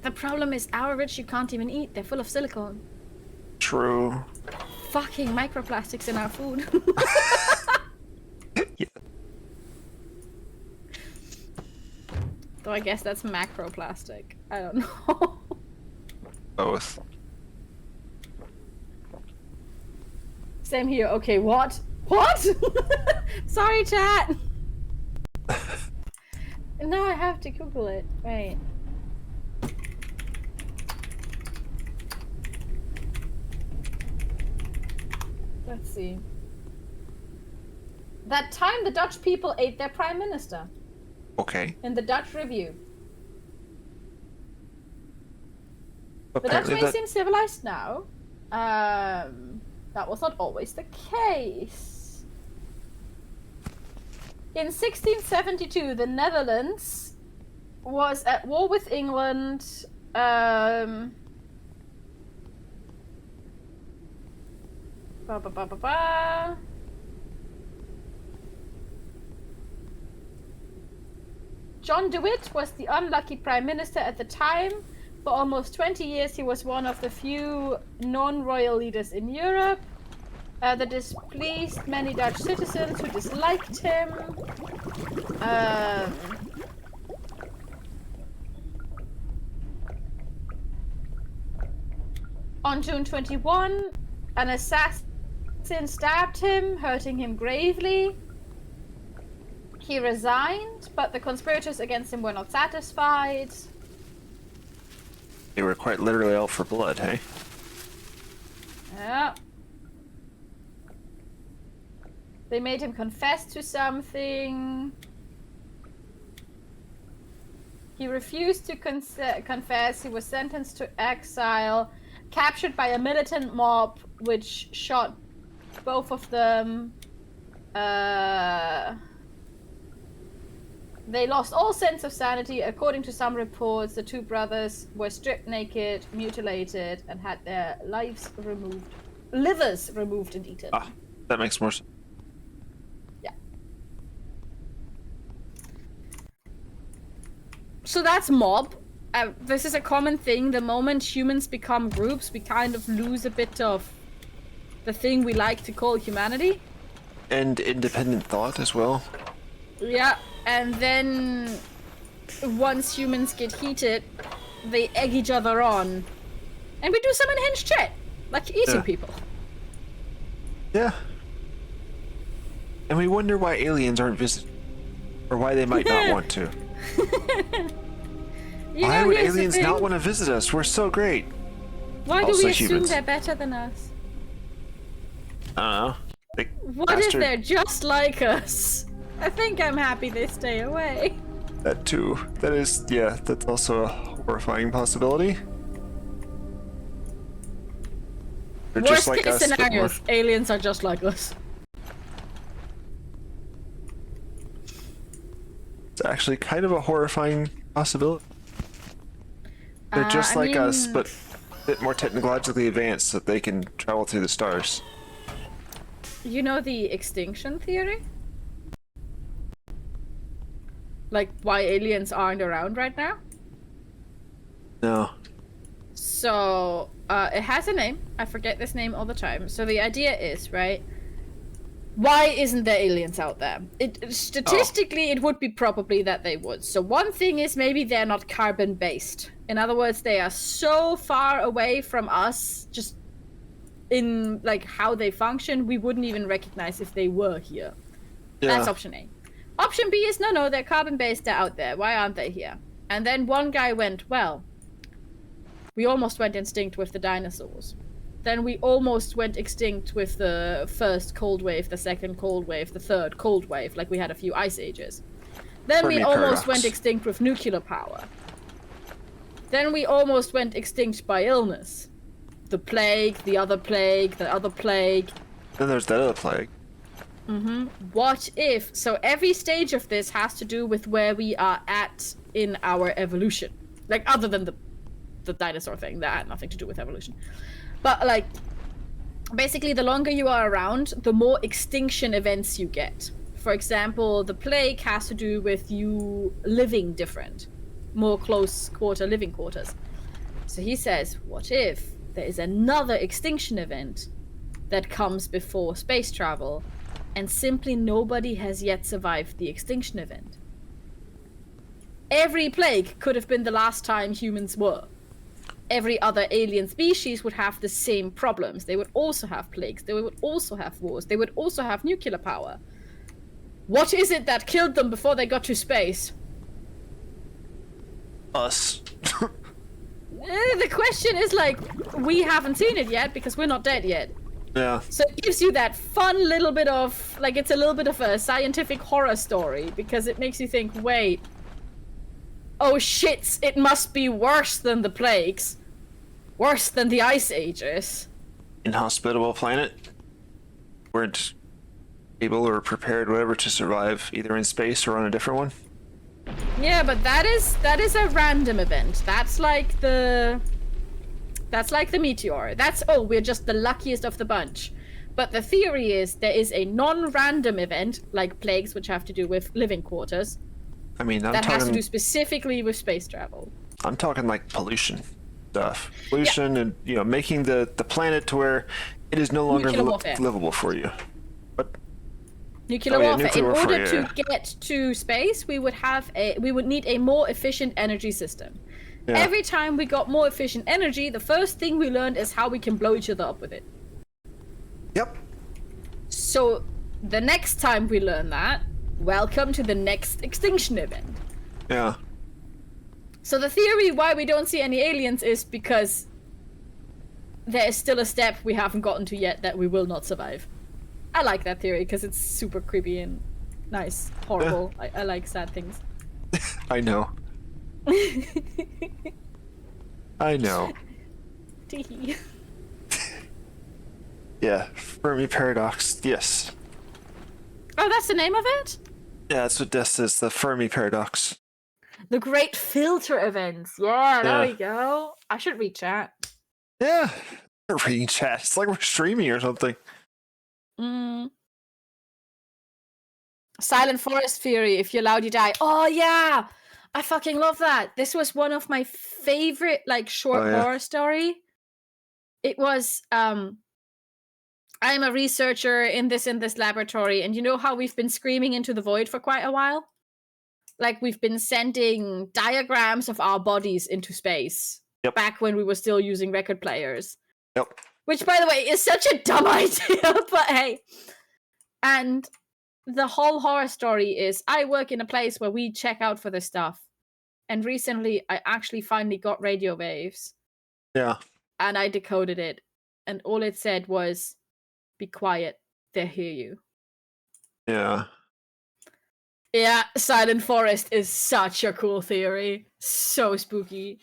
The problem is our rich you can't even eat. They're full of silicone. True. Fucking microplastics in our food. Yeah. Though I guess that's macroplastic. I don't know. Both. Same here. Okay, what? What? Sorry, chat. Now I have to Google it. Wait. Let's see. That time the Dutch people ate their prime minister. Okay. In the Dutch Review. The Dutch Apparently may seem civilized now, That was not always the case. In 1672, the Netherlands was at war with England. John de Witt was the unlucky prime minister at the time. For almost 20 years, he was one of the few non-royal leaders in Europe. That displeased many Dutch citizens who disliked him. On June 21, an assassin stabbed him, hurting him gravely. He resigned, but the conspirators against him were not satisfied. They were quite literally out for blood, hey? Yeah. They made him confess to something. He refused to confess. He was sentenced to exile, captured by a militant mob, which shot both of them. They lost all sense of sanity. According to some reports, the two brothers were stripped naked, mutilated, and had their livers removed and eaten. Ah, that makes more sense. Yeah. So that's mob. This is a common thing. The moment humans become groups, we kind of lose a bit of the thing we like to call humanity. And independent thought as well. Yeah, and then once humans get heated, they egg each other on. And we do some unhinged shit, like eating people. Yeah. And we wonder why aliens aren't visiting. Or why they might not want to. Why would aliens not want to visit us? We're so great. Why do Also we assume humans. they're better than us? I don't know. What if they're just like us? I think I'm happy they stay away. That too. That is, yeah, that's also a horrifying possibility. They're Worst just like case us, but scenarios, more- aliens are just like us. It's actually kind of a horrifying possibility. They're just like us, but a bit more technologically advanced so that they can travel through the stars. You know the extinction theory? Like why aliens aren't around right now? No. So, it has a name. I forget this name all the time. So the idea is, right? Why isn't there aliens out there? Statistically, it would be probably that they would. So one thing is maybe they're not carbon-based. In other words, they are so far away from us, just in like how they function, we wouldn't even recognize if they were here. Yeah. That's option A. Option B is no, they're carbon-based, they're out there. Why aren't they here? And then one guy went, well, we almost went extinct with the dinosaurs. Then we almost went extinct with the first cold wave, the second cold wave, the third cold wave, like we had a few ice ages. Then we almost went extinct with nuclear power. Then we almost went extinct by illness. The plague, the other plague, the other plague. Then there's that other plague. What if? So every stage of this has to do with where we are at in our evolution. Like, other than the dinosaur thing, that had nothing to do with evolution. But, like, basically, the longer you are around, the more extinction events you get. For example, the plague has to do with you living different. More close quarter living quarters. So he says, what if there is another extinction event that comes before space travel, and simply nobody has yet survived the extinction event? Every plague could have been the last time humans were. Every other alien species would have the same problems. They would also have plagues. They would also have wars. They would also have nuclear power. What is it that killed them before they got to space? Us. The question is, like, we haven't seen it yet because we're not dead yet. Yeah. So it gives you that fun little bit of, like, it's a little bit of a scientific horror story because it makes you think, wait, oh shit, it must be worse than the plagues. Worse than the ice ages. inhospitable planet. Weren't able or prepared, whatever, to survive either in space or on a different one. Yeah, but that is a random event. That's like the meteor. That's, oh, we're just the luckiest of the bunch. But the theory is there is a non-random event, like plagues, which have to do with living quarters. I mean, that has to do specifically with space travel. I'm talking like pollution stuff. Pollution and, making the planet to where it is no longer livable for you. What? Nuclear warfare. In order to get to space, we would need a more efficient energy system. Yeah. Every time we got more efficient energy, the first thing we learned is how we can blow each other up with it. Yep. So the next time we learn that, welcome to the next extinction event. Yeah. So the theory why we don't see any aliens is because there is still a step we haven't gotten to yet that we will not survive. I like that theory because it's super creepy and nice, horrible. I like sad things. I know. I know. Yeah, Fermi paradox. Yes. Oh, that's the name of it? Yeah, that's what this is, the Fermi paradox. The great filter events. Yeah, there we go. I should read chat. Yeah, reading chat. It's like we're streaming or something. Silent forest theory. If you're loud, you die. Oh yeah, I fucking love that. This was one of my favorite short horror story. It was I'm a researcher in this laboratory, and you know how we've been screaming into the void for quite a while? Like, we've been sending diagrams of our bodies into space. Yep. Back when we were still using record players. Yep. Which, by the way, is such a dumb idea, but hey. And the whole horror story is, I work in a place where we check out for this stuff. And recently, I actually finally got radio waves. Yeah. And I decoded it. And all it said was, be quiet, they hear you. Yeah. Yeah, Silent Forest is such a cool theory. So spooky.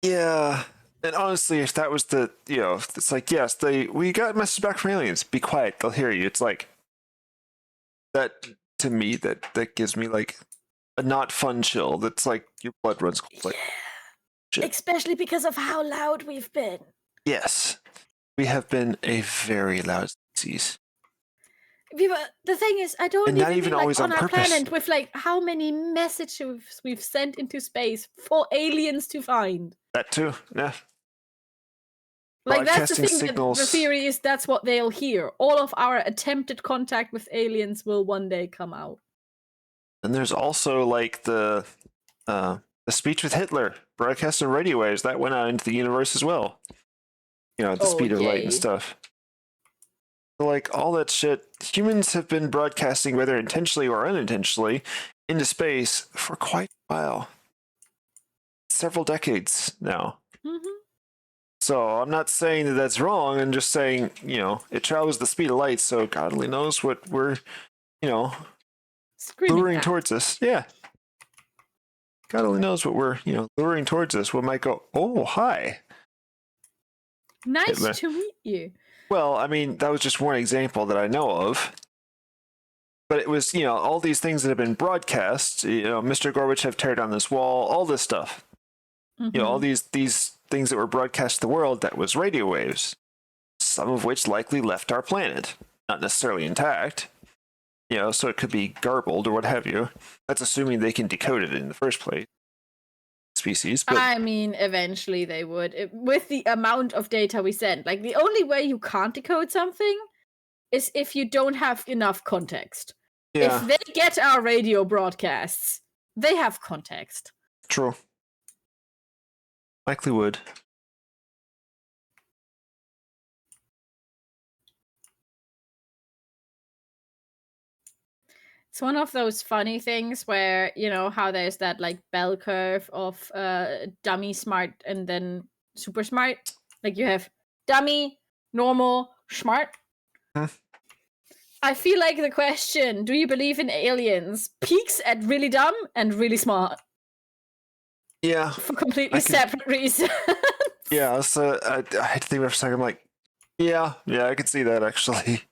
Yeah. And honestly, if that was the, it's like, yes, we got a message back from aliens. Be quiet, they'll hear you. It's like, that, to me, that gives me, a not fun chill. That's like, your blood runs cold. Yeah. Especially because of how loud we've been. Yes. We have been a very loud species. But the thing is, I don't even always on our purpose. planet with how many messages we've sent into space for aliens to find. That too, yeah. That's the thing. Signals. The theory is that's what they'll hear. All of our attempted contact with aliens will one day come out. And there's also the speech with Hitler, broadcast on radio waves, that went out into the universe as well. At the speed of light and stuff. So, all that shit, humans have been broadcasting, whether intentionally or unintentionally, into space for quite a while. Several decades now. Mm-hmm. So I'm not saying that that's wrong. I'm just saying, it travels the speed of light, so God only knows what we're, luring towards us. Yeah. God only knows what we're, luring towards us. What might go, oh, hi. Nice to meet you. Well, I mean, that was just one example that I know of. But it was, all these things that have been broadcast, Mr. Gorbachev tear down this wall, all this stuff. Mm-hmm. All these things that were broadcast to the world, that was radio waves. Some of which likely left our planet. Not necessarily intact. So it could be garbled or what have you. That's assuming they can decode it in the first place. Species, but I mean, eventually they would, with the amount of data we send. The only way you can't decode something is if you don't have enough context. Yeah. If they get our radio broadcasts, they have context. True. Likely would. It's one of those funny things where, how there's that bell curve of dummy, smart, and then super smart. You have dummy, normal, smart. Huh? I feel like the question, do you believe in aliens, peaks at really dumb and really smart. Yeah. For completely separate reasons. Yeah, so I had to think about it for a second. I'm like, yeah, I could see that actually.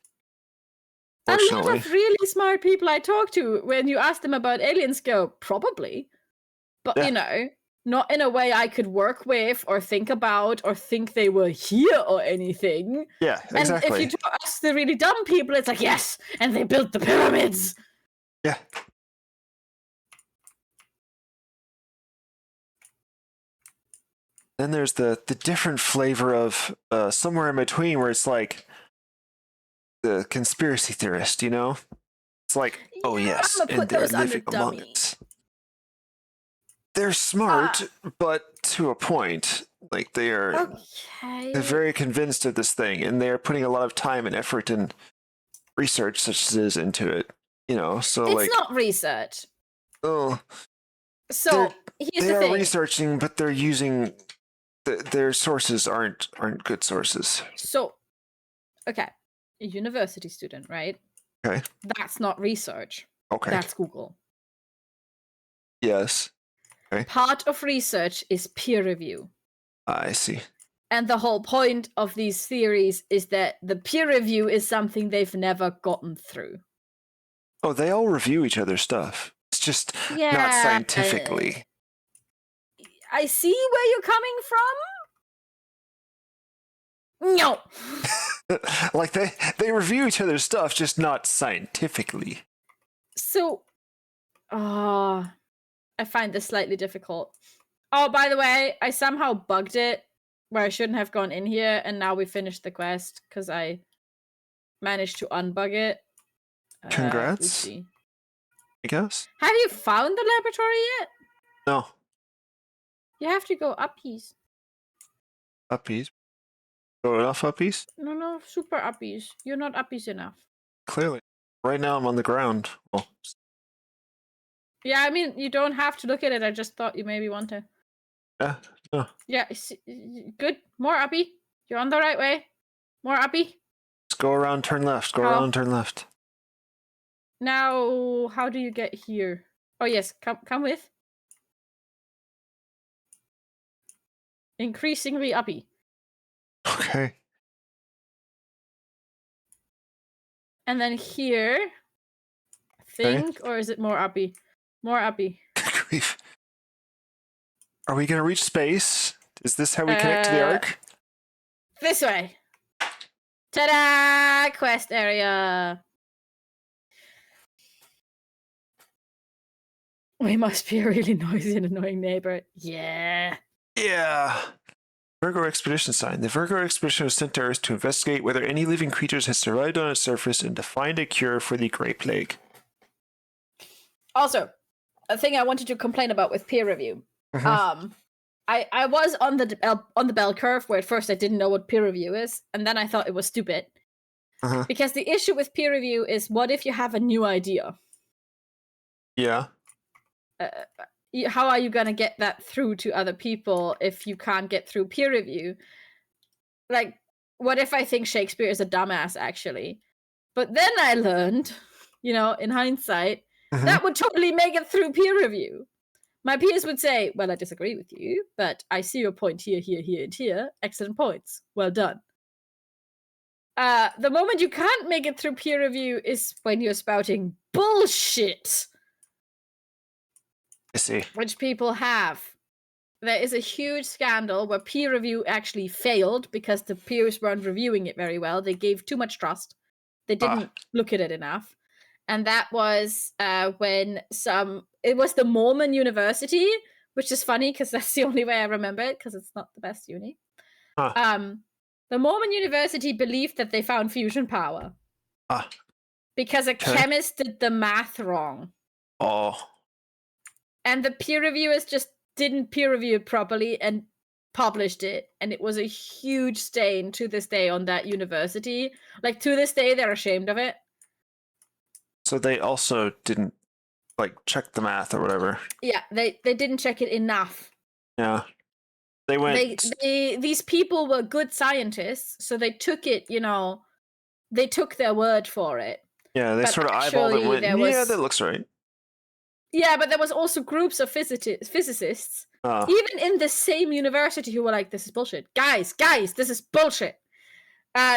A lot Fortunately. of really smart people I talk to, when you ask them about aliens, go, probably. But, Yeah. Not in a way I could work with or think about or think they were here or anything. Yeah, And if exactly. you ask the really dumb people, it's like, yes, and they built the pyramids. Yeah. Then there's the different flavor of somewhere in between where it's like the conspiracy theorist, It's like, oh Yeah, yes, I'm gonna and put they're those under living among dummy. us. They're smart, but to a point. Like they're very convinced of this thing, and they're putting a lot of time and effort and research such as is into it. So it's like not research. oh So here's they the are thing. researching, but they're using their sources aren't good sources. So, okay, a university student, right? Okay. That's not research. Okay. That's Google. Yes. Okay. Part of research is peer review. I see. And the whole point of these theories is that the peer review is something they've never gotten through. Oh, they all review each other's stuff. It's just not scientifically. I see where you're coming from. No. Like they review each other's stuff, just not scientifically. So, I find this slightly difficult. Oh, by the way, I somehow bugged it where I shouldn't have gone in here, and now we finished the quest because I managed to unbug it. Congrats. Oopsie. I guess. Have you found the laboratory yet? No. You have to go uppies. Uppies. Go enough uppies? No, super uppies. You're not uppies enough. Clearly. Right now I'm on the ground. Well, yeah, I mean, you don't have to look at it. I just thought you maybe want to. Yeah, no. Yeah, good. More uppy. You're on the right way. More uppy. Just go around, turn left. Go around, turn left. Now, how do you get here? Oh, yes, come with. Increasingly uppy. Okay. And then here, I think, or is it more uppy? More uppy. Grief. Are we gonna reach space? Is this how we connect to the Ark? This way. Ta-da! Quest area. We must be a really noisy and annoying neighbor. Yeah. Yeah. Virgo Expedition sign. The Virgo Expedition was sent to Earth to investigate whether any living creatures had survived on its surface and to find a cure for the Great Plague. Also, a thing I wanted to complain about with peer review. I was on the bell curve where at first I didn't know what peer review is, and then I thought it was stupid. Because the issue with peer review is, what if you have a new idea? Yeah. How are you going to get that through to other people if you can't get through peer review? Like, what if I think Shakespeare is a dumbass, actually? But then I learned, in hindsight, that would totally make it through peer review. My peers would say, well, I disagree with you, but I see your point here, here, here, and here. Excellent points. Well done. The moment you can't make it through peer review is when you're spouting bullshit. I see. Which people have. There is a huge scandal where peer review actually failed because the peers weren't reviewing it very well. They gave too much trust. They didn't look at it enough. And that was when it was the Mormon University, which is funny because that's the only way I remember it, because it's not the best uni. The Mormon University believed that they found fusion power. Because a chemist did the math wrong. And the peer reviewers just didn't peer review it properly and published it. And it was a huge stain to this day on that university. Like, to this day, they're ashamed of it. So they also didn't, check the math or whatever. Yeah, they didn't check it enough. Yeah. They went... These people were good scientists, so they took it, they took their word for it. Yeah, they sort of eyeballed it and went, yeah, that looks right. Yeah, but there was also groups of physicists Even in the same university who were like, this is bullshit. Guys, this is bullshit.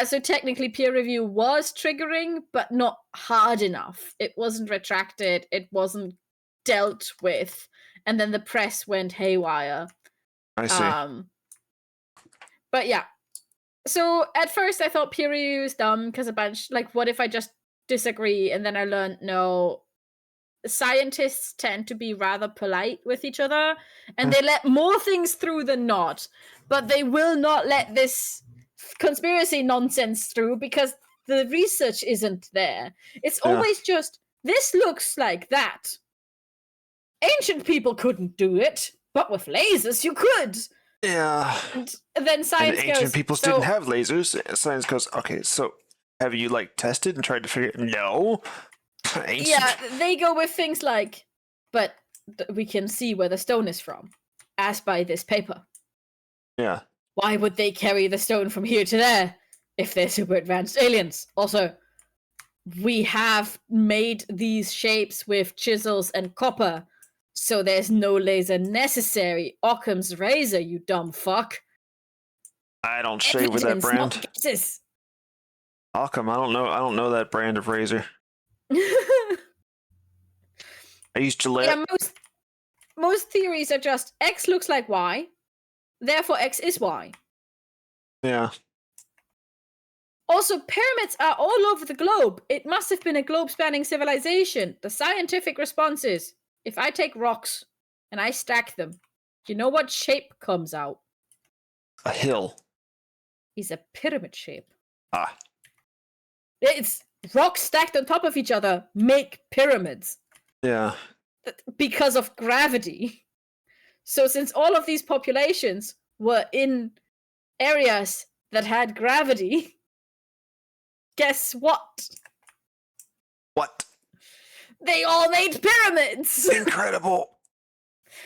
So technically peer review was triggering, but not hard enough. It wasn't retracted. It wasn't dealt with. And then the press went haywire. I see. But yeah. So at first I thought peer review is dumb because what if I just disagree? And then I learned, no, scientists tend to be rather polite with each other and they let more things through than not, but they will not let this conspiracy nonsense through because the research isn't there. It's always just, this looks like that. Ancient people couldn't do it, but with lasers you could. Yeah. And then science and ancient goes, peoples didn't have lasers. Science goes, okay, so have you tested and tried to figure it? No. Yeah, they go with things like, but we can see where the stone is from, as by this paper. Yeah. Why would they carry the stone from here to there if they're super advanced aliens? Also, we have made these shapes with chisels and copper, so there's no laser necessary. Occam's razor, you dumb fuck. I don't shave with that brand. Not guesses. Occam, I don't know that brand of razor. I use Gillette. Yeah, most theories are just X looks like Y, therefore X is Y. Yeah. Also, pyramids are all over the globe. It must have been a globe-spanning civilization. The scientific response is, if I take rocks and I stack them, you know what shape comes out? A hill. Is a pyramid shape. Ah. It's rocks stacked on top of each other make pyramids. Yeah. Because of gravity. So since all of these populations were in areas that had gravity, guess what? What? They all made pyramids! Incredible!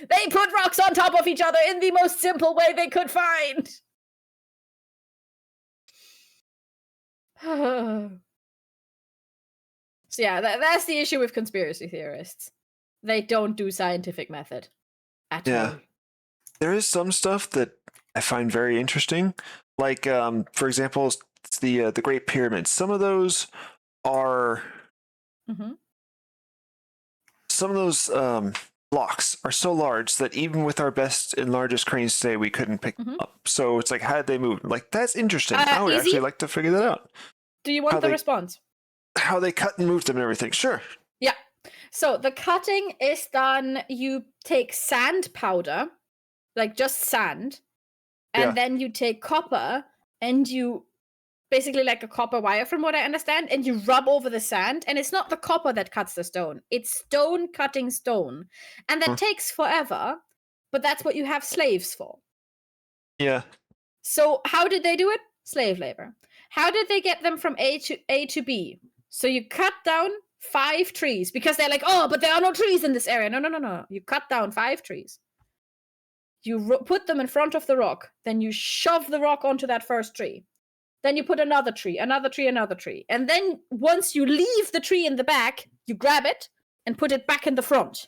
They put rocks on top of each other in the most simple way they could find! So yeah, that's the issue with conspiracy theorists. They don't do scientific method at all. There is some stuff that I find very interesting. Like, for example, the Great Pyramids. Some of those are... Mm-hmm. Some of those blocks are so large that even with our best and largest cranes today, we couldn't pick them up. So it's like, how did they move? Like, that's interesting. I would actually like to figure that out. Do you want the response? How they cut and moved them and everything. Sure. Yeah. So the cutting is done, you take sand powder, like just sand, and then you take copper and you basically like a copper wire from what I understand, and you rub over the sand, and it's not the copper that cuts the stone. It's stone cutting stone. And that takes forever, but that's what you have slaves for. Yeah. So how did they do it? Slave labor. How did they get them from A to B? So you cut down 5 trees because they're like, oh, but there are no trees in this area. No. You cut down 5 trees. You put them in front of the rock. Then you shove the rock onto that first tree. Then you put another tree. And then once you leave the tree in the back, you grab it and put it back in the front.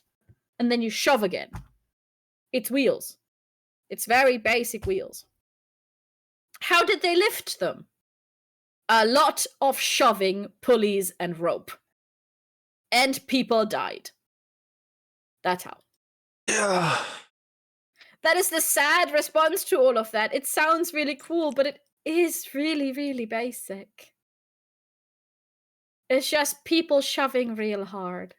And then you shove again. It's wheels. It's very basic wheels. How did they lift them? A lot of shoving, pulleys, and rope. And people died. That's how. Yeah. That is the sad response to all of that. It sounds really cool, but it is really, really basic. It's just people shoving real hard.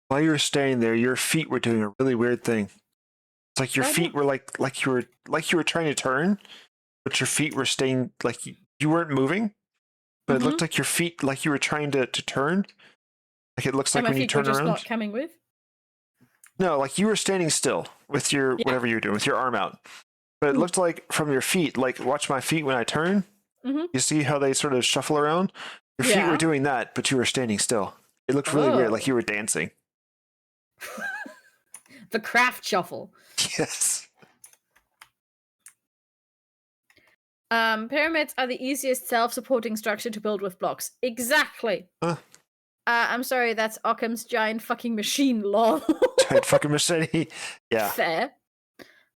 While you were staying there, your feet were doing a really weird thing. It's like your feet were like you were trying to turn, but your feet were staying like you weren't moving. But it looked like your feet, like you were trying to turn. Like it looks like when you turn around. My feet were just not coming with? No, like you were standing still with your whatever you're doing, with your arm out. But it looked like from your feet, like watch my feet when I turn. You see how they sort of shuffle around? Your feet were doing that, but you were standing still. It looked really weird, like you were dancing. The craft shuffle. Yes. Pyramids are the easiest self-supporting structure to build with blocks. Exactly. I'm sorry, that's Occam's giant fucking machine, lol. Giant fucking machete. Yeah. Fair.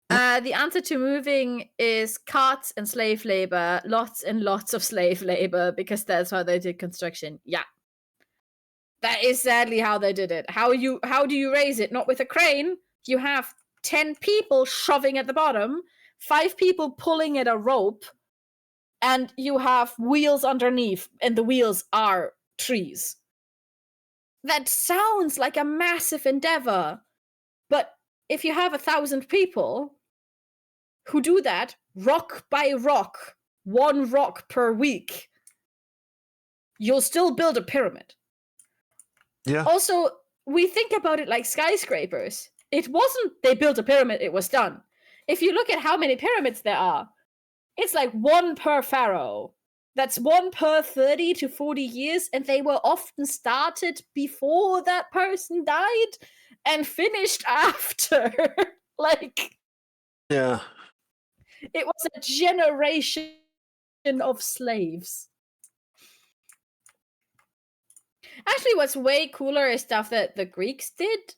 The answer to moving is carts and slave labor, lots and lots of slave labor, because that's how they did construction. Yeah. That is sadly how they did it. How do you raise it? Not with a crane. You have 10 people shoving at the bottom, 5 people pulling at a rope, and you have wheels underneath, and the wheels are trees. That sounds like a massive endeavor, but if you have 1,000 people who do that rock by rock, 1 rock per week, you'll still build a pyramid. Yeah. Also, we think about it like skyscrapers. It wasn't they built a pyramid, it was done. If you look at how many pyramids there are, it's like 1 per pharaoh. That's 1 per 30 to 40 years, and they were often started before that person died and finished after. Like, Yeah. it was a generation of slaves. Actually, what's way cooler is stuff that the Greeks did,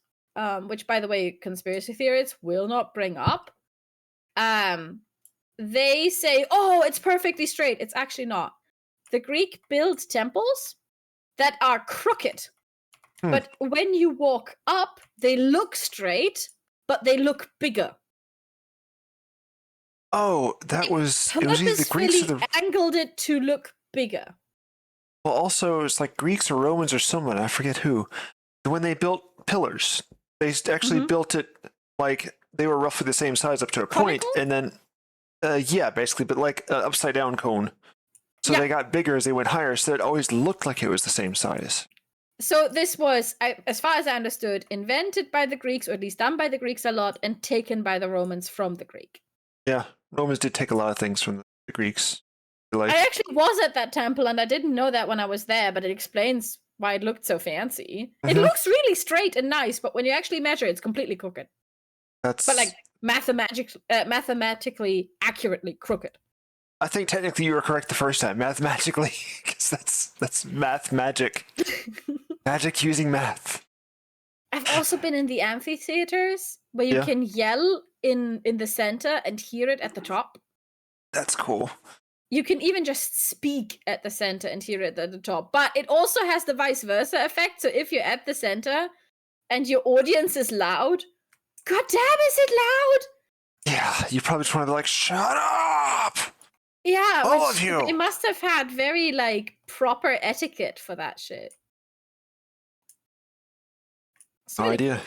which, by the way, conspiracy theorists will not bring up. They say, oh, it's perfectly straight. It's actually not. The Greek built temples that are crooked. But when you walk up, they look straight, but they look bigger. Oh, it was either the Greeks or the angled it to look bigger. Well, also it's like Greeks or Romans or someone, I forget who. When they built pillars, they actually built it like they were roughly the same size up to a point, and then yeah, basically, but like upside down cone. So they got bigger as they went higher, so it always looked like it was the same size. So this was, as far as I understood, invented by the Greeks, or at least done by the Greeks a lot, and taken by the Romans from the Greek. Yeah, Romans did take a lot of things from the Greeks. Like, I actually was at that temple, and I didn't know that when I was there, but it explains why it looked so fancy. It looks really straight and nice, but when you actually measure, it's completely crooked. But like mathematically accurately crooked. I think technically you were correct the first time, mathematically, because that's math magic. Magic using math. I've also been in the amphitheaters where you can yell in the center and hear it at the top. That's cool. You can even just speak at the center and hear it at the top. But it also has the vice versa effect. So if you're at the center and your audience is loud, god damn, is it loud? Yeah, you probably just want to be like, shut up! Yeah, all of you. They must have had very like proper etiquette for that shit. No idea.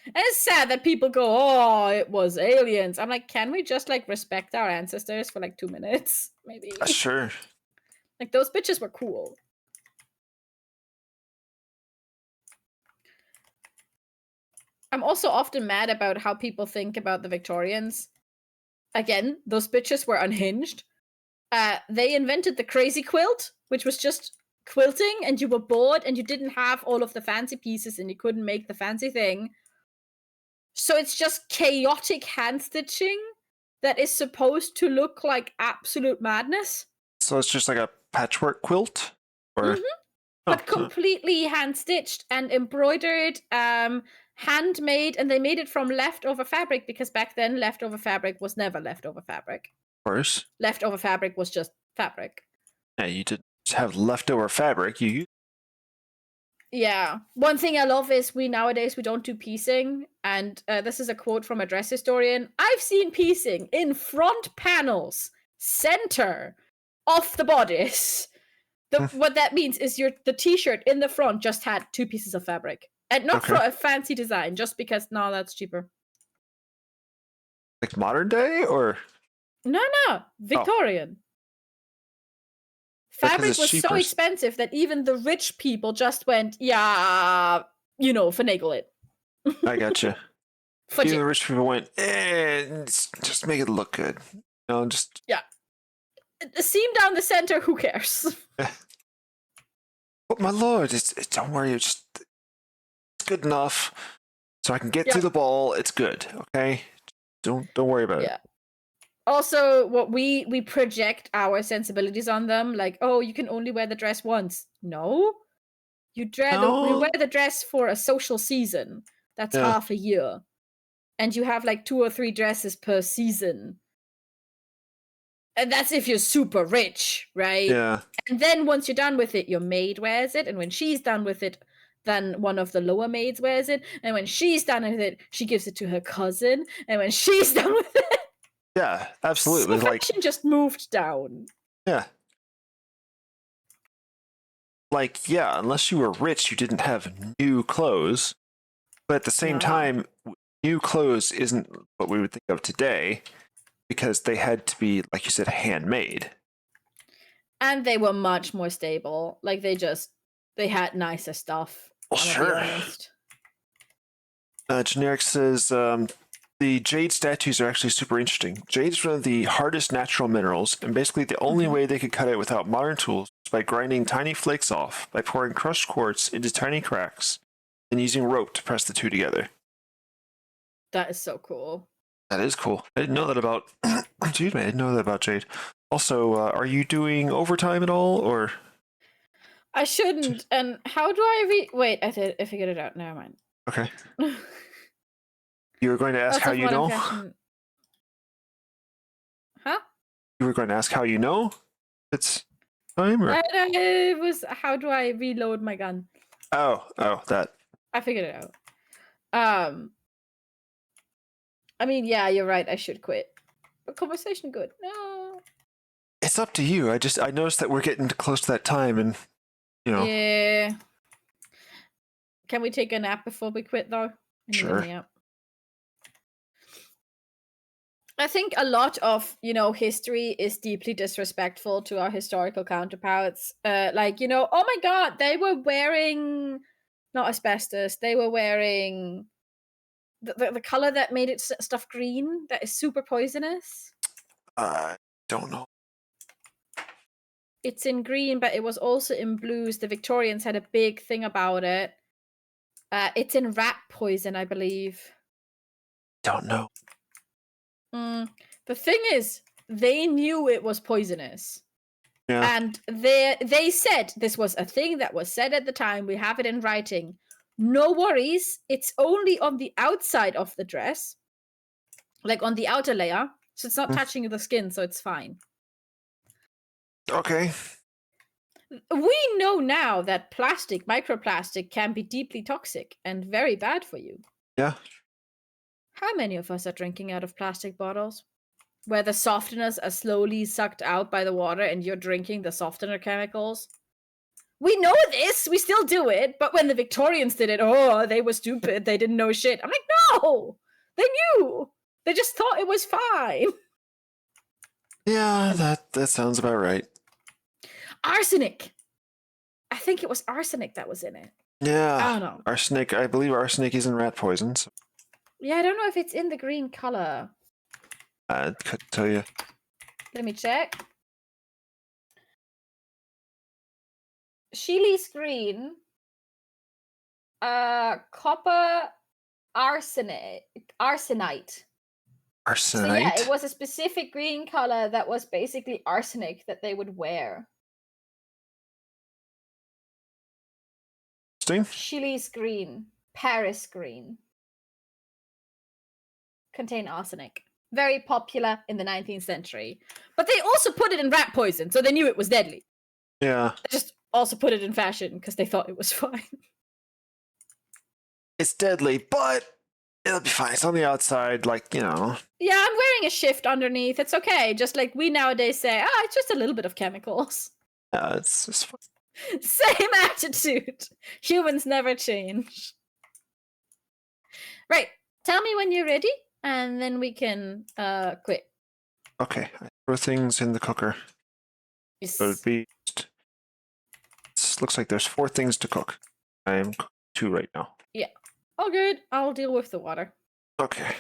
And it's sad that people go, oh, it was aliens. I'm like, can we just like respect our ancestors for like 2 minutes? Maybe. Sure. Like those bitches were cool. I'm also often mad about how people think about the Victorians. Again, those bitches were unhinged. They invented the crazy quilt, which was just quilting, and you were bored and you didn't have all of the fancy pieces and you couldn't make the fancy thing. So it's just chaotic hand stitching that is supposed to look like absolute madness. So it's just like a patchwork quilt? Or but completely hand stitched and embroidered, handmade, and they made it from leftover fabric, because back then leftover fabric was never leftover fabric. Of course. Leftover fabric was just fabric. Yeah, you didn't have leftover fabric. Yeah. One thing I love is nowadays we don't do piecing, and this is a quote from a dress historian. I've seen piecing in front panels, center of the bodice. What that means is the t-shirt in the front just had 2 pieces of fabric. And not for a fancy design, just because, no, that's cheaper. Like modern day, or? No, Victorian. Fabric was so expensive that even the rich people just went, yeah, finagle it. I gotcha. Even the rich people went, just make it look good. Just... Yeah. A seam down the center, who cares? But my lord, don't worry, it's good enough so I can get through the ball. It's good, okay? Don't worry about it. Also, what we project our sensibilities on them, like, oh, you can only wear the dress once. No, you wear the dress for a social season. That's half a year. And you have like 2 or 3 dresses per season. And that's if you're super rich, right? Yeah. And then once you're done with it, your maid wears it. And when she's done with it, then one of the lower maids wears it. And when she's done with it, she gives it to her cousin. And when she's done with it, Yeah, absolutely. so fashion just moved down. Yeah. Like, yeah, unless you were rich, you didn't have new clothes. But at the same time, new clothes isn't what we would think of today because they had to be, like you said, handmade. And they were much more stable. Like, they had nicer stuff. Well, sure. Generic says the jade statues are actually super interesting. Jade is one of the hardest natural minerals, and basically the only way they could cut it without modern tools is by grinding tiny flakes off, by pouring crushed quartz into tiny cracks, and using rope to press the two together. That is so cool. That is cool. I didn't know that about. Excuse me, I didn't know that about jade. Also, are you doing overtime at all, or? I shouldn't. And how do I wait, I figured it out. Never mind. Okay. You were going to ask how you know? Huh? You were going to ask how you know? It's time, or? It was, how do I reload my gun? Oh, that. I figured it out. I mean, yeah, you're right. I should quit. But conversation good. No. It's up to you. I noticed that we're getting close to that time, and Yeah. Can we take a nap before we quit, though? Sure. I think a lot of, history is deeply disrespectful to our historical counterparts. Oh my God, they were wearing not asbestos. They were wearing the color that made it stuff green. That is super poisonous. I don't know. It's in green, but it was also in blues. The Victorians had a big thing about it. It's in rat poison, I believe. Don't know. The thing is, they knew it was poisonous. Yeah. And they said this was a thing that was said at the time. We have it in writing. No worries. It's only on the outside of the dress, like on the outer layer. So it's not touching the skin, so it's fine. Okay. We know now that microplastic, can be deeply toxic and very bad for you. Yeah. How many of us are drinking out of plastic bottles? Where the softeners are slowly sucked out by the water and you're drinking the softener chemicals? We know this! We still do it! But when the Victorians did it, they were stupid. They didn't know shit. I'm like, no! They knew! They just thought it was fine. Yeah, that sounds about right. Arsenic! I think it was arsenic that was in it. Yeah. I don't know. Arsenic, I believe arsenic is in rat poison. So. Yeah, I don't know if it's in the green color. I couldn't tell you. Let me check. Sheely's green. Copper arsenite. Arsenite? So yeah, it was a specific green color that was basically arsenic that they would wear. Sheely's green. Paris green. Contain arsenic. Very popular in the 19th century. But they also put it in rat poison, so they knew it was deadly. Yeah. They just also put it in fashion because they thought it was fine. It's deadly, but it'll be fine. It's on the outside, Yeah, I'm wearing a shift underneath. It's okay. Just like we nowadays say, it's just a little bit of chemicals. Yeah, it's just fine. Same attitude. Humans never change. Right. Tell me when you're ready, and then we can quit. Okay. I throw things in the cooker. Yes. So it'd be. Looks like there's 4 things to cook. I am cooking 2 right now. Yeah. All good. I'll deal with the water. Okay.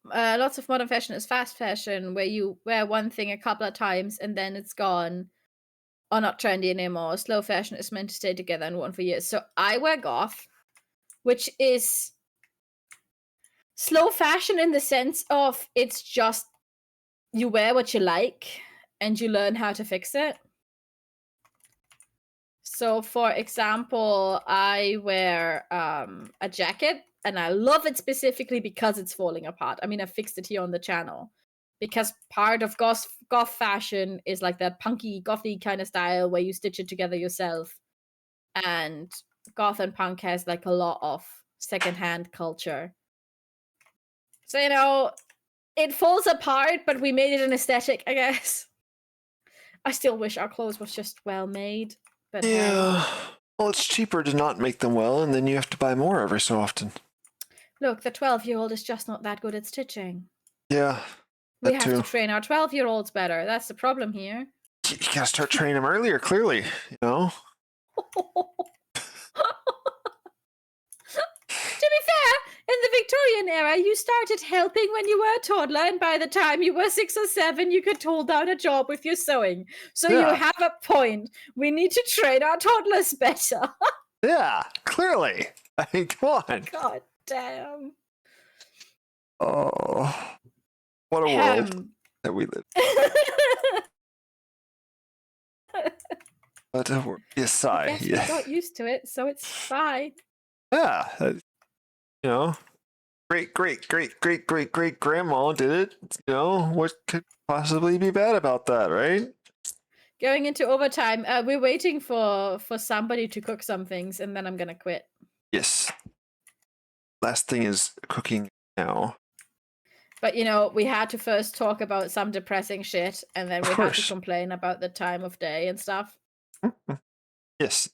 Lots of modern fashion is fast fashion, where you wear one thing a couple of times and then it's gone. Or not trendy anymore. Slow fashion is meant to stay together and worn for years. So I wear goth, which is slow fashion in the sense of it's just you wear what you like and you learn how to fix it. So, for example, I wear a jacket, and I love it specifically because it's falling apart. I mean, I fixed it here on the channel because part of goth fashion is like that punky, gothy kind of style where you stitch it together yourself. And goth and punk has like a lot of secondhand culture. So, it falls apart, but we made it an aesthetic, I guess. I still wish our clothes was just well made. But Yeah. Well, it's cheaper to not make them well, and then you have to buy more every so often. Look, the 12-year-old is just not that good at stitching. Yeah. We have to train our 12-year-olds better. That's the problem here. You gotta start training them earlier, clearly, To be fair, in the Victorian era, you started helping when you were a toddler, and by the time you were 6 or 7, you could hold down a job with your sewing. So you have a point. We need to train our toddlers better. Yeah, clearly. I mean, come on. God damn. Oh, what a world that we live. But a sigh. I guess we got used to it, so it's fine. Yeah, great grandma did it. What could possibly be bad about that, right? Going into overtime, we're waiting for somebody to cook some things, and then I'm gonna quit. Yes. Last thing is cooking now. But we had to first talk about some depressing shit, and then we had to complain about the time of day and stuff. Yes.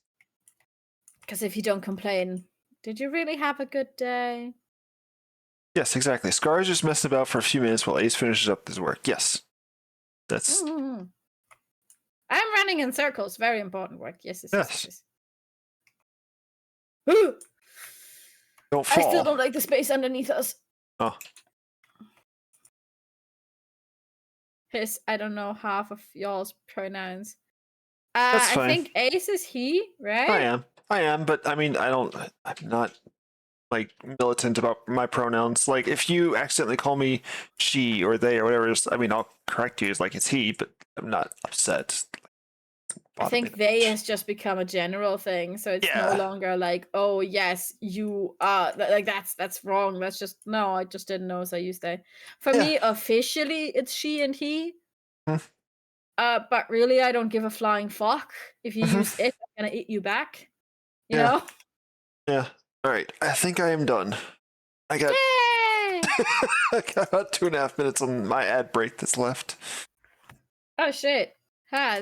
Because if you don't complain, did you really have a good day? Yes, exactly. Scar is just messing about for a few minutes while Ace finishes up his work. Yes. That's... I'm running in circles. Very important work. Yes. Ooh! Don't fall. I still don't like the space underneath us. Oh. I don't know half of y'all's pronouns. That's fine. I think Ace is he, right? I am, but I mean, I'm not like militant about my pronouns. Like, if you accidentally call me she or they or whatever, I'll correct you as like it's he, but I'm not upset. I think they has just become a general thing, so it's no longer like, oh yes, you are like that's wrong. That's just no. I just didn't know, so I used they. For me, officially, it's she and he. But really, I don't give a flying fuck. If you use it, I'm gonna eat you back. You know? Yeah. All right. I think I am done. I got I got about 2.5 minutes on my ad break that's left. Oh shit.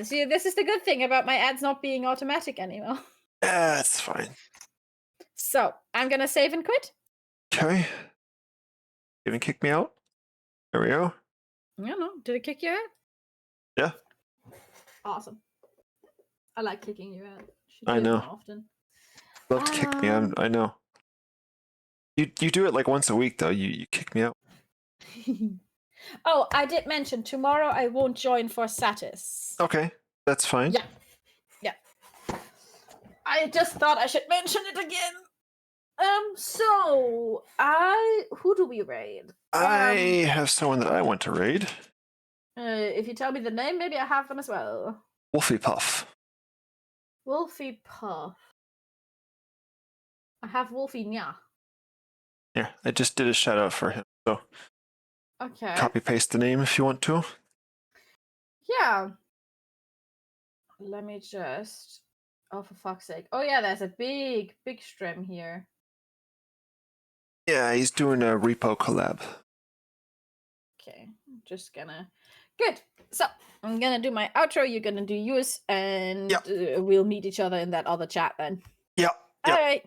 See, this is the good thing about my ads not being automatic anymore. Yeah, it's fine. So, I'm gonna save and quit. Okay. You gonna kick me out? There we go. I don't know. Did it kick you out? Yeah. Awesome. I like kicking you out. I know. More often. Love to kick me. I know. You do it like once a week though. You kick me out. Oh, I did mention tomorrow I won't join for Satis. Okay, that's fine. Yeah. I just thought I should mention it again. So who do we raid? I have someone that I want to raid. If you tell me the name, maybe I have them as well. Wolfie Puff. Wolfie Puff. I have Wolfie Nya. Yeah, I just did a shout out for him. So okay. Copy paste the name if you want to. Yeah. Let me just. Oh, for fuck's sake! Oh yeah, there's a big stream here. Yeah, he's doing a repo collab. Okay, I'm just gonna. Good. So I'm gonna do my outro. You're gonna do yours, and we'll meet each other in that other chat then. Yep. All right.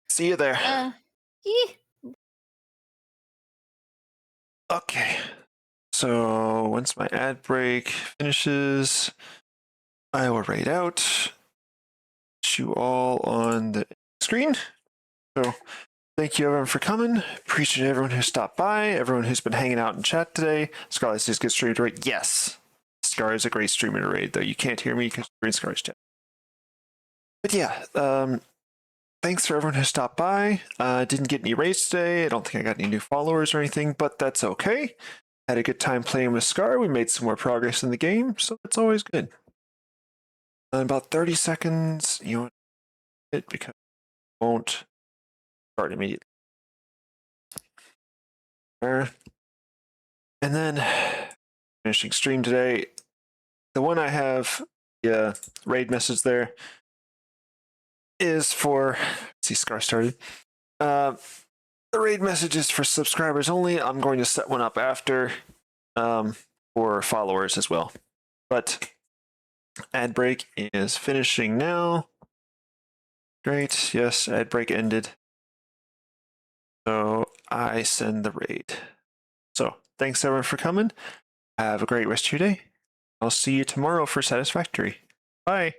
See you there. Okay. So once my ad break finishes, I will raid out. You all on the screen. So thank you everyone for coming. Appreciate everyone who stopped by, everyone who's been hanging out in chat today. Scar, this is a good stream to raid. Yes. Scar is a great streamer to raid, though you can't hear me because you're in Scar's chat. But yeah, thanks for everyone who stopped by. Didn't get any raids today. I don't think I got any new followers or anything, but that's okay. Had a good time playing with Scar. We made some more progress in the game, so that's always good. In about 30 seconds, you want it because it won't start immediately. There. And then finishing stream today. The one I have, the raid message there, is for, let's see, Scar started. The raid message is for subscribers only. I'm going to set one up after for followers as well. But ad break is finishing now. Great. Yes, ad break ended. So I send the raid. So thanks everyone for coming. Have a great rest of your day. I'll see you tomorrow for Satisfactory. Bye.